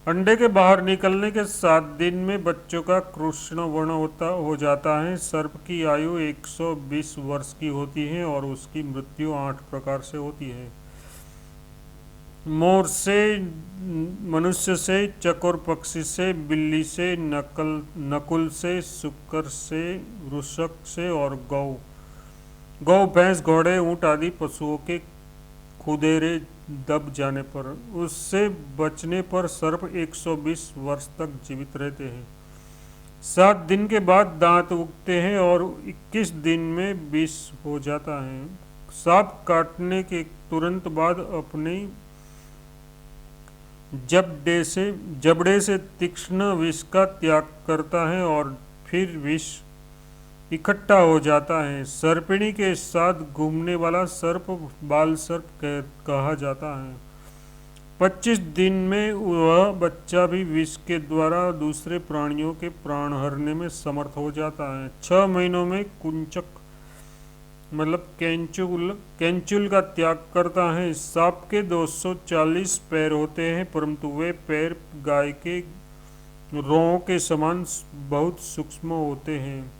अंडे के बाहर निकलने के 7 दिन में बच्चों का कृष्ण वर्ण हो जाता है। सर्प की आयु 120 वर्ष की होती है और उसकी मृत्यु 8 प्रकार से होती है। मोर से, मनुष्य से, चकोर पक्षी से, बिल्ली से, नकुल से, शुकर से, वृषक से और गौ, भैंस, घोड़े, ऊंट आदि पशुओं के खुदेरे दब जाने पर, उससे बचने पर सर्प 120 वर्ष तक जीवित रहते हैं। 7 दिन के बाद दांत उगते हैं और 21 दिन में विष हो जाता है। सांप काटने के तुरंत बाद अपने जबड़े से तीक्ष्ण विष का त्याग करता है और फिर विष इकट्ठा हो जाता है। सर्पिणी के साथ घूमने वाला सर्प बाल सर्प कहा जाता है। 25 दिन में वह बच्चा भी विष के द्वारा दूसरे प्राणियों के प्राण हरने में समर्थ हो जाता है। 6 महीनों में कुंचक मतलब कैंचुल का त्याग करता है। सांप के 240 पैर होते हैं, परंतु वे पैर गाय के रोंों के समान बहुत सूक्ष्म होते हैं,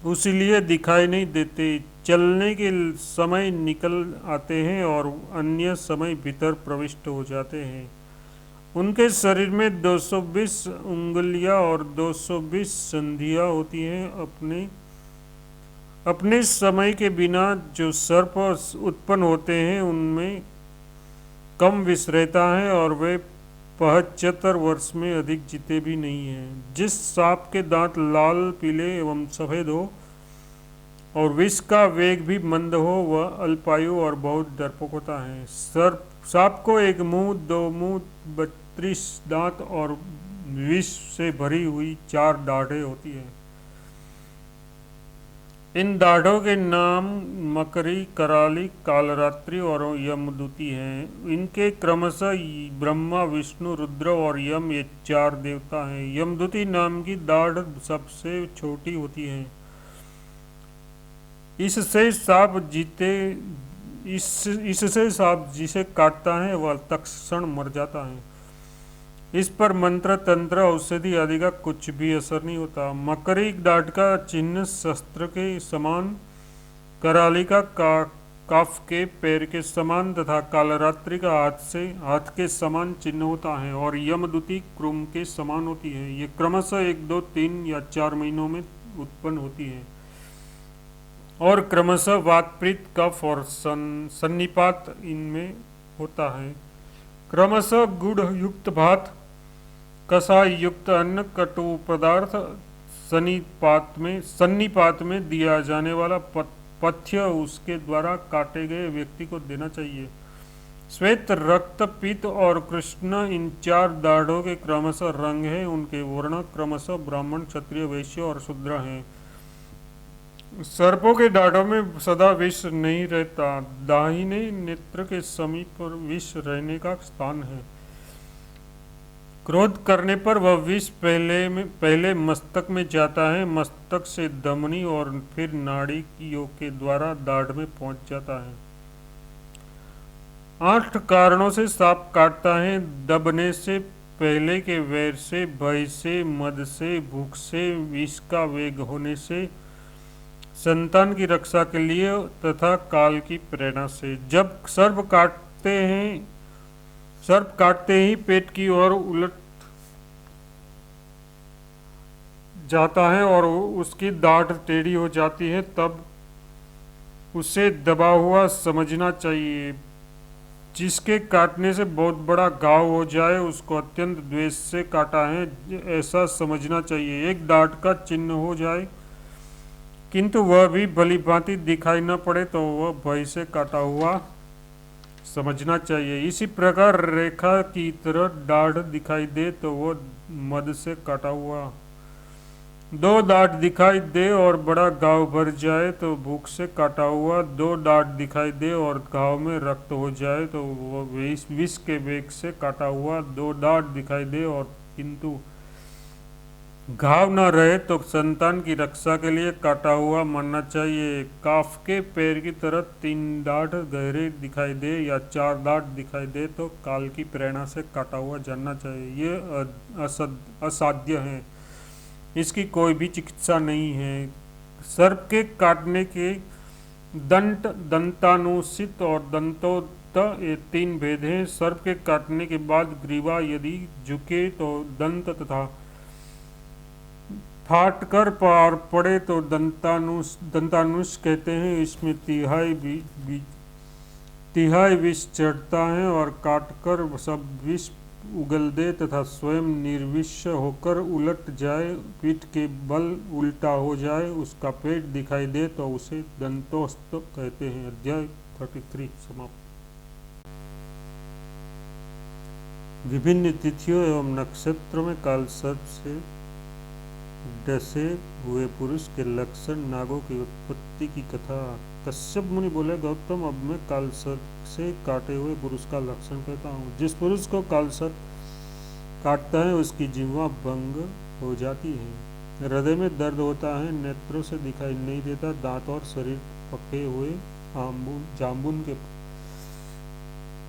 इसलिए दिखाई नहीं देते। चलने के समय निकल आते हैं और अन्य समय भीतर प्रविष्ट हो जाते हैं। उनके शरीर में 220 उंगलियां और 220 संधियां होती हैं। अपने समय के बिना जो सर्प उत्पन्न होते हैं उनमें कम विष रहता है और वे 75 वर्ष में अधिक जीते भी नहीं हैं। जिस सांप के दांत लाल, पीले एवं सफेद हो और विष का वेग भी मंद हो, वह अल्पायु और बहुत डरपोक होता है। सांप को एक मुंह, 2 मुंह, 32 दांत और विष से भरी हुई 4 दाढ़ें होती है। इन दाढ़ों के नाम मकरी, कराली, कालरात्रि और यमदूती हैं। इनके क्रमशः ब्रह्मा, विष्णु, रुद्र और यम ये 4 देवता हैं। यमदूती नाम की दाढ़ सबसे छोटी होती है। इससे सांप जिसे काटता है वह तत्क्षण मर जाता है। इस पर मंत्र, तंत्र, औषधि आदि का कुछ भी असर नहीं होता। मकरी दाढ़ का चिन्ह शस्त्र के समान, कराली का काफ के पैर के समान तथा कालरात्रि का हाथ के समान चिन्ह होता है और यमदूती क्रुम के समान होती है। ये क्रमशः 1, 2, 3 या 4 महीनों में उत्पन्न होती है और क्रमशः वातप्रीत, कफ और सन्निपात इनमें होता है। क्रमशः गुड़ युक्त भात, कसाय युक्त अन्न, कटु पदार्थ, सन्निपात में दिया जाने वाला पथ्य उसके द्वारा काटे गए व्यक्ति को देना चाहिए। श्वेत, रक्त, पीत और कृष्ण इन 4 दाढ़ों के क्रमशः रंग हैं। उनके वर्ण क्रमशः ब्राह्मण, क्षत्रिय, वैश्य और शूद्र हैं। सर्पों के दाढ़ों में सदा विष नहीं रहता। दाहिने नेत्र के समीप पर विष रहने का स्थान है। क्रोध करने पर वह विष पहले मस्तक में जाता है, मस्तक से धमनी और फिर नाड़ियों के द्वारा दाढ़ में पहुंच जाता है। 8 कारणों से सांप काटता है। दबने से, पहले के वैर से, भय से, मद से, भूख से, विष का वेग होने से, संतान की रक्षा के लिए तथा काल की प्रेरणा से। जब सर्प काटते ही पेट की ओर उलट जाता है और उसकी दाढ़ टेढ़ी हो जाती है, तब उसे दबा हुआ समझना चाहिए। जिसके काटने से बहुत बड़ा घाव हो जाए उसको अत्यंत द्वेष से काटा है, ऐसा समझना चाहिए। एक दाढ़ का चिन्ह हो जाए किंतु वह भी भली भांति दिखाई न पड़े तो वह भय से काटा हुआ समझना चाहिए। इसी प्रकार रेखा की तरह दाढ़ दिखाई दे तो वह मद से काटा हुआ। 2 दाढ़ दिखाई दे और बड़ा घाव भर जाए तो भूख से काटा हुआ। 2 दाढ़ दिखाई दे और घाव में रक्त हो जाए तो वह विष के वेग से काटा हुआ। 2 दाढ़ दिखाई दे और किंतु घाव न रहे तो संतान की रक्षा के लिए काटा हुआ मानना चाहिए। काफ के पैर की तरह 3 दांत गहरे दिखाई दे या 4 दांत दिखाई दे तो काल की प्रेरणा से काटा हुआ जानना चाहिए। ये असाध्य है, इसकी कोई भी चिकित्सा नहीं है। सर्प के काटने के दंत, दंतानुसित और दंतोत ये 3 भेद हैं। सर्प के काटने के बाद ग्रीवा यदि झुके तो दंत तथा फाट कर पार पड़े तो दंतानुष कहते हैं। इसमें तिहाई विष चढ़ता है और काटकर सब विष उगल दे तथा स्वयं निर्विष होकर उलट जाए, पीठ के बल उल्टा हो जाए, उसका पेट दिखाई दे तो उसे दंतोस्त कहते हैं। अध्याय 33 समाप्त। विभिन्न तिथियों एवं नक्षत्र में कालसर्प से डसे हुए पुरुष के लक्षण, नागों की उत्पत्ति की कथा। कश्यप मुनि बोले, गौतम, अब मैं कालसर्प से काटे हुए पुरुष का लक्षण कहता हूँ। जिस पुरुष को कालसर्प काटता है उसकी जिह्वा भंग हो जाती है, हृदय में दर्द होता है, नेत्रों से दिखाई नहीं देता, दांत और शरीर पके हुए जामुन के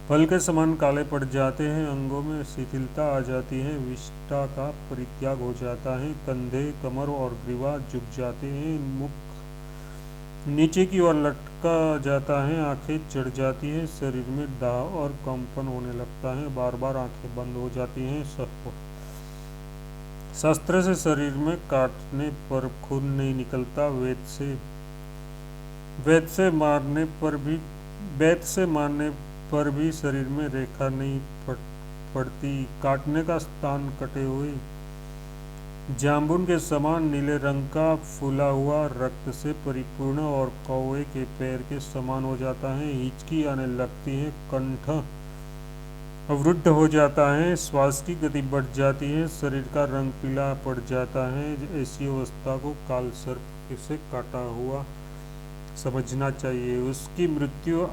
फल के समान काले पड़ जाते हैं, अंगों में शिथिलता आ जाती है, विष्ठा का परित्याग हो जाता है, कंधे, कमर और ग्रीवा झुक जाते हैं, मुख नीचे की ओर लटका जाता है, आंखें चढ़ जाती है, शरीर में दाह और कंपन होने लगता है, बार बार आंखें बंद हो जाती हैं। शस्त्र से शरीर में काटने पर खून नहीं निकलता, वेद से मारने पर भी शरीर में रेखा नहीं पड़ती, काटने का स्थान कटे हुए जामुन के समान नीले रंग का फूला हुआ रक्त से परिपूर्ण और कौवे के पैर के समान हो जाता है, हिचकी आने लगती है, कंठ अवरुद्ध हो जाता है, श्वास की गति बढ़ जाती है, शरीर का रंग पीला पड़ जाता है। ऐसी अवस्था को कालसर्प से काटा हुआ समझना चाहिए। उसकी मृत्यु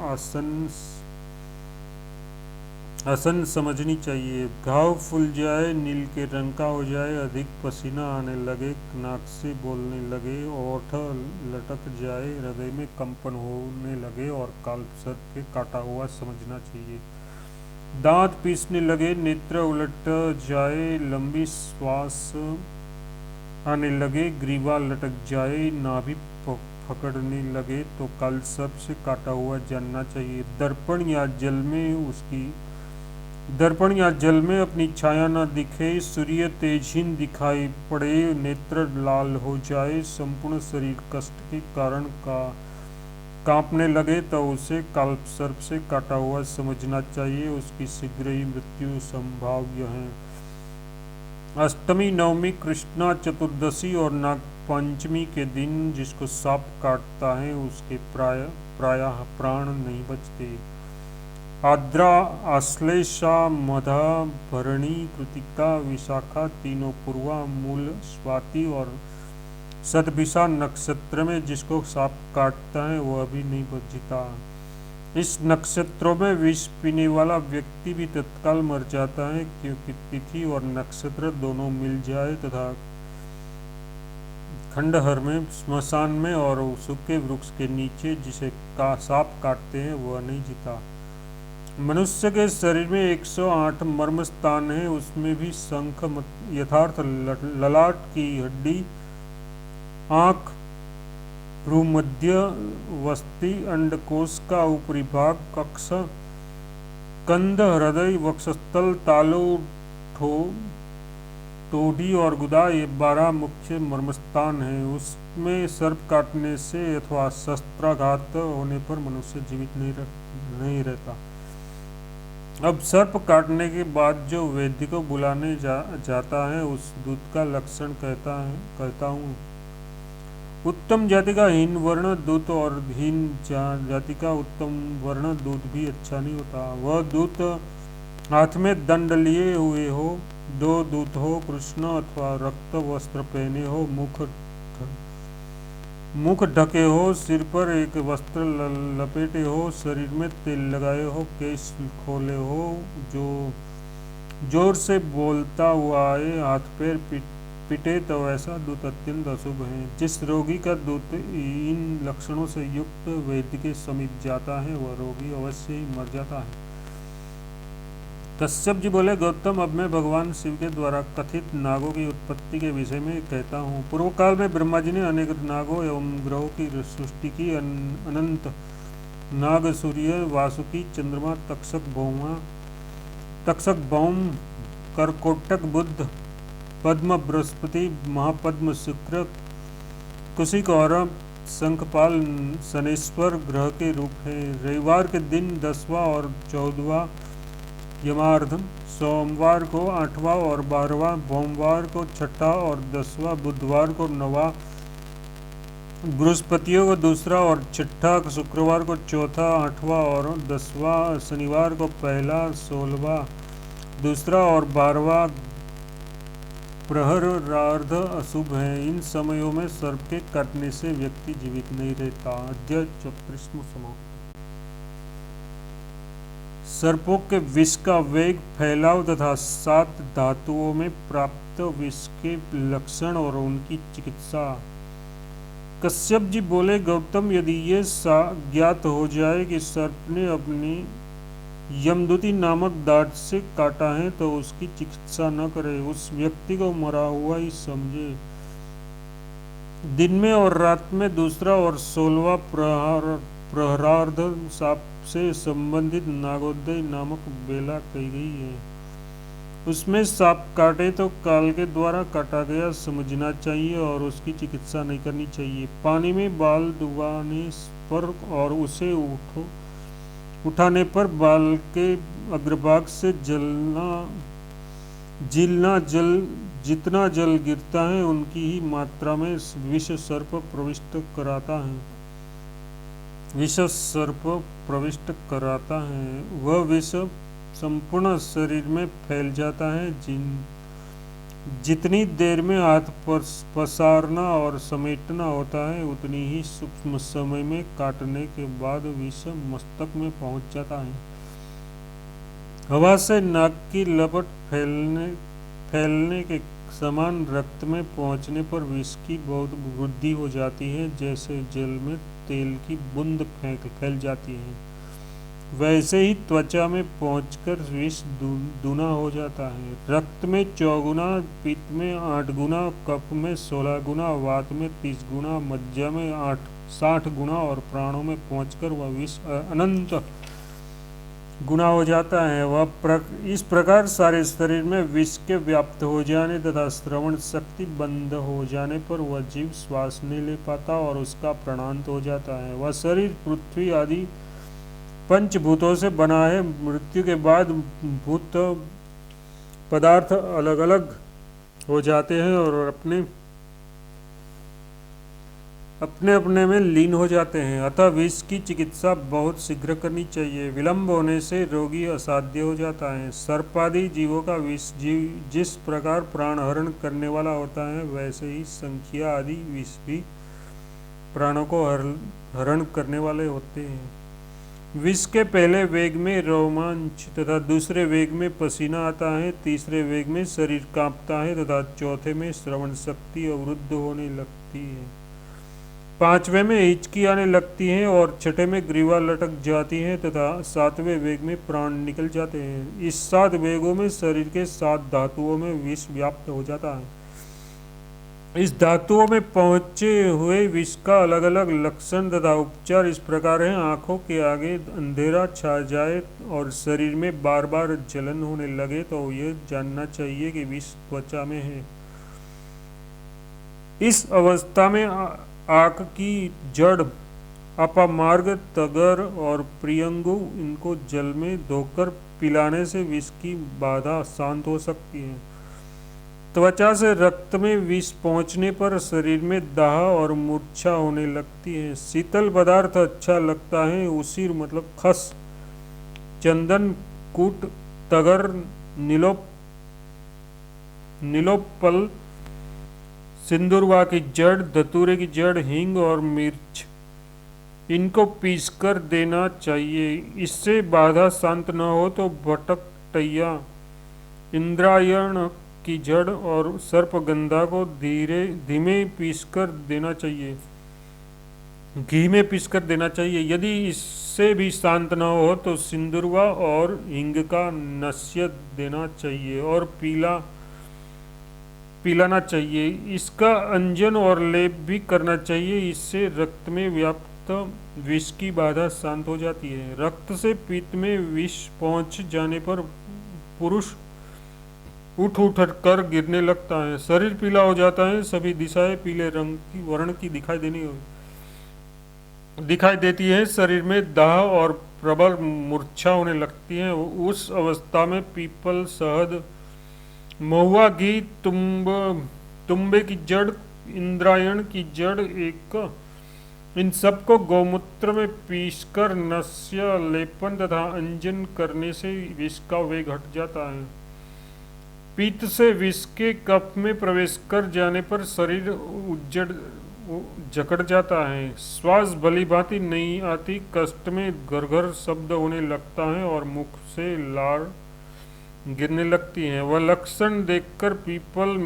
आसन समझनी चाहिए। घाव फूल जाए, नील के रंग का हो जाए, अधिक पसीना आने लगे, नाक से बोलने लगे, ओठ लटक जाए, हृदय में कंपन होने लगे और कालसर्प के काटा हुआ समझना चाहिए। दांत पीसने लगे, नेत्र उलट जाए, लंबी श्वास आने लगे, ग्रीवा लटक जाए, नाभि पकड़ने लगे तो कालसर्प से काटा हुआ जानना चाहिए। दर्पण या जल में अपनी छाया न दिखे, सूर्य तेजहीन दिखाई पड़े, नेत्र लाल हो जाए, संपूर्ण शरीर कष्ट के कारण कांपने लगे तो उसे कालसर्प से काटा हुआ समझना चाहिए। उसकी शीघ्र ही मृत्यु संभाव्य है। अष्टमी, नवमी, कृष्णा चतुर्दशी और नाग पंचमी के दिन जिसको सांप काटता है उसके प्रायः प्राण नहीं बचते। आद्रा, आश्लेषा, मधा, भरणी, कृतिका, विशाखा तीनों पूर्वा, मूल, स्वाति और सतभिषा नक्षत्र में जिसको सांप काटता है वह भी नहीं बचता। इस नक्षत्रों में विष पीने वाला व्यक्ति भी तत्काल मर जाता है, क्योंकि तिथि और नक्षत्र दोनों मिल जाए तथा खंडहर में, स्मशान में और सूखे वृक्ष के नीचे जिसे सांप काटते हैं वह नहीं जीता। मनुष्य के शरीर में 108 मर्म स्थान है, उसमें भी शंख, यथार्थ ललाट की हड्डी, आंख, भ्रूमध्य, वस्ती, अंडकोश का ऊपरी भाग, कक्ष, कंध, हृदय, वक्षस्थल, तालु, टोडी और गुदा ये 12 मुख्य मर्मस्थान हैं। उसमें सर्प काटने से अथवा शस्त्राघात होने पर मनुष्य जीवित नहीं रहता। अब सर्प काटने के बाद जो वैद्य को बुलाने जाता है उस दूत का लक्षण कहता हूँ। उत्तम जाति का हीन वर्ण दूत और हीन जाति का उत्तम वर्ण दूत भी अच्छा नहीं होता। वह दूत हाथ में दंड लिए हुए हो, 2 दूत हो, कृष्ण अथवा रक्त वस्त्र पहने हो, मुख ढके हो, सिर पर एक वस्त्र लपेटे हो, शरीर में तेल लगाए हो, केश खोले हो, जो जोर से बोलता हुआ आए, हाथ पैर पिटे तो ऐसा दूत अत्यंत अशुभ है। जिस रोगी का दूत इन लक्षणों से युक्त वैद्य के समीप जाता है वह रोगी अवश्य ही मर जाता है। कश्यप जी बोले, गौतम, अब मैं भगवान शिव के द्वारा कथित नागों की उत्पत्ति के विषय में कहता हूँ। पूर्व काल में ब्रह्मा जी ने अनेक नागों एवं ग्रहों की सृष्टि की। अनंत नाग, सूर्य, वासुकी, चंद्रमा, तक्षक, भौम, करकोटक, बुध, पद्म, बृहस्पति, महापद्म, शुक्र, कुशिक और शंखपाल शनेश्वर ग्रह के रूप है। रविवार के दिन 10वां और 14वां यमार्धम, सोमवार को 8वां और 12वां, भोमवार को 6ठा और 10वां, बुधवार को 9वां, बृहस्पतियों को 2रा और 6ठा, शुक्रवार को 4था, 8वां और 10वां, शनिवार को 1ला, 16वां, 2रा और 12वां प्रहरार्ध अशुभ है। इन समयों में सर्प के काटने से व्यक्ति जीवित नहीं रहता। अध्याय 34 समाप्त। सर्पों के विष का वेग, फैलाव तथा 7 धातुओं में प्राप्त विष के लक्षण और उनकी चिकित्सा। कश्यप जी बोले, गौतम, यदि ये ज्ञात हो जाए कि सर्प ने अपनी यमदूती नामक दाढ़ से काटा है तो उसकी चिकित्सा न करे, उस व्यक्ति को मरा हुआ ही समझे। दिन में और रात में 2रा और 16वां प्रहरार्ध साप से संबंधित नागोदय नामक बेला कही गई है। उसमें सांप काटे तो काल के द्वारा काटा गया समझना चाहिए और उसकी चिकित्सा नहीं करनी चाहिए। पानी में बाल डुबाने पर और उसे उठाने पर बाल के अग्रभाग से जितना जल गिरता है उनकी ही मात्रा में विष सर्प प्रविष्ट कराता है। वह विष संपूर्ण शरीर में फैल जाता है। जितनी देर में हाथ पसारना और समेटना होता है उतनी ही सूक्ष्म समय में काटने के बाद विष मस्तक में पहुंच जाता है। हवा से नाक की लपट फैलने के समान रक्त में पहुंचने पर विष की बहुत वृद्धि हो जाती है। जैसे जल में तेल की बूंद फैल जाती है, वैसे ही त्वचा में पहुंचकर विष दूना हो जाता है। रक्त में 4 गुना, पित्त में 8 गुना, कफ में 16 गुना, वात में 30 गुना, मज्जा में 60 गुना और प्राणों में पहुंचकर वह विष अनंत गुना हो जाता है। वह इस प्रकार सारे शरीर में विष के व्याप्त हो जाने तथा श्रवण शक्ति बंद हो जाने पर वह जीव श्वास नहीं ले पाता और उसका प्राणांत हो जाता है। वह शरीर पृथ्वी आदि पंचभूतों से बना है। मृत्यु के बाद भूत पदार्थ अलग अलग हो जाते हैं और अपने में लीन हो जाते हैं। अतः विष की चिकित्सा बहुत शीघ्र करनी चाहिए। विलंब होने से रोगी असाध्य हो जाता है। सर्पादि जीवों का विष जिस प्रकार प्राण हरण करने वाला होता है वैसे ही संख्या आदि विष भी प्राणों को हरण करने वाले होते हैं। विष के पहले वेग में रोमांच तथा दूसरे वेग में पसीना आता है, तीसरे वेग में शरीर कांपता है तथा चौथे में श्रवण शक्ति अवरुद्ध होने लगती है, 5वें में हिचकी आने लगती है और 6ठे में ग्रीवा लटक जाती है तथा 7वें वेग में प्राण निकल जाते हैं। इस 7 वेगों में शरीर के 7 धातुओं में विष व्याप्त हो जाता है। इस धातुओं में पहुंचे हुए विष का अलग अलग लक्षण तथा उपचार इस प्रकार है। आंखों के आगे अंधेरा छा जाए और शरीर में बार बार जलन होने लगे तो यह जानना चाहिए कि विष त्वचा में है। इस अवस्था में आंख की जड़, अपामार्ग, तगर और प्रियंगु इनको जल में धोकर पिलाने से विष की बाधा शांत हो सकती है। त्वचा से रक्त में विष पहुंचने पर शरीर में दाह और मूर्छा होने लगती है। शीतल पदार्थ अच्छा लगता है। उसीर मतलब खस, चंदन, कूट, तगर, नीलोपल, सिंदूरवा की जड़, धतूरे की जड़, हींग और मिर्च इनको पीसकर देना चाहिए। इससे बाधा शांत न हो तो भटकटैया, इंद्रायण की जड़ और सर्पगंधा को धीमे पीसकर देना चाहिए, घी में पीसकर देना चाहिए। यदि इससे भी शांत न हो तो सिंदूरवा और हींग का नस्य देना चाहिए और पिलाना चाहिए। इसका अंजन और लेप भी करना चाहिए। इससे रक्त में व्याप्त विष की बाधा शांत हो जाती है। रक्त से पित्त में विष पहुंच जाने पर पुरुष उठ उठ कर गिरने लगता है, शरीर पीला हो जाता है, सभी दिशाएं पीले रंग की वर्ण की दिखाई देती है, शरीर में दाह और प्रबल मूर्छा होने लगती है। उस अवस्था में पीपल, शहद, महुआ, घी, तुम्बे की जड़, इंद्रायण की जड़, इन सबको गौमूत्र में पीसकर नस्य लेपन तथा अंजन करने से विष का वेग हट जाता है। पित्त से विष के कफ में प्रवेश कर जाने पर शरीर जकड़ जाता है, श्वास भली भांति नहीं आती, कष्ट में घर शब्द होने लगता है और मुख से लार गिरने लगती है। वह लक्षण देखकर पीपल,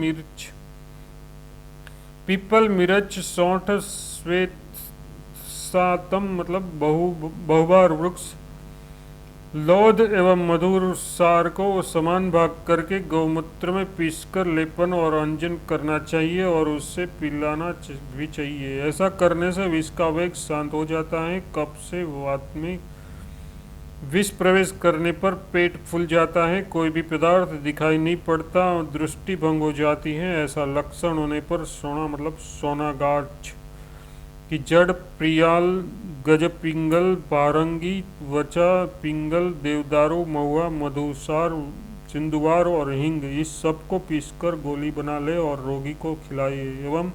मिर्च, सौंठ, श्वेत सातम मतलब बहुबार वृक्ष, लौध एवं मधुर सार को समान भाग करके गौमूत्र में पीसकर लेपन और अंजन करना चाहिए और उससे पिलाना भी चाहिए। ऐसा करने से विष का वेग शांत हो जाता है। कफ से वात में विष प्रवेश करने पर पेट फूल जाता है, कोई भी पदार्थ दिखाई नहीं पड़ता, दृष्टि भंग हो जाती है। ऐसा लक्षण होने पर सोना मतलब सोनागाछ की जड़, प्रियाल, गजपिंगल, पारंगी, वचा, पिंगल, देवदारू, महुआ, मधुसार, सिंदूवार और हिंग, इस सब को पीसकर गोली बना ले और रोगी को खिलाए एवं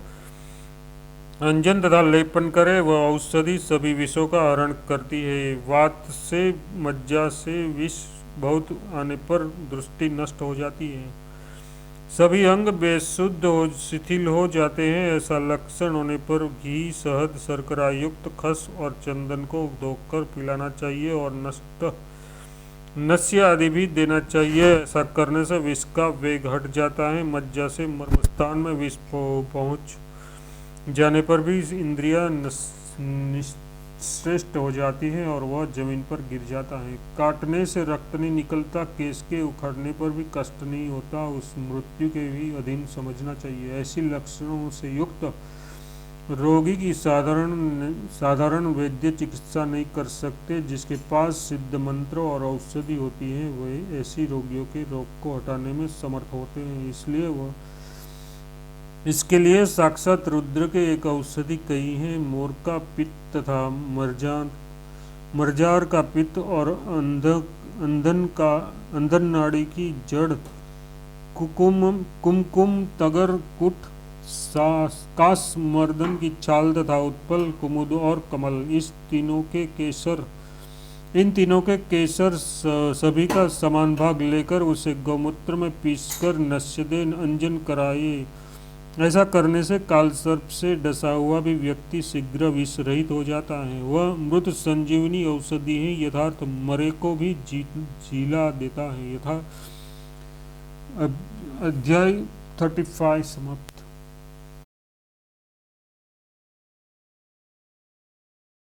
अंजन तथा लेपन करे। वह औषधि सभी विषों का हरण करती है। वात से, मज्जा से विष बहुत आने पर दृष्टि नष्ट हो जाती है, सभी अंग बेशुद्ध शिथिल हो जाते हैं। ऐसा लक्षण होने पर घी, शहद, शर्करा युक्त खस और चंदन को धोकर पिलाना चाहिए और नस्य आदि भी देना चाहिए। ऐसा करने से विष का वेग हट जाता है। मज्जा से मर्मस्थान में विष पहुंच जाने पर भी इंद्रियां श्रेष्ठ हो जाती है और वह जमीन पर गिर जाता है। काटने से रक्त नहीं निकलता, केस के उखड़ने पर भी कष्ट नहीं होता, उस मृत्यु के भी अधीन समझना चाहिए। ऐसी लक्षणों से युक्त रोगी की साधारण वैद्य चिकित्सा नहीं कर सकते। जिसके पास सिद्ध मंत्र और औषधि होती है वे ऐसी रोगियों के रोग को हटाने में समर्थ होते हैं। इसके लिए साक्षात रुद्र के एक औषधि कही है। मोर का पित्त तथा मरजार का पित्त और अंधन नाड़ी की जड़, कुमकुम, तगर, कुट, कासमर्दन की छाल तथा उत्पल, कुमुद और कमल, इन तीनों के केसर सभी का समान भाग लेकर उसे गौमूत्र में पीसकर नस्यदेन अंजन कराइए। ऐसा करने से कालसर्प से डसा हुआ भी व्यक्ति शीघ्र विष रहित हो जाता है। वह मृत संजीवनी औषधि है, यथार्थ मरे को भी जीला देता है। अध्याय 35 समाप्त।